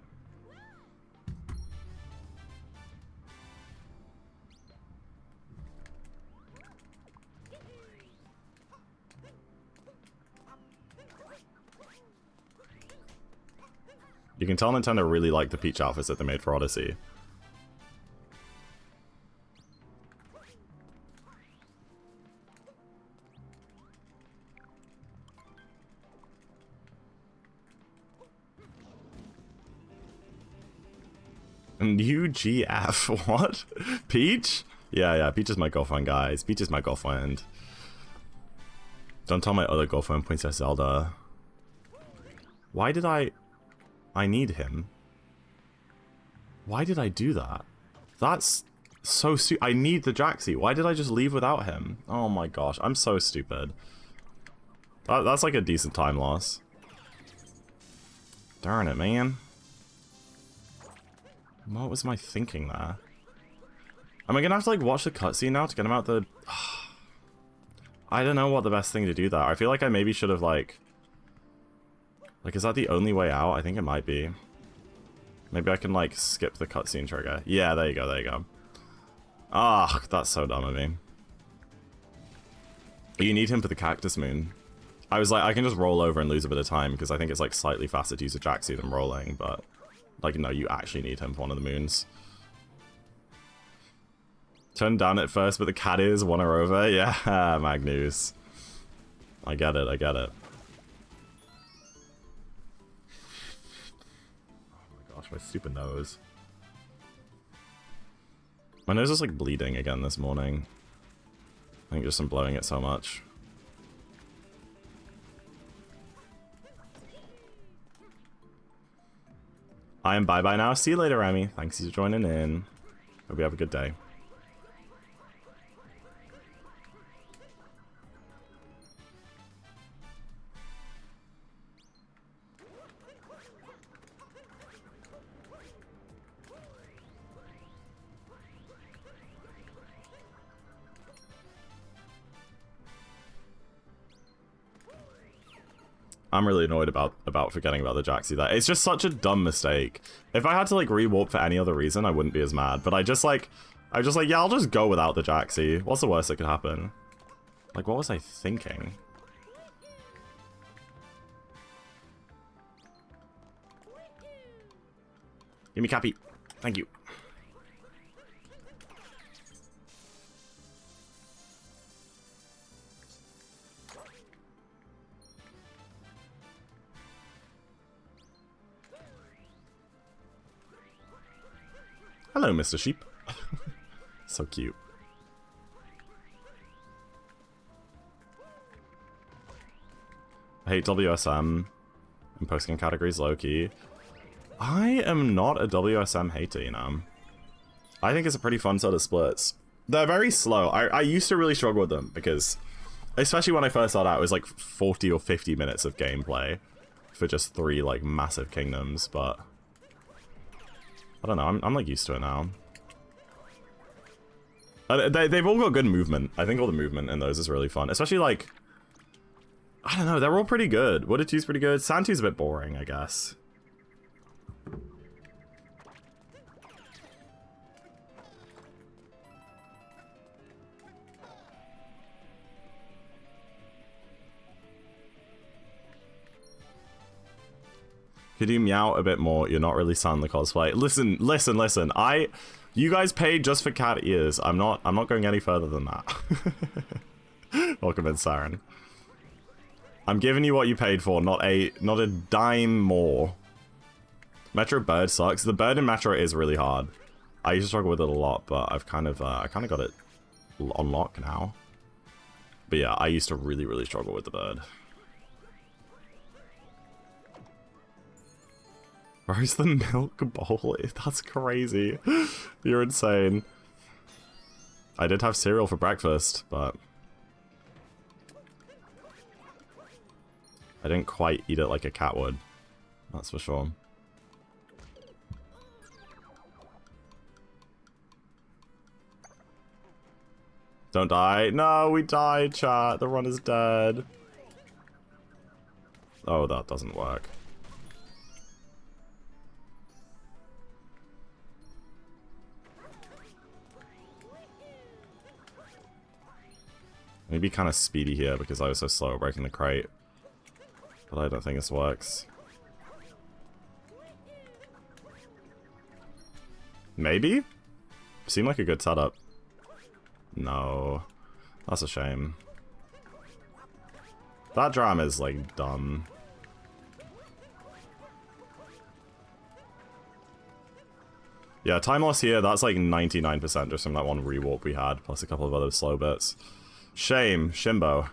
You can tell Nintendo really liked the Peach outfits that they made for Odyssey. New GF, what? Peach? Yeah, Peach is my girlfriend, guys. Peach is my girlfriend. Don't tell my other girlfriend, Princess Zelda. Why did I need him. Why did I do that? That's so I need the Jaxi. Why did I just leave without him? Oh my gosh, I'm so stupid. That's like a decent time loss. Darn it, man. What was my thinking there? Am I gonna have to, like, watch the cutscene now to get him out the... I don't know what the best thing to do there. I feel like I maybe should have, like, is that the only way out? I think it might be. Maybe I can, like, skip the cutscene trigger. Yeah, there you go, there you go. Ah, that's so dumb of me. You need him for the Cactus Moon. I was like, I can just roll over and lose a bit of time, because I think it's, like, slightly faster to use a Jaxi than rolling, but... Like, no, you actually need him for one of the moons. Turn down at first, but the cat is won her over. Yeah, Magnus. I get it, I get it. Oh my gosh, my stupid nose. My nose is like bleeding again this morning. I think just from blowing it so much. I am bye-bye now. See you later, Remy. Thanks for joining in. Hope you have a good day. I'm really annoyed about forgetting about the Jaxi there. It's just such a dumb mistake. If I had to like re-warp for any other reason, I wouldn't be as mad. But I just like, yeah, I'll just go without the Jaxi. What's the worst that could happen? Like, what was I thinking? Give me Cappy. Thank you. Hello, Mr. Sheep. So cute. I hate WSM and posting categories low-key. I am not a WSM hater, you know. I think it's a pretty fun set of splits. They're very slow. I used to really struggle with them because, especially when I first started out, it was like 40 or 50 minutes of gameplay for just 3 like massive kingdoms, but I don't know, I'm like used to it now. They've all got good movement. I think all the movement in those is really fun, especially like, I don't know, they're all pretty good. Wooded 2's pretty good. Sand 2's a bit boring, I guess. Could you meow a bit more? You're not really selling the cosplay. Listen. You guys paid just for cat ears. I'm not going any further than that. Welcome in, Saren. I'm giving you what you paid for, not a dime more. Metro Bird sucks. The bird in Metro is really hard. I used to struggle with it a lot, but I've kind of got it on lock now. But yeah, I used to really struggle with the bird. Where's the milk bowl? That's crazy. You're insane. I did have cereal for breakfast, but I didn't quite eat it like a cat would. That's for sure. Don't die. No, we died, chat. The run is dead. Oh, that doesn't work. Maybe kind of speedy here because I was so slow at breaking the crate. But I don't think this works. Maybe? Seemed like a good setup. No. That's a shame. That dram is, like, dumb. Yeah, time loss here, that's like 99% just from that one rewarp we had, plus a couple of other slow bits. Shame, Shimbo.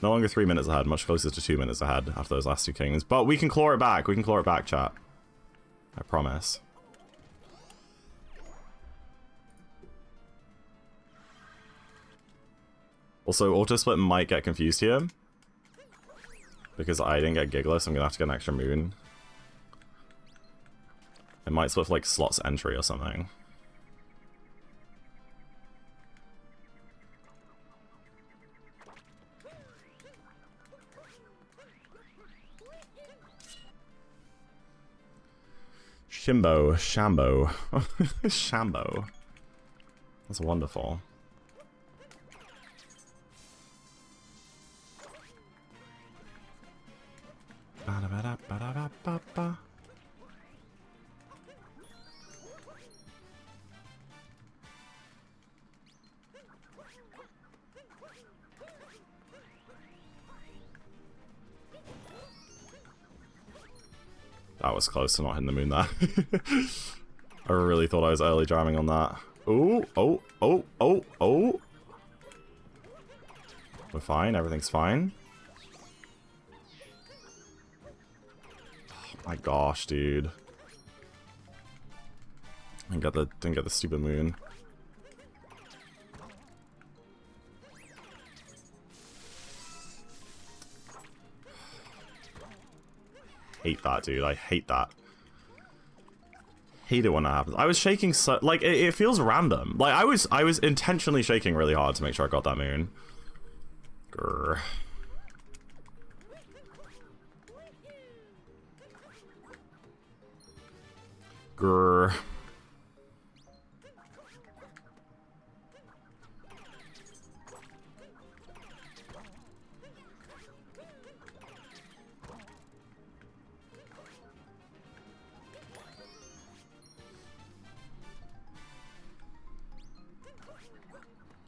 No longer 3 minutes ahead, much closer to 2 minutes ahead after those last 2 kings. But we can claw it back, chat. I promise. Also, auto-split might get confused here. Because I didn't get Giggler, so I'm gonna have to get an extra moon. It might split for, like, slots entry or something. Shimbo. Shambo. Shambo. That's wonderful. Ba-da-ba-da-ba-da-ba-ba. That was close to not hitting the moon there. I really thought I was early driving on that. Ooh, oh, oh, oh, oh. We're fine, everything's fine. Oh my gosh, dude. Didn't get the stupid moon. Hate that, dude. I hate that. Hate it when that happens. I was shaking so like it feels random. Like I was intentionally shaking really hard to make sure I got that moon. Grr. Grr.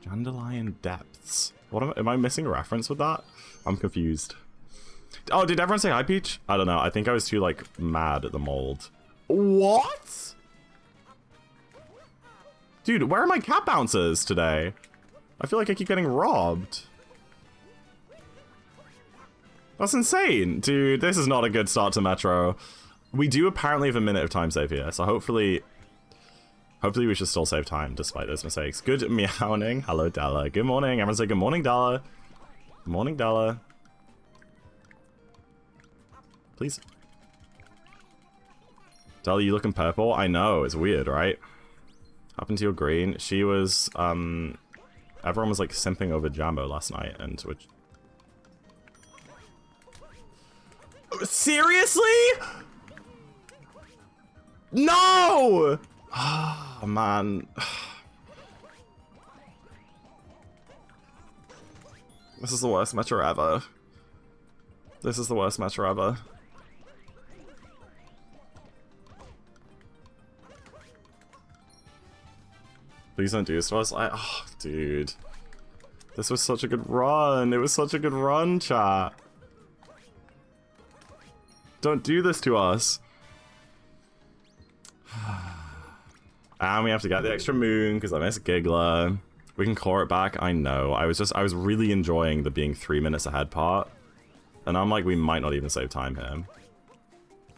Dandelion depths. What am I missing a reference with that? I'm confused. Oh, did everyone say hi, Peach? I don't know. I think I was too like mad at the mold. What? Dude, where are my cat bouncers today? I feel like I keep getting robbed. That's insane. Dude, this is not a good start to Metro. We do apparently have a minute of time save here, so hopefully we should still save time despite those mistakes. Good meowing. Hello, Della. Good morning. Everyone say good morning, Della. Good morning, Della. Please. Della, you looking purple? I know, it's weird, right? Happened to your green. She was, everyone was like simping over Jambo last night and which... Seriously? No! Oh, man. This is the worst Metro ever. This is the worst Metro ever. Please don't do this to us. Oh, dude. This was such a good run. It was such a good run, chat. Don't do this to us. And we have to get the extra moon because I missed Giggler. We can claw it back. I know. I was really enjoying the being 3 minutes ahead part. And I'm like, we might not even save time here.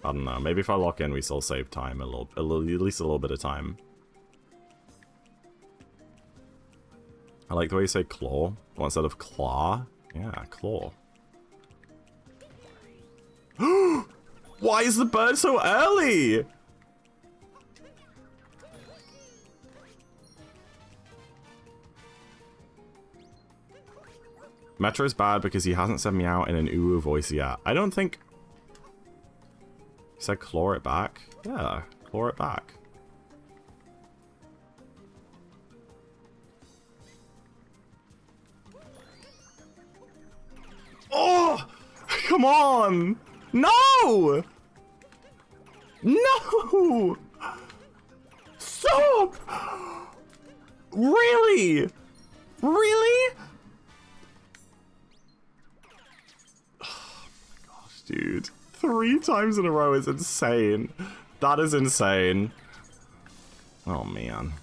I don't know. Maybe if I lock in, we still save time at least a little bit of time. I like the way you say claw instead of claw. Yeah, claw. Why is the bird so early? Metro's bad because he hasn't said meow in an ooh voice yet. I don't think... He said claw it back? Yeah, claw it back. Oh! Come on! No! No! Stop! Really? Really? Oh my gosh, dude. 3 times in a row is insane. That is insane. Oh, man.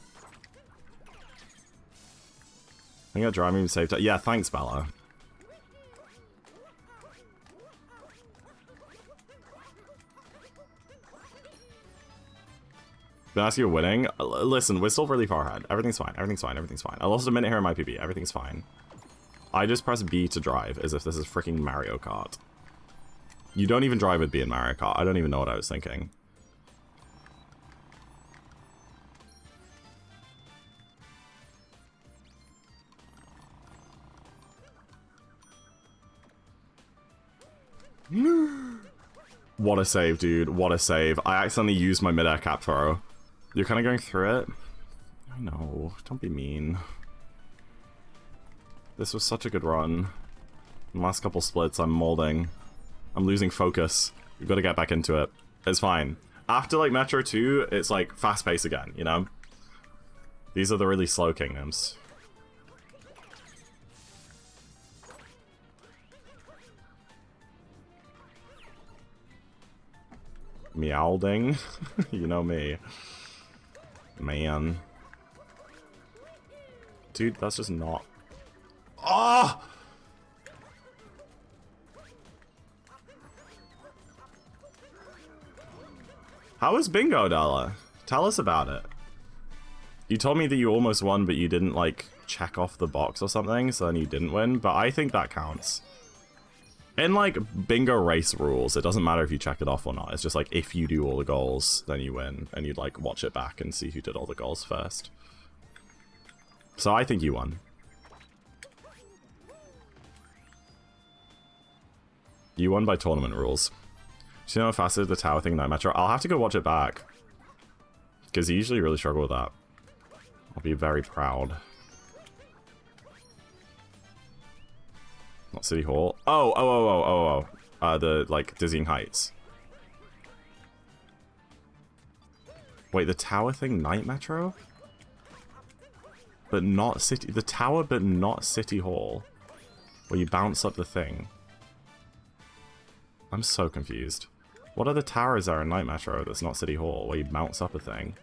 I think I drive me saved. Yeah, thanks, Bella. Ask you're winning. Listen, we're still really far ahead. Everything's fine. Everything's fine. Everything's fine. I lost a minute here in my PB. Everything's fine. I just press B to drive as if this is freaking Mario Kart. You don't even drive with B in Mario Kart. I don't even know what I was thinking. What a save, dude. What a save. I accidentally used my mid-air cap throw. You're kind of going through it? I know. Don't be mean. This was such a good run. In the last couple splits, I'm molding. I'm losing focus. We've got to get back into it. It's fine. After, like, Metro 2, it's, like, fast-paced again, you know? These are the really slow kingdoms. Meowding? You know me. Man. Dude, that's just not... Oh! How was bingo, Dala? Tell us about it. You told me that you almost won, but you didn't, like, check off the box or something, so then you didn't win, but I think that counts. In, like, bingo race rules, it doesn't matter if you check it off or not. It's just, like, if you do all the goals, then you win, and you'd, like, watch it back and see who did all the goals first. So I think you won. You won by tournament rules. Do you know how fast is the tower thing in that Metro? I'll have to go watch it back. Because you usually really struggle with that. I'll be very proud. Not City Hall. Oh. The, like, Dizzying Heights. Wait, the tower thing, Night Metro? But not City... The tower, but not City Hall. Where you bounce up the thing. I'm so confused. What other towers are in Night Metro that's not City Hall, where you bounce up a thing?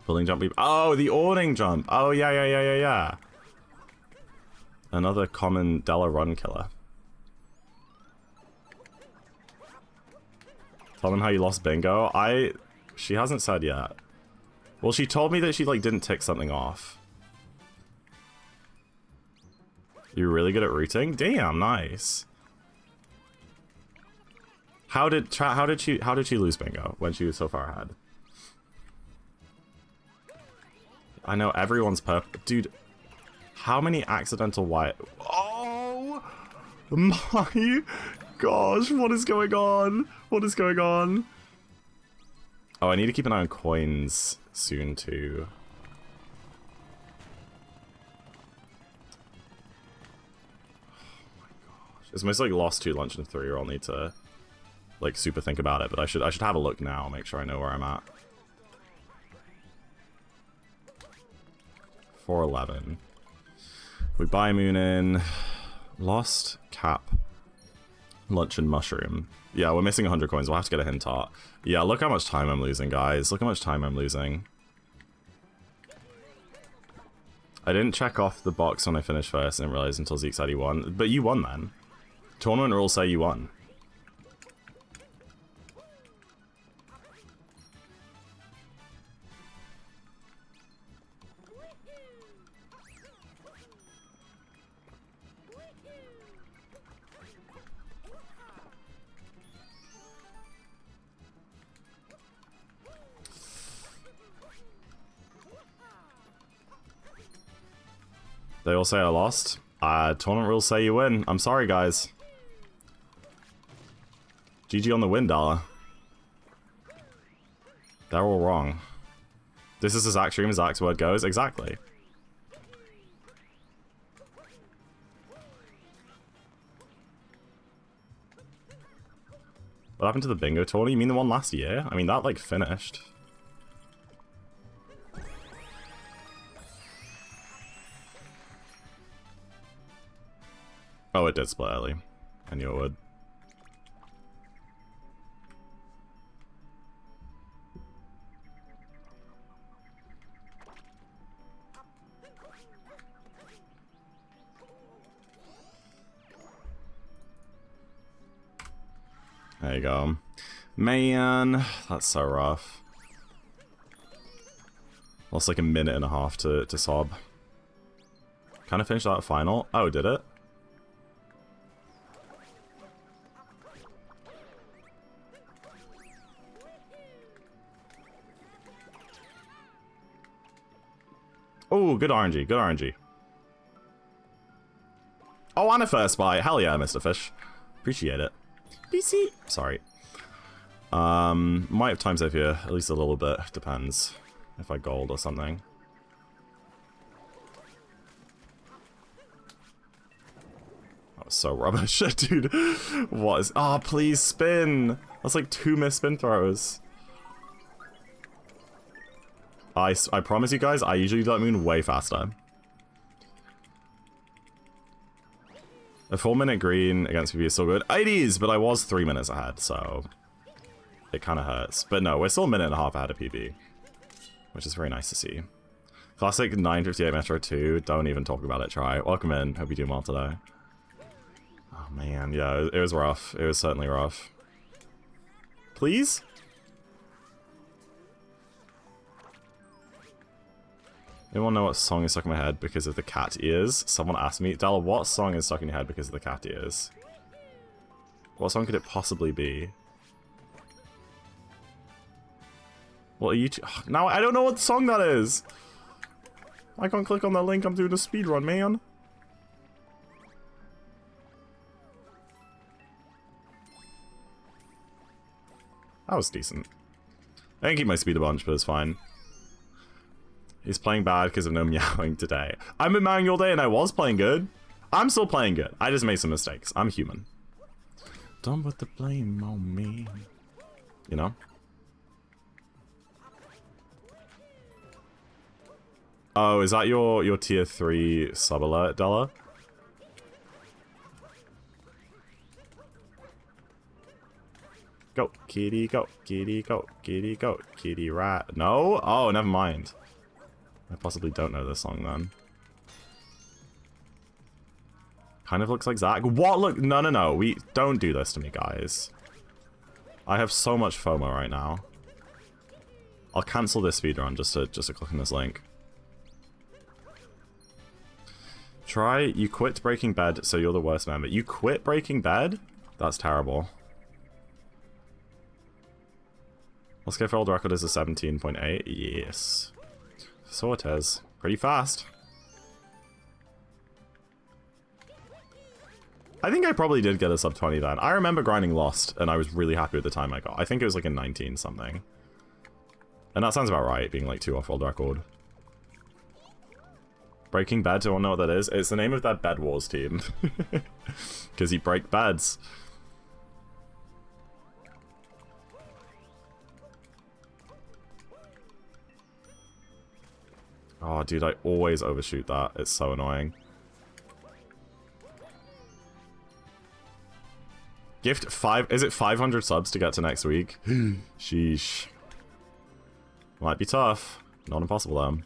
Building jump. Oh, the awning jump. Oh, yeah. Another common Della run killer. Tell them how you lost bingo. She hasn't said yet. Well, she told me that she, like, didn't tick something off. You're really good at routing? Damn, nice. How did she lose bingo when she was so far ahead? I know everyone's purple. Dude, how many accidental white... Oh my gosh, what is going on? What is going on? Oh, I need to keep an eye on coins soon too. Oh my gosh. It's mostly like lost 2 lunch and 3, or I'll need to like super think about it, but I should have a look now, make sure I know where I'm at. 411. We buy Moon in. Lost cap. Lunch and mushroom. Yeah, we're missing 100 coins. We'll have to get a hint art. Yeah, look how much time I'm losing, guys. Look how much time I'm losing. I didn't check off the box when I finished first. I didn't realize until Zeke said he won. But you won then. Tournament rules say you won. They all say I lost. Tournament rules say you win. I'm sorry, guys. GG on the win, Dala. They're all wrong. This is as Zach stream as Zach's word goes. Exactly. What happened to the bingo tourney? You mean the one last year? I mean, that, like, finished. Oh, it did split early. I knew it would. There you go. Man, that's so rough. Lost like a minute and a half to sob. Kind of finished that final. Oh, did it? Oh, good RNG, good RNG. Oh, and a first bite. Hell yeah, Mr. Fish. Appreciate it. DC. Sorry. Might have time save here, at least a little bit. Depends if I gold or something. That was so rubbish, dude. What is? Oh, please spin. That's like 2 missed spin throws. I promise you guys, I usually do that moon way faster. A 4-minute green against PB is still good. It is, but I was 3 minutes ahead, so it kind of hurts. But no, we're still a minute and a half ahead of PB, which is very nice to see. Classic 958 Metro 2. Don't even talk about it, try. Welcome in. Hope you're doing well today. Oh man, yeah, it was rough. It was certainly rough. Please? Anyone know what song is stuck in my head because of the cat ears? Someone asked me, Dalla, what song is stuck in your head because of the cat ears? What song could it possibly be? What are you... Now I don't know what song that is! I can't click on that link, I'm doing a speedrun, man. That was decent. I didn't keep my speed a bunch, but it's fine. He's playing bad because of no meowing today. I've been meowing all day and I was playing good. I'm still playing good. I just made some mistakes. I'm human. Don't put the blame on me. You know? Oh, is that your tier 3 sub alert, Della? Go, kitty, go, kitty, go, kitty, go, kitty rat. No? Oh, never mind. I possibly don't know this song then. Kind of looks like Zach. What? Look, no, no, no. We don't do this to me, guys. I have so much FOMO right now. I'll cancel this speedrun just to click on this link. Try, you quit Breaking Bad, so you're the worst member. You quit Breaking Bad? That's terrible. Let's go for old record is a 17.8. Yes. Sortes. Pretty fast. I think I probably did get a sub 20 then. I remember grinding Lost, and I was really happy with the time I got. I think it was like a 19 something. And that sounds about right, being like 2 off world record. Breaking Bad, do you want to know what that is? It's the name of that Bed Wars team. Because you break beds. Oh, dude, I always overshoot that. It's so annoying. Gift 5... Is it 500 subs to get to next week? Sheesh. Might be tough. Not impossible, though.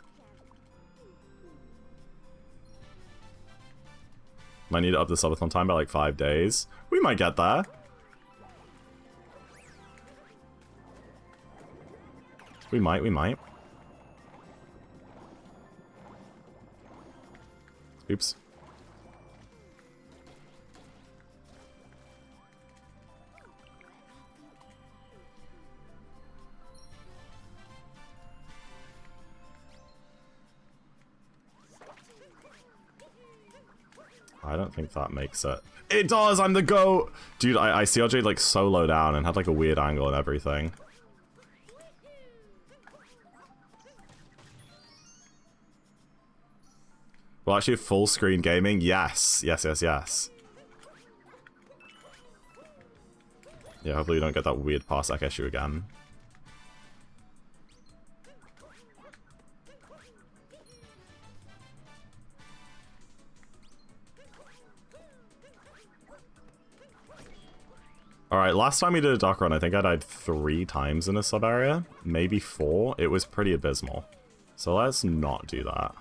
Might need to up the subathon time by like 5 days. We might get there. We might, we might. Oops. I don't think that makes it. It does! I'm the GOAT! Dude, I CRJ'd like so low down and had like a weird angle and everything. Well, actually, full screen gaming? Yes. Yes, yes, yes. Yeah, hopefully you don't get that weird parsec issue again. Alright, last time we did a dock run, I think I died 3 times in a sub area. Maybe 4. It was pretty abysmal. So let's not do that.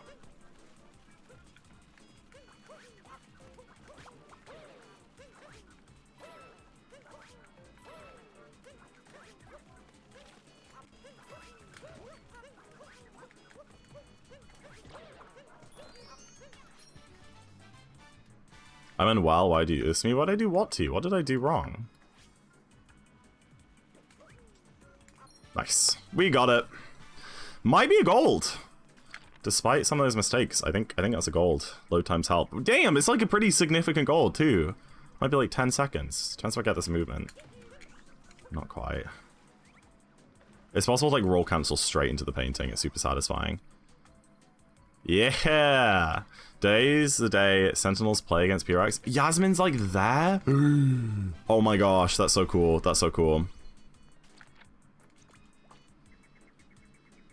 I'm in WoW, why do you do this to me? What did I do what to you? What did I do wrong? Nice. We got it. Might be a gold. Despite some of those mistakes, I think that's a gold. Load times help. Damn, it's like a pretty significant gold too. Might be like 10 seconds. Chance I get this movement. Not quite. It's possible to like roll cancel straight into the painting. It's super satisfying. Yeah! Days the day Sentinels play against PRX. Yasmin's like there? Oh my gosh, that's so cool. That's so cool.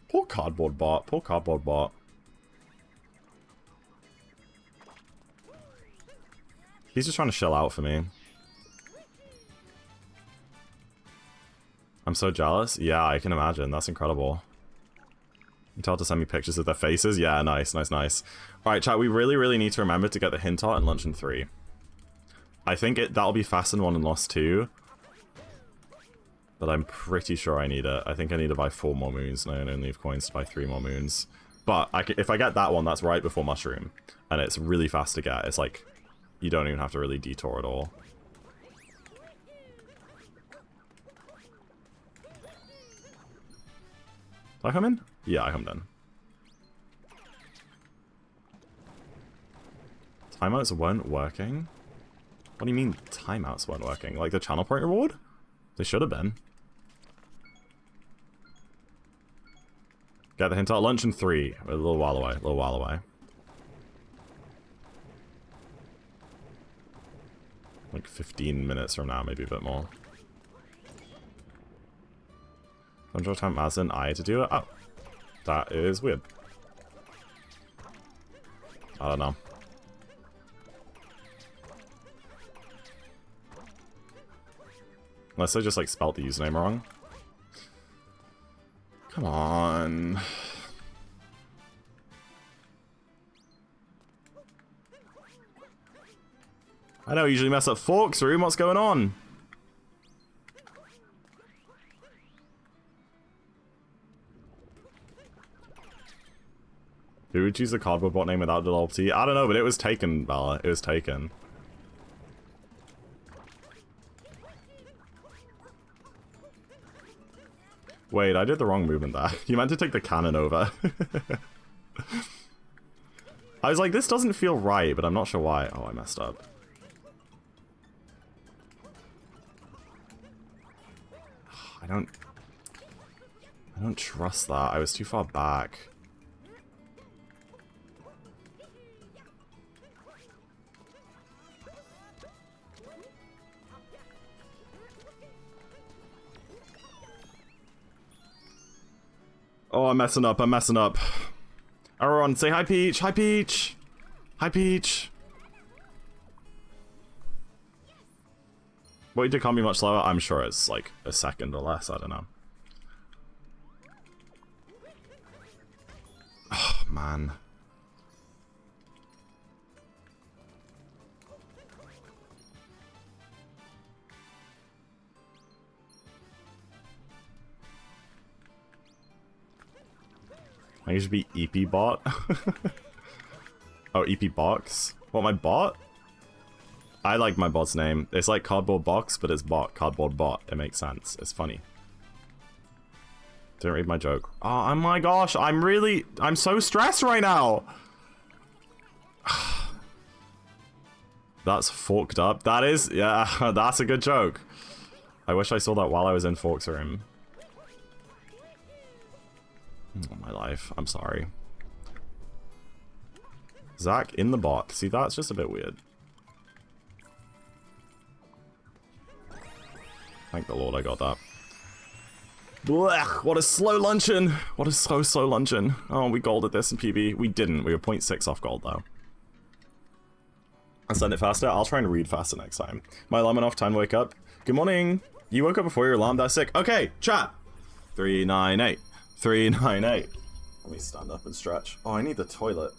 Poor cardboard bot. Poor cardboard bot. He's just trying to shell out for me. I'm so jealous. Yeah, I can imagine. That's incredible. You tell to send me pictures of their faces? Yeah, nice, nice, nice. Alright, chat, we really need to remember to get the hint art in Luncheon 3. I think that'll be Fasten 1 and Lost 2. But I'm pretty sure I need it. I think I need to buy 4 more moons, and I only have coins to buy 3 more moons. But if I get that one, that's right before Mushroom. And it's really fast to get. It's like, you don't even have to really detour at all. Did I come in? Yeah, I come in. Timeouts weren't working? What do you mean timeouts weren't working? Like the channel point reward? They should have been. Get the hint out. Luncheon 3. A little while away. A little while away. Like 15 minutes from now, maybe a bit more. Control time as an I to do it. Oh. That is weird. I don't know. Unless I just like spelt the username wrong. Come on. I don't usually mess up Forks Room. What's going on? Who would choose a cardboard bot name without the T? I don't know, but it was taken, Bella. It was taken. Wait, I did the wrong movement there. You meant to take the cannon over. I was like, this doesn't feel right, but I'm not sure why. Oh, I messed up. I don't trust that. I was too far back. Oh, I'm messing up. I'm messing up. Everyone, say hi, Peach. Hi, Peach. Hi, Peach. What you did can't be much slower. I'm sure it's like a second or less. I don't know. Oh, man. I think it should be EP bot. Oh, EP box. What, my bot? I like my bot's name. It's like cardboard box, but it's bot. Cardboard bot. It makes sense. It's funny. Didn't read my joke. Oh my gosh, I'm so stressed right now. That's forked up. That is, yeah, that's a good joke. I wish I saw that while I was in Forks Room. Oh, my life. I'm sorry. Zach in the bot. See, that's just a bit weird. Thank the Lord I got that. Blech, what a slow luncheon. What a slow luncheon. Oh, we golded this in PB. We didn't. We were 0.6 off gold, though. I'll send it faster. I'll try and read faster next time. My alarm went off. Time to wake up. Good morning. You woke up before your alarm. That's sick. Okay, chat. 398. 398. Let me stand up and stretch. Oh, I need the toilet.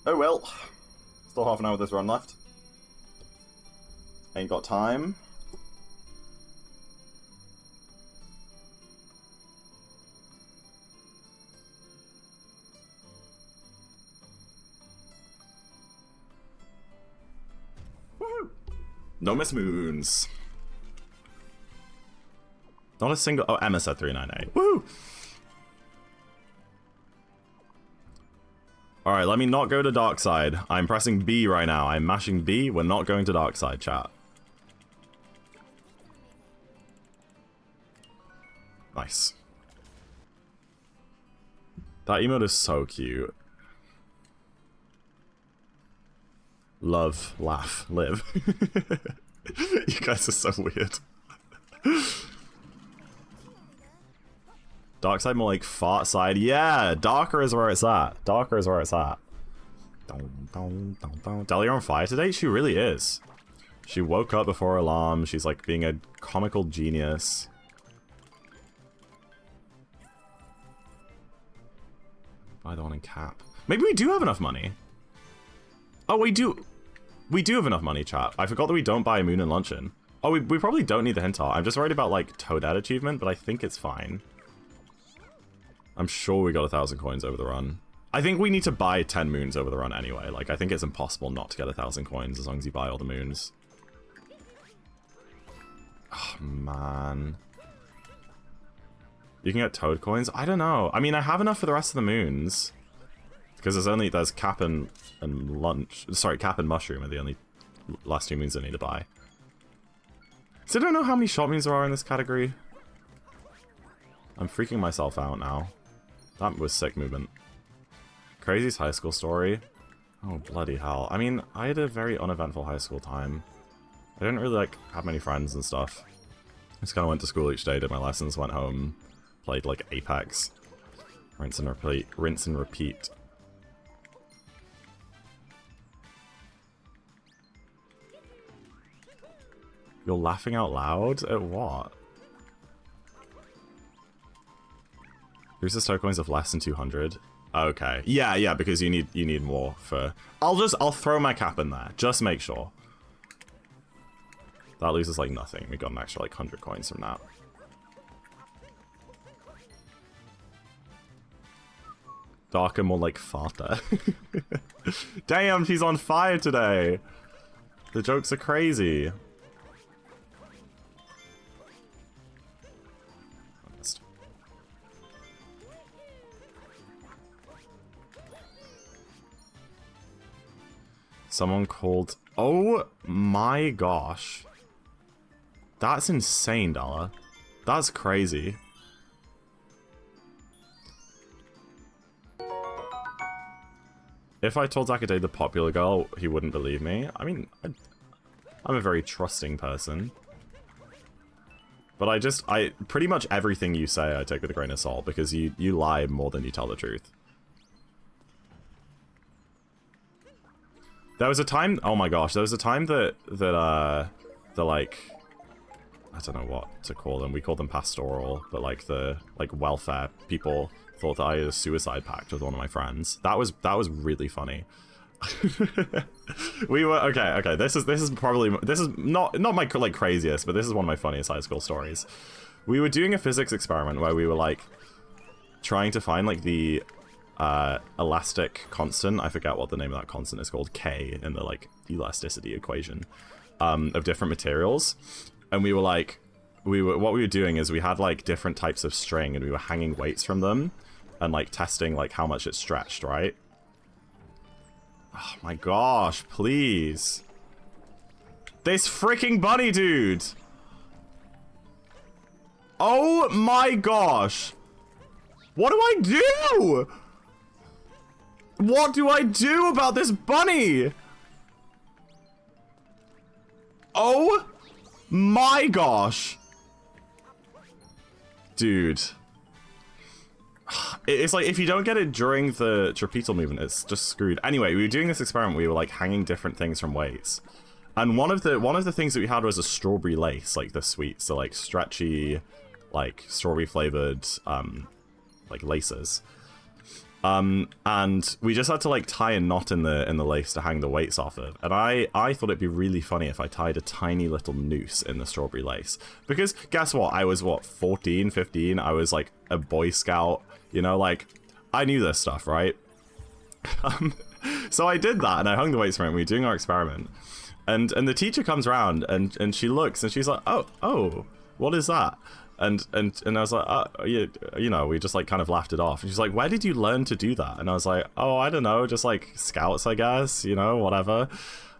Oh well. Still half an hour of this run left. Ain't got time. Woohoo! No miss moons. Not a single. Oh, Emma said 398. Woo! Alright, let me not go to dark side. I'm pressing B right now. I'm mashing B. We're not going to dark side, chat. Nice. That emote is so cute. Love, laugh, live. You guys are so weird. Dark side more like fart side. Yeah, darker is where it's at. Darker is where it's at. Dahlia on fire today? She really is. She woke up before her alarm. She's like being a comical genius. Buy the one in cap. Maybe we do have enough money. Oh, we do. We do have enough money, chat. I forgot that we don't buy a moon and luncheon. Oh, we probably don't need the hint art. I'm just worried about, like, Toadette achievement, but I think it's fine. I'm sure we got 1,000 coins over the run. I think we need to buy 10 moons over the run anyway. Like, I think it's impossible not to get 1,000 coins as long as you buy all the moons. Oh, man. You can get Toad coins? I don't know. I mean, I have enough for the rest of the moons. Because there's cap and lunch. Sorry, cap and mushroom are the only last 2 moons I need to buy. So I don't know how many shop moons there are in this category. I'm freaking myself out now. That was sick movement. Crazy's high school story. Oh, bloody hell. I mean, I had a very uneventful high school time. I didn't really, like, have many friends and stuff. I just kind of went to school each day, did my lessons, went home, played, like, Apex. Rinse and repeat. Rinse and repeat. You're laughing out loud? At what? Boosters toe coins of less than 200. Okay. Yeah, because you need more for... I'll throw my cap in there. Just make sure. That loses like nothing. We got an extra like 100 coins from that. Darker, more like farter. Damn, she's on fire today. The jokes are crazy. Someone called... Oh my gosh. That's insane, Dalla. That's crazy. If I told Zakaday the popular girl, he wouldn't believe me. I mean, I'm a very trusting person. But pretty much everything you say I take with a grain of salt, because you lie more than you tell the truth. There was a time, oh my gosh, there was a time that the like, I don't know what to call them, we called them pastoral, but like the, like, welfare people thought that I had a suicide pact with one of my friends. That was really funny. We were, okay, this is not my, like, craziest, but this is one of my funniest high school stories. We were doing a physics experiment where we were, like, trying to find, like, the elastic constant, I forget what the name of that constant is called, K in the, like, elasticity equation, of different materials. And we were like, what we were doing is we had, like, different types of string and we were hanging weights from them and, like, testing, like, how much it stretched, right? Oh my gosh, please. This freaking bunny, dude! Oh my gosh! What do I do? What do I do about this bunny? Oh my gosh. Dude. It's like, if you don't get it during the trapezial movement, it's just screwed. Anyway, we were doing this experiment, we were like hanging different things from weights. And one of the things that we had was a strawberry lace, like the sweet, so like stretchy, like strawberry flavored, like laces. And we just had to like tie a knot in the lace to hang the weights off of. And I thought it'd be really funny if I tied a tiny little noose in the strawberry lace. Because guess what? I was, what, 14, 15? I was like a Boy Scout, you know, like, I knew this stuff, right? So I did that and I hung the weights from it and we were doing our experiment. And the teacher comes around and she looks and she's like, oh, what is that? And I was like, you know, we just like kind of laughed it off. And she's like, where did you learn to do that? And I was like, oh, I don't know, just like scouts, I guess, you know, whatever.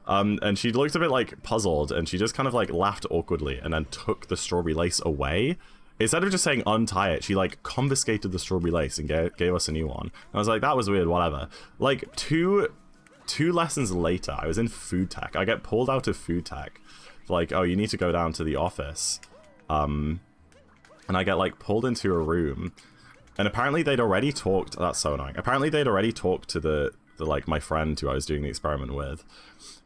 And she looked a bit like puzzled, and she just kind of like laughed awkwardly and then took the strawberry lace away. Instead of just saying untie it, she like confiscated the strawberry lace and gave us a new one. And I was like, that was weird, whatever. Like two lessons later, I was in food tech. I get pulled out of food tech. Like, oh, you need to go down to the office. And I get like pulled into a room, and apparently they'd already talked. That's so annoying. Apparently they'd already talked to the like my friend who I was doing the experiment with,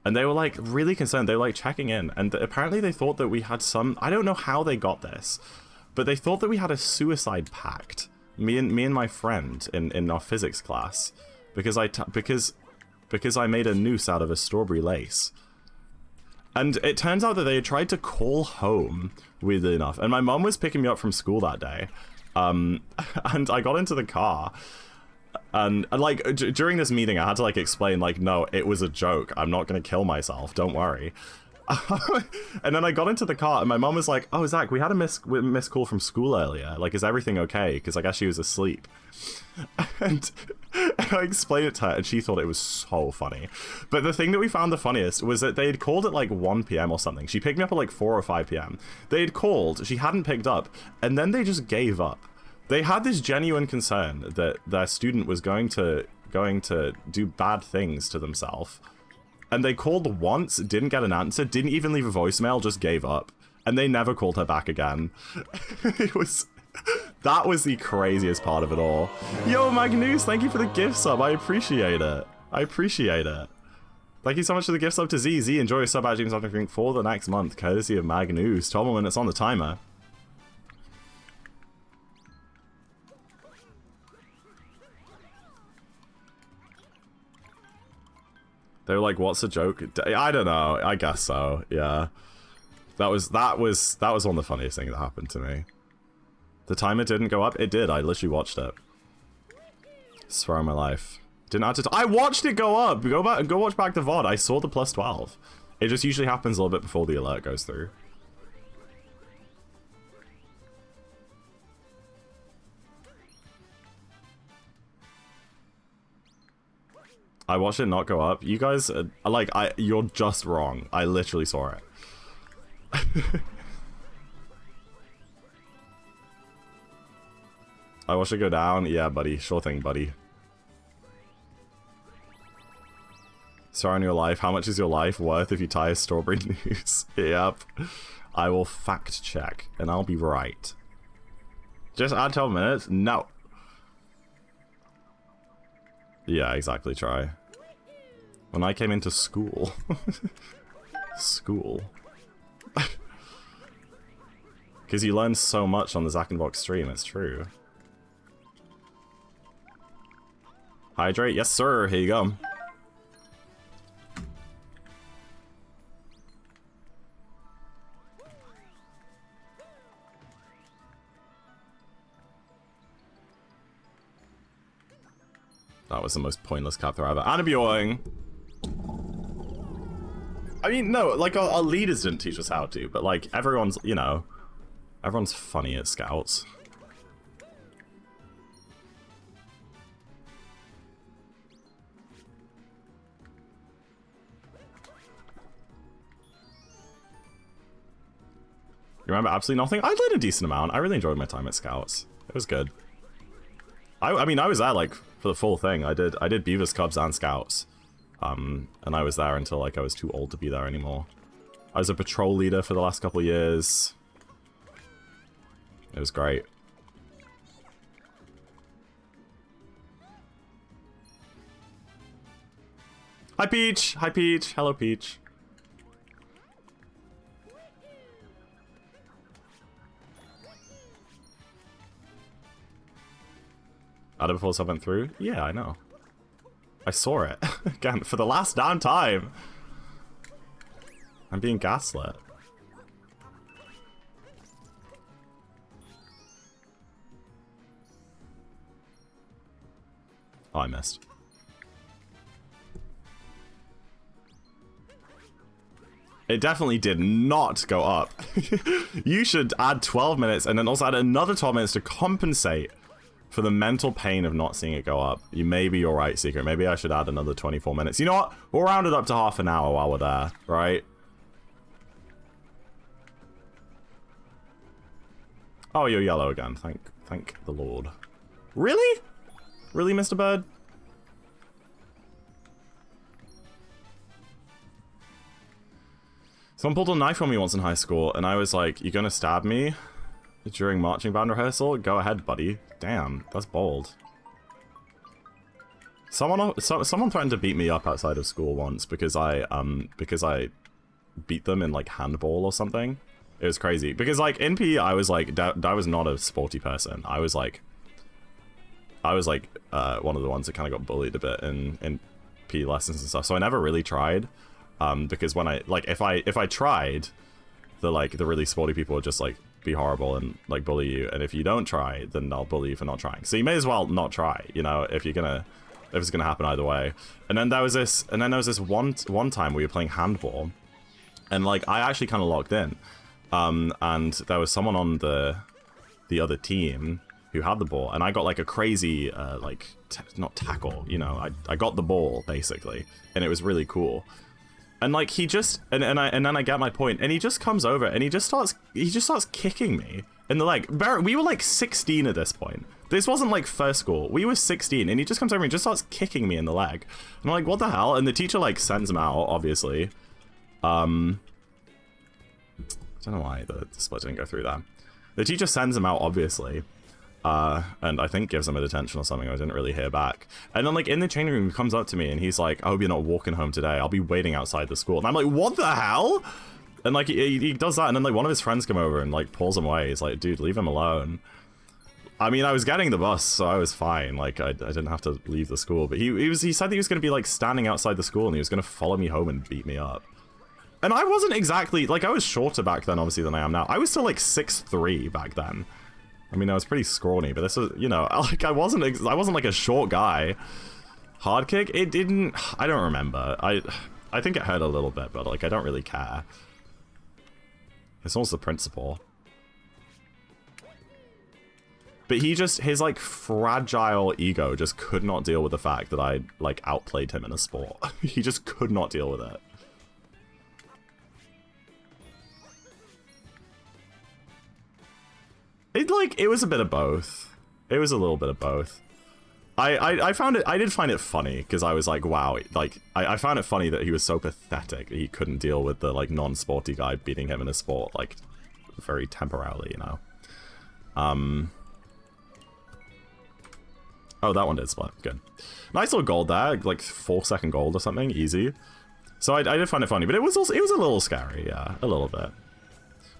and they were like really concerned. They were like checking in, and apparently they thought that we had some. I don't know how they got this, but they thought that we had a suicide pact. Me and my friend in our physics class, because I made a noose out of a strawberry lace. And it turns out that they had tried to call home, weirdly enough. And my mum was picking me up from school that day. And I got into the car. And like, during this meeting, I had to like explain, like, no, it was a joke. I'm not going to kill myself. Don't worry. And then I got into the car, and my mum was like, oh, Zach, we had a missed call from school earlier. Like, is everything okay? Because I guess she was asleep. And I explained it to her, and she thought it was so funny. But the thing that we found the funniest was that they had called at like 1 p.m. or something. She picked me up at like 4 or 5 p.m. They had called, she hadn't picked up, and then they just gave up. They had this genuine concern that their student was going to do bad things to themselves. And they called once, didn't get an answer, didn't even leave a voicemail, just gave up. And they never called her back again. That was the craziest part of it all. Yo, Magnus, thank you for the gift sub. I appreciate it. I appreciate it. Thank you so much for the gift sub to Z. Z, enjoy your sub at James Drink for the next month, courtesy of Magnus. 12 more minutes on the timer. They were like, what's a joke? I don't know. I guess so. Yeah. That was one of the funniest things that happened to me. The timer didn't go up. It did. I literally watched it. Swear on my life. Didn't have to. I watched it go up. Go watch back the VOD. I saw the plus 12. It just usually happens a little bit before the alert goes through. I watched it not go up. You guys, like, you're just wrong. I literally saw it. I watched it go down. Yeah, buddy. Sure thing, buddy. Sorry on your life. How much is your life worth if you tie a strawberry noose? Yep. I will fact check, and I'll be right. Just add 12 minutes? No. Yeah, exactly, try. When I came into school... School. Because you learn so much on the Zack and Box stream, it's true. Hydrate? Yes, sir. Here you go. That was the most pointless cap throw ever. And a Bjoing! I mean, no, like, our leaders didn't teach us how to, but, like, everyone's, you know, everyone's funny at Scouts. You remember absolutely nothing? I learned a decent amount. I really enjoyed my time at Scouts. It was good. I mean, I was there, like, for the full thing. I did Beavis, Cubs, and Scouts. And I was there until, like, I was too old to be there anymore. I was a patrol leader for the last couple of years. It was great. Hi, Peach! Hi, Peach! Hello, Peach. Added before sub went through? Yeah, I know. I saw it. Again, for the last damn time. I'm being gaslit. Oh, I missed. It definitely did not go up. You should add 12 minutes and then also add another 12 minutes to compensate for the mental pain of not seeing it go up. Maybe you're right, Secret. Maybe I should add another 24 minutes. You know what? We'll round it up to half an hour while we're there, right? Oh, you're yellow again. Thank the Lord. Really? Really, Mr. Bird? Someone pulled a knife on me once in high school, and I was like, "You gonna stab me during marching band rehearsal? Go ahead, buddy." Damn, that's bold. Someone threatened to beat me up outside of school once because I beat them in like handball or something. It was crazy because like in PE I was like I was not a sporty person. I was like one of the ones that kind of got bullied a bit in PE lessons and stuff. So I never really tried. Because when if I tried, the really sporty people would just like be horrible and like bully you, and if you don't try, then they'll bully you for not trying. So you may as well not try, you know, if it's gonna happen either way. And then there was this one time we were playing handball, and like I actually kind of locked in, and there was someone on the other team who had the ball, and I got like a crazy not tackle, you know, I got the ball basically, and it was really cool. And like he just and then I get my point, and he just comes over and he just starts kicking me in the leg. We were like 16 at this point. This wasn't like first school. We were 16, and he just comes over and just starts kicking me in the leg. And I'm like, what the hell? And the teacher like sends him out, obviously. I don't know why the split didn't go through there. The teacher sends him out, obviously. And I think gives him a detention or something. I didn't really hear back. And then like in the changing room, he comes up to me and he's like, "I hope you're not walking home today. I'll be waiting outside the school." And I'm like, what the hell? And like he does that, and then like one of his friends come over and like pulls him away. He's like, "Dude, leave him alone." I mean, I was getting the bus, so I was fine. Like I didn't have to leave the school. But he said that he was going to be like standing outside the school and he was going to follow me home and beat me up. And I wasn't exactly like, I was shorter back then obviously than I am now. I was still like 6'3" back then. I mean, I was pretty scrawny, but this was, you know, like I wasn't like a short guy. Hard kick? It didn't. I don't remember. I think it hurt a little bit, but like I don't really care. It's almost the principle. But his like fragile ego just could not deal with the fact that I like outplayed him in a sport. He just could not deal with it. It was a bit of both. It was a little bit of both. I did find it funny because I was like, wow, like I found it funny that he was so pathetic that he couldn't deal with the like non-sporty guy beating him in a sport like very temporarily, you know. Oh, that one did split. Good. Nice little gold there, like 4-second gold or something, easy. So I did find it funny, but it was a little scary, yeah, a little bit.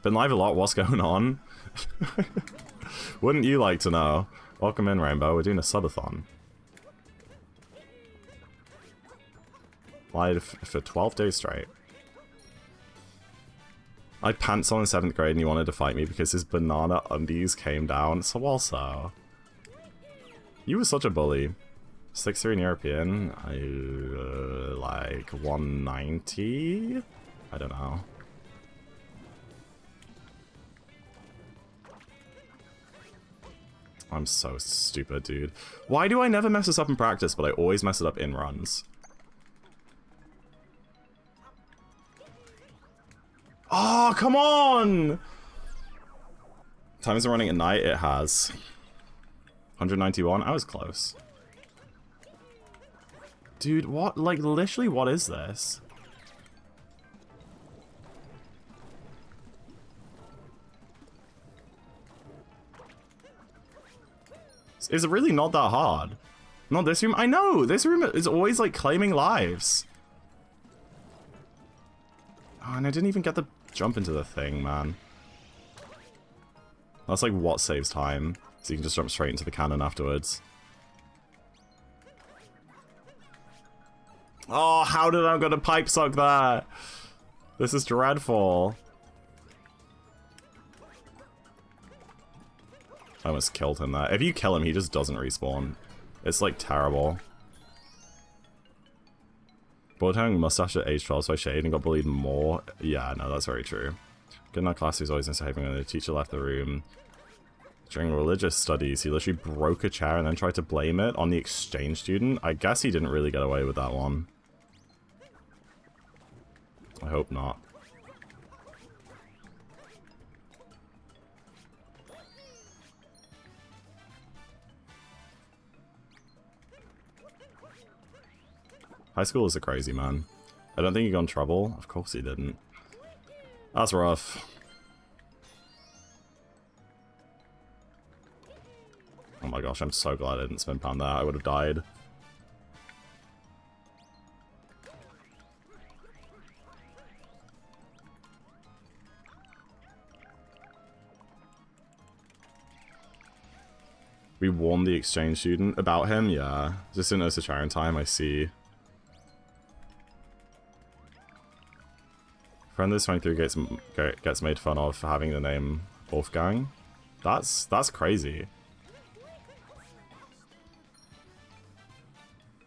Been live a lot. What's going on? Wouldn't you like to know? Welcome in, Rainbow. We're doing a subathon. Live for 12 days straight. I had pants on in 7th grade and he wanted to fight me because his banana undies came down. So also, you were such a bully. 6'3" in European. Like 190? I don't know. I'm so stupid, dude. Why do I never mess this up in practice, but I always mess it up in runs? Oh, come on! Time is running at night? It has. 191? I was close. Dude, what? Like, literally, what is this? Is it really not that hard? Not this room? I know! This room is always, like, claiming lives. Oh, and I didn't even get the jump into the thing, man. That's, like, what saves time. So you can just jump straight into the cannon afterwards. Oh, how did I get a pipe suck there? This is dreadful. I almost killed him there. If you kill him, he just doesn't respawn. It's like terrible. Bald having mustache at age 12, so I shaved and got bullied more. Yeah, no, that's very true. Good in our class, he's always misbehaving when the teacher left the room. During religious studies, he literally broke a chair and then tried to blame it on the exchange student. I guess he didn't really get away with that one. I hope not. High school is a crazy, man. I don't think he got in trouble. Of course he didn't. That's rough. Oh my gosh, I'm so glad I didn't spin pound that. I would have died. We warned the exchange student about him? Yeah. Just didn't notice the chair in time, I see. Friend of 23 gets made fun of for having the name Wolfgang. That's crazy.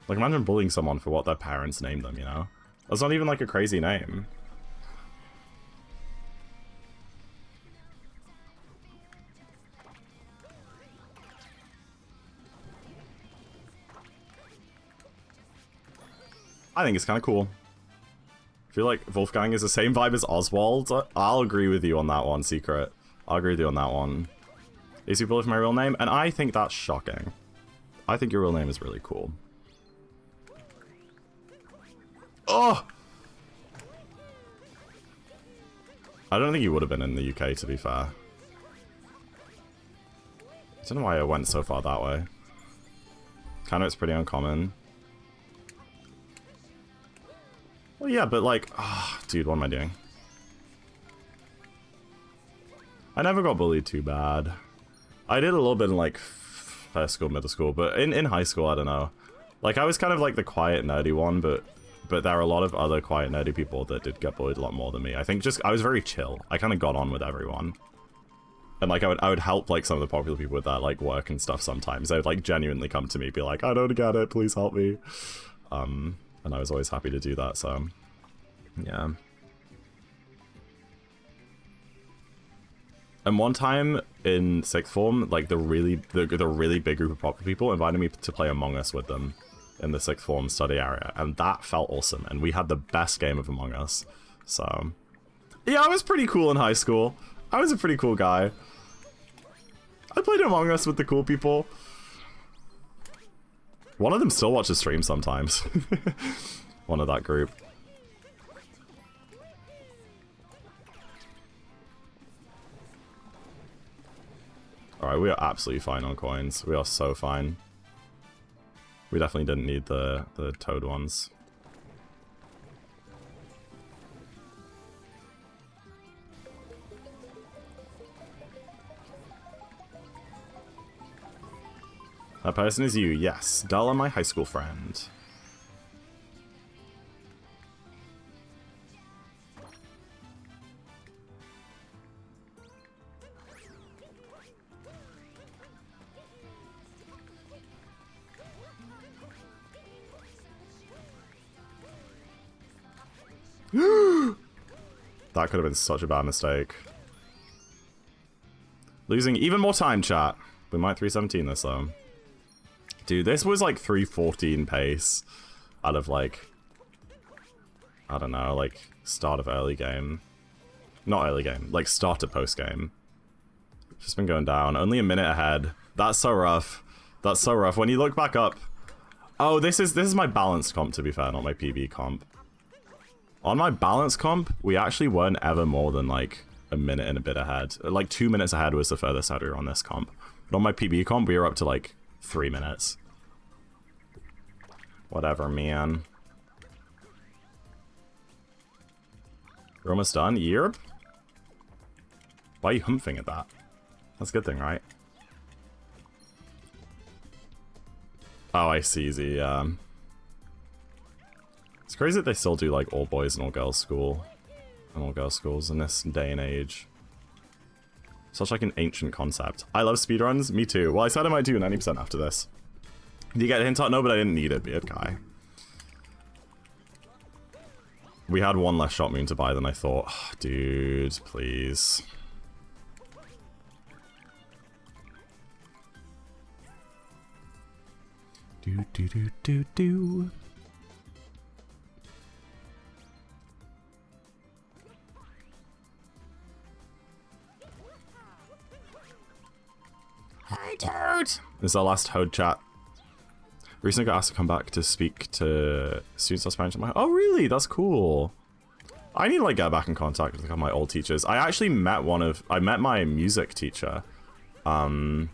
Like, imagine bullying someone for what their parents named them, you know? That's not even like a crazy name. I think it's kind of cool. I feel like Wolfgang is the same vibe as Oswald. I'll agree with you on that one, Secret. I'll agree with you on that one. Is you bullied for my real name? And I think that's shocking. I think your real name is really cool. Oh! I don't think you would have been in the UK, to be fair. I don't know why I went so far that way. Kind of, it's pretty uncommon. Well, yeah, but like... Oh, dude, what am I doing? I never got bullied too bad. I did a little bit in, like, first school, middle school, but in high school, I don't know. Like, I was kind of like the quiet, nerdy one, but there are a lot of other quiet, nerdy people that did get bullied a lot more than me. I think just, I was very chill. I kind of got on with everyone. And, like, I would help, like, some of the popular people with that, like, work and stuff sometimes. They would, like, genuinely come to me, be like, I don't get it, please help me. And I was always happy to do that, so, yeah. And one time in sixth form, like, the really big group of popular people invited me to play Among Us with them in the sixth form study area, and that felt awesome, and we had the best game of Among Us, so... Yeah, I was pretty cool in high school. I was a pretty cool guy. I played Among Us with the cool people. One of them still watches stream sometimes. One of that group. Alright, we are absolutely fine on coins. We are so fine. We definitely didn't need the toad ones. That person is you, yes. Della, my high school friend. That could have been such a bad mistake. Losing even more time, chat. We might 317 this, though. Dude, this was like 314 pace out of like, I don't know, like start of early game. Not early game, like start to post game. Just been going down, only a minute ahead. That's so rough. That's so rough. When you look back up, oh, this is my balanced comp, to be fair, not my PB comp. On my balanced comp, we actually weren't ever more than like a minute and a bit ahead. Like 2 minutes ahead was the furthest ahead we were on this comp. But on my PB comp, we were up to like 3 minutes. Whatever, man. We're almost done? Yerp? Why are you humping at that? That's a good thing, right? Oh, I see, Z, yeah. It's crazy that they still do, like, all boys and all girls school. And all girls schools in this day and age. Such, like, an ancient concept. I love speedruns. Me too. Well, I said I might do 90% after this. Do you get a hint out? No, but I didn't need it. Beard guy. We had one less shot moon to buy than I thought. Oh, dude, please. Do. Hey, Toad! This is our last Toad chat. Recently got asked to come back to speak to students on Spanish. I'm like, oh really? That's cool. I need to like get back in contact with like, my old teachers. I actually met I met my music teacher, who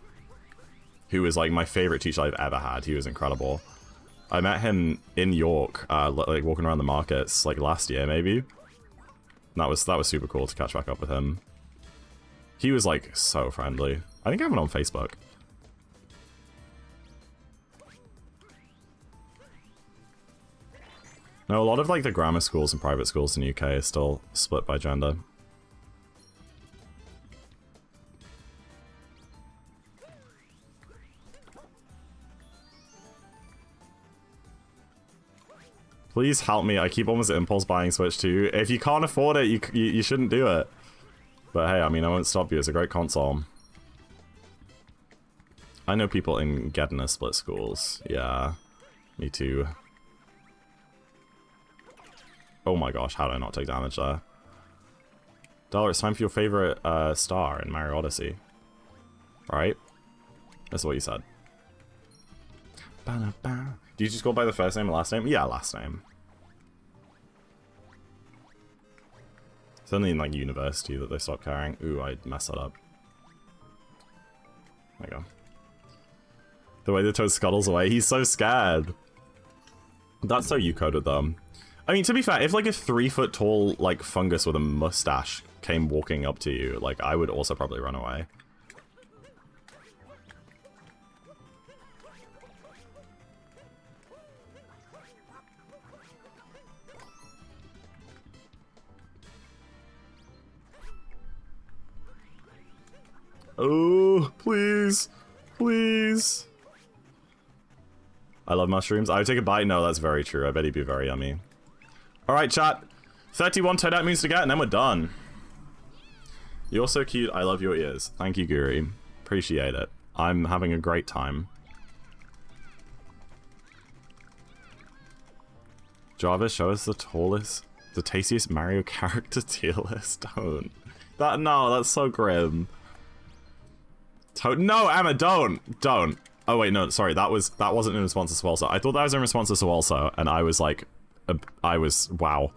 was like my favorite teacher I've ever had. He was incredible. I met him in York, like walking around the markets like last year maybe. And that was super cool to catch back up with him. He was like so friendly. I think I have him on Facebook. No, a lot of like the grammar schools and private schools in the UK are still split by gender. Please help me. I keep almost impulse buying Switch 2. If you can't afford it, you shouldn't do it. But hey, I mean, I won't stop you. It's a great console. I know people in Gedna split schools. Yeah, me too. Oh my gosh, how did I not take damage there? Dollar, it's time for your favorite star in Mario Odyssey. Right? That's what you said. Do you just go by the first name and last name? Yeah, last name. It's only in like university that they stop caring. Ooh, I messed that up. There you go. The way the Toad scuttles away, he's so scared. That's so you coded them. I mean, to be fair, if like a 3-foot tall like fungus with a mustache came walking up to you, like I would also probably run away. Oh, please, please. I love mushrooms. I would take a bite. No, that's very true. I bet he'd be very yummy. All right, chat. 31 Toadette moons to get, and then we're done. You're so cute. I love your ears. Thank you, Guri. Appreciate it. I'm having a great time. Jarvis, show us the tastiest Mario character tier list. Don't. No, that's so grim. No, Emma, don't. Oh wait, no, sorry. That wasn't in response to Swelso. I thought that was in response to Swelso, and I was like, wow.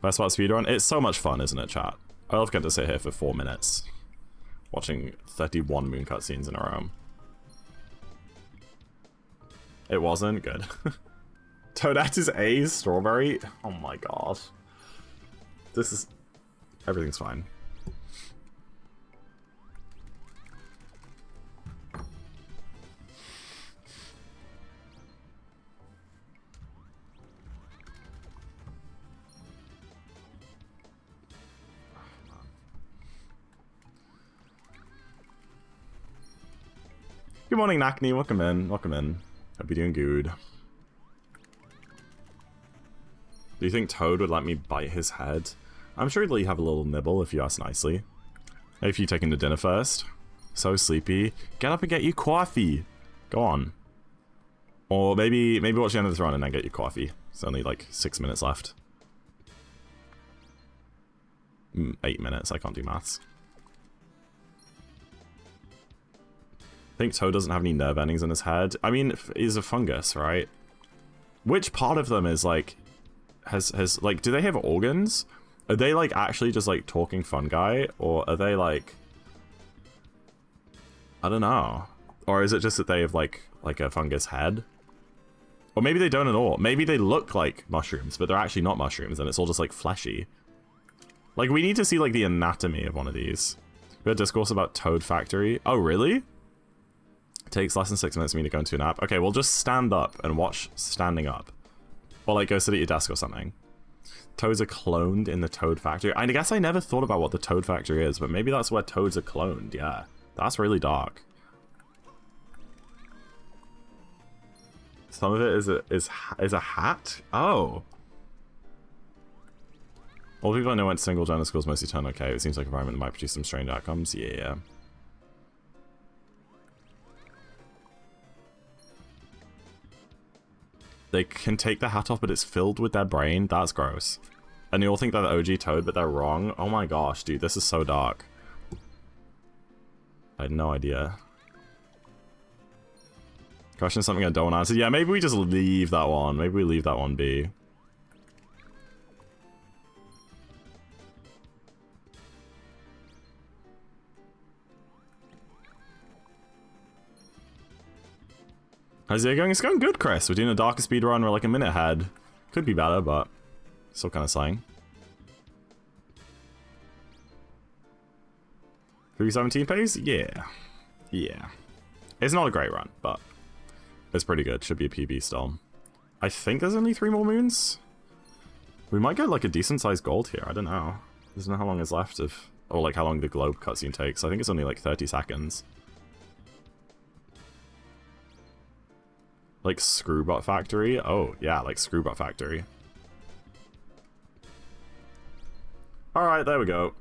Best part of speedrun? It's so much fun, isn't it, chat? I love getting to sit here for 4 minutes, watching 31 moon cutscenes in a row. It wasn't good. Toadette is A, strawberry. Oh my god. Everything's fine. Good morning, Nakni. Welcome in. Welcome in. Hope you're doing good. Do you think Toad would let me bite his head? I'm sure he'd let you have a little nibble if you ask nicely. Maybe if you take him to dinner first. So sleepy. Get up and get your coffee. Go on. Or maybe watch the end of this run and then get your coffee. It's only like 6 minutes left. 8 minutes. I can't do maths. I think Toad doesn't have any nerve endings in his head. I mean, he's a fungus, right? Which part of them is like, has like, do they have organs? Are they like actually just like talking fungi, or are they like, I don't know, or is it just that they have like a fungus head? Or maybe they don't at all. Maybe they look like mushrooms, but they're actually not mushrooms, and it's all just like fleshy. Like, we need to see like the anatomy of one of these. We had discourse about Toad Factory. Oh, really? Takes less than 6 minutes for me to go into a nap. Okay, well just stand up and watch standing up. Or like go sit at your desk or something. Toads are cloned in the Toad Factory. I guess I never thought about what the Toad Factory is, but maybe that's where toads are cloned. Yeah, that's really dark. Some of it is a hat? Oh. All the people I know went to single gender schools mostly turn okay. It seems like an environment that might produce some strange outcomes. Yeah. They can take the hat off, but it's filled with their brain. That's gross. And they all think they're the OG Toad, but they're wrong. Oh my gosh, dude, this is so dark. I had no idea. Question something I don't want to answer. Yeah, maybe we just leave that one. Maybe we leave that one be. How's it going? It's going good, Chris. We're doing a darker speed run. We're like a minute ahead. Could be better, but still kind of slaying. 317 pace? Yeah. Yeah. It's not a great run, but it's pretty good. Should be a PB still. I think there's only 3 more moons. We might get like a decent sized gold here. I don't know. I don't know how long is left of... Or like how long the globe cutscene takes. I think it's only like 30 seconds. Like Screwbot Factory? Oh, yeah, like Screwbot Factory. Alright, there we go.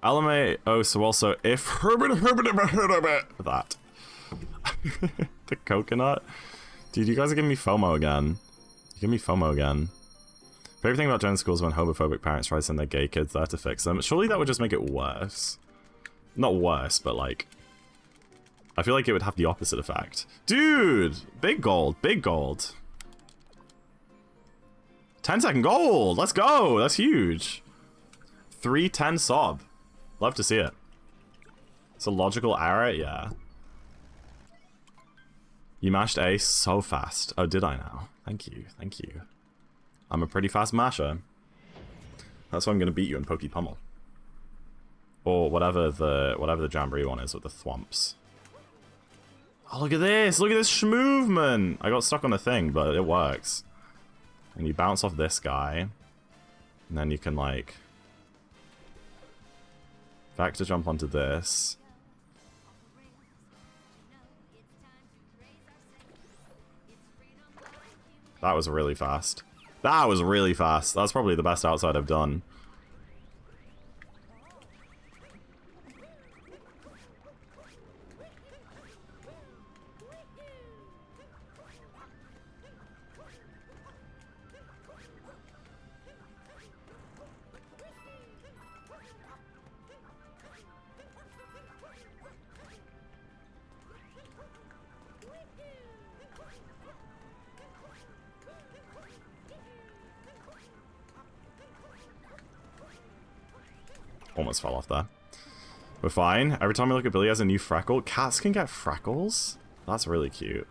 Alame, oh, so also if that. The coconut? Dude, you guys are giving me FOMO again. You give me FOMO again. Favorite thing about gender schools is when homophobic parents try to send their gay kids there to fix them. Surely that would just make it worse. Not worse, but like... I feel like it would have the opposite effect. Dude! Big gold, big gold. 10-second gold! Let's go! That's huge. 310 sob. Love to see it. It's a logical error, yeah. You mashed A so fast. Oh, did I now? Thank you, thank you. I'm a pretty fast masher. That's why I'm gonna beat you in Poke Pummel. Or whatever the Jamboree one is with the thwomps. Oh, look at this! Look at this schmovement! I got stuck on a thing, but it works. And you bounce off this guy. And then you can, like... Vector jump onto this. That was really fast. That was really fast. That's probably the best outside I've done. Almost fell off there. We're fine. Every time I look at Billy, he has a new freckle. Cats can get freckles? That's really cute.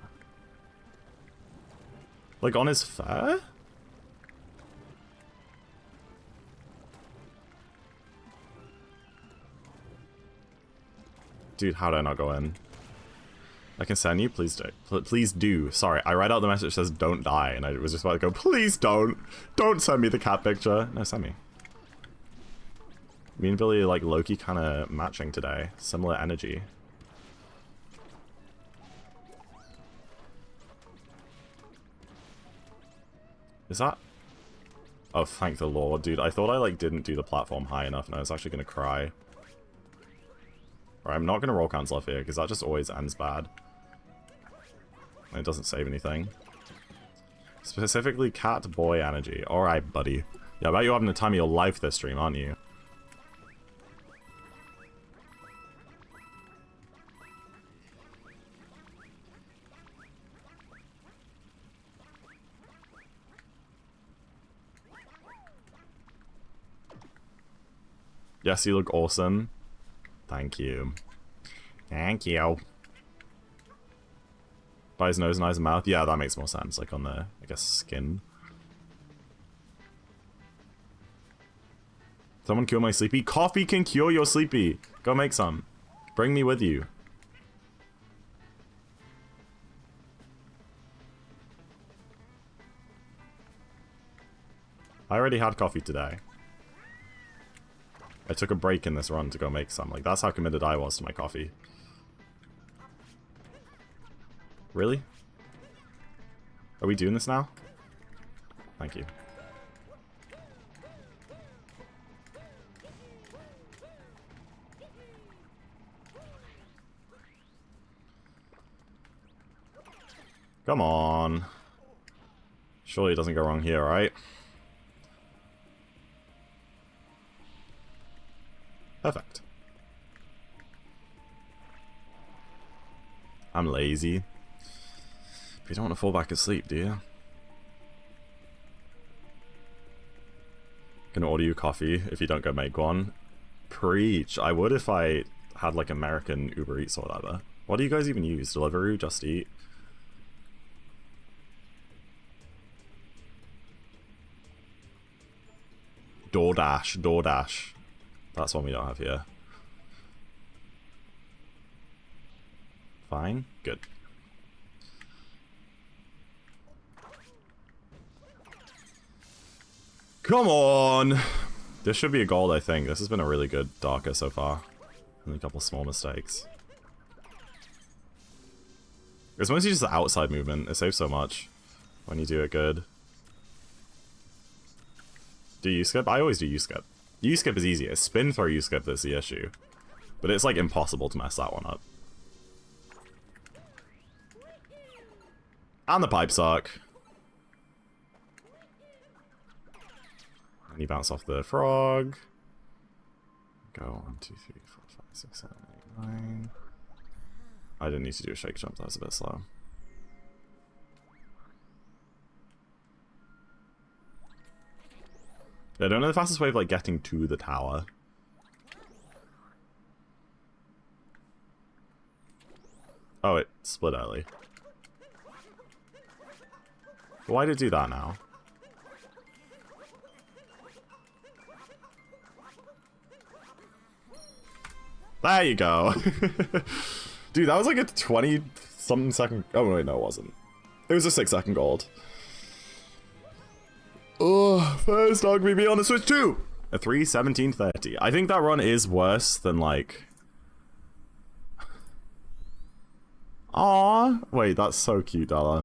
Like on his fur? Dude, how did I not go in? I can send you? Please do. Please do. Sorry, I read out the message that says don't die, and I was just about to go, please don't. Don't send me the cat picture. No, send me. Me and Billy are like low-key kind of matching today. Similar energy. Is that... Oh, thank the Lord, dude. I thought I like didn't do the platform high enough and I was actually gonna cry. Alright, I'm not gonna roll cancel off here because that just always ends bad. And it doesn't save anything. Specifically cat boy energy. Alright, buddy. Yeah, I bet you're having the time of your life this stream, aren't you? Yes, you look awesome. Thank you. Thank you. By his nose and eyes and mouth? Yeah, that makes more sense. Like on the, I guess, skin. Someone cure my sleepy? Coffee can cure your sleepy. Go make some. Bring me with you. I already had coffee today. I took a break in this run to go make some. Like, that's how committed I was to my coffee. Really? Are we doing this now? Thank you. Come on. Surely it doesn't go wrong here, right? Perfect. I'm lazy. But you don't want to fall back asleep, do you? Gonna order you coffee if you don't go make one. Preach. I would if I had like American Uber Eats or whatever. What do you guys even use? Deliveroo? Just Eat? DoorDash. That's one we don't have here. Fine. Good. Come on! This should be a gold, I think. This has been a really good Darker so far. Only a couple small mistakes. It's mostly just the outside movement. It saves so much when you do it good. Do U-skip? I always do U-skip. U-skip is easier. Spin throw U-skip is the issue. But it's like impossible to mess that one up. And the pipe suck. And you bounce off the frog. Go 1, 2, 3, 4, 5, 6, 7, 8, 9. I didn't need to do a shake jump, that was a bit slow. I don't know the fastest way of like getting to the tower. Oh, it split early. Why did it do that now? There you go. Dude, that was like a 20-something second... Oh, wait, no, it wasn't. It was a 6-second gold. Oh, first dog BB on the Switch 2! A 3:17:30. I think that run is worse than, like... Aww. Wait, that's so cute, Dalla.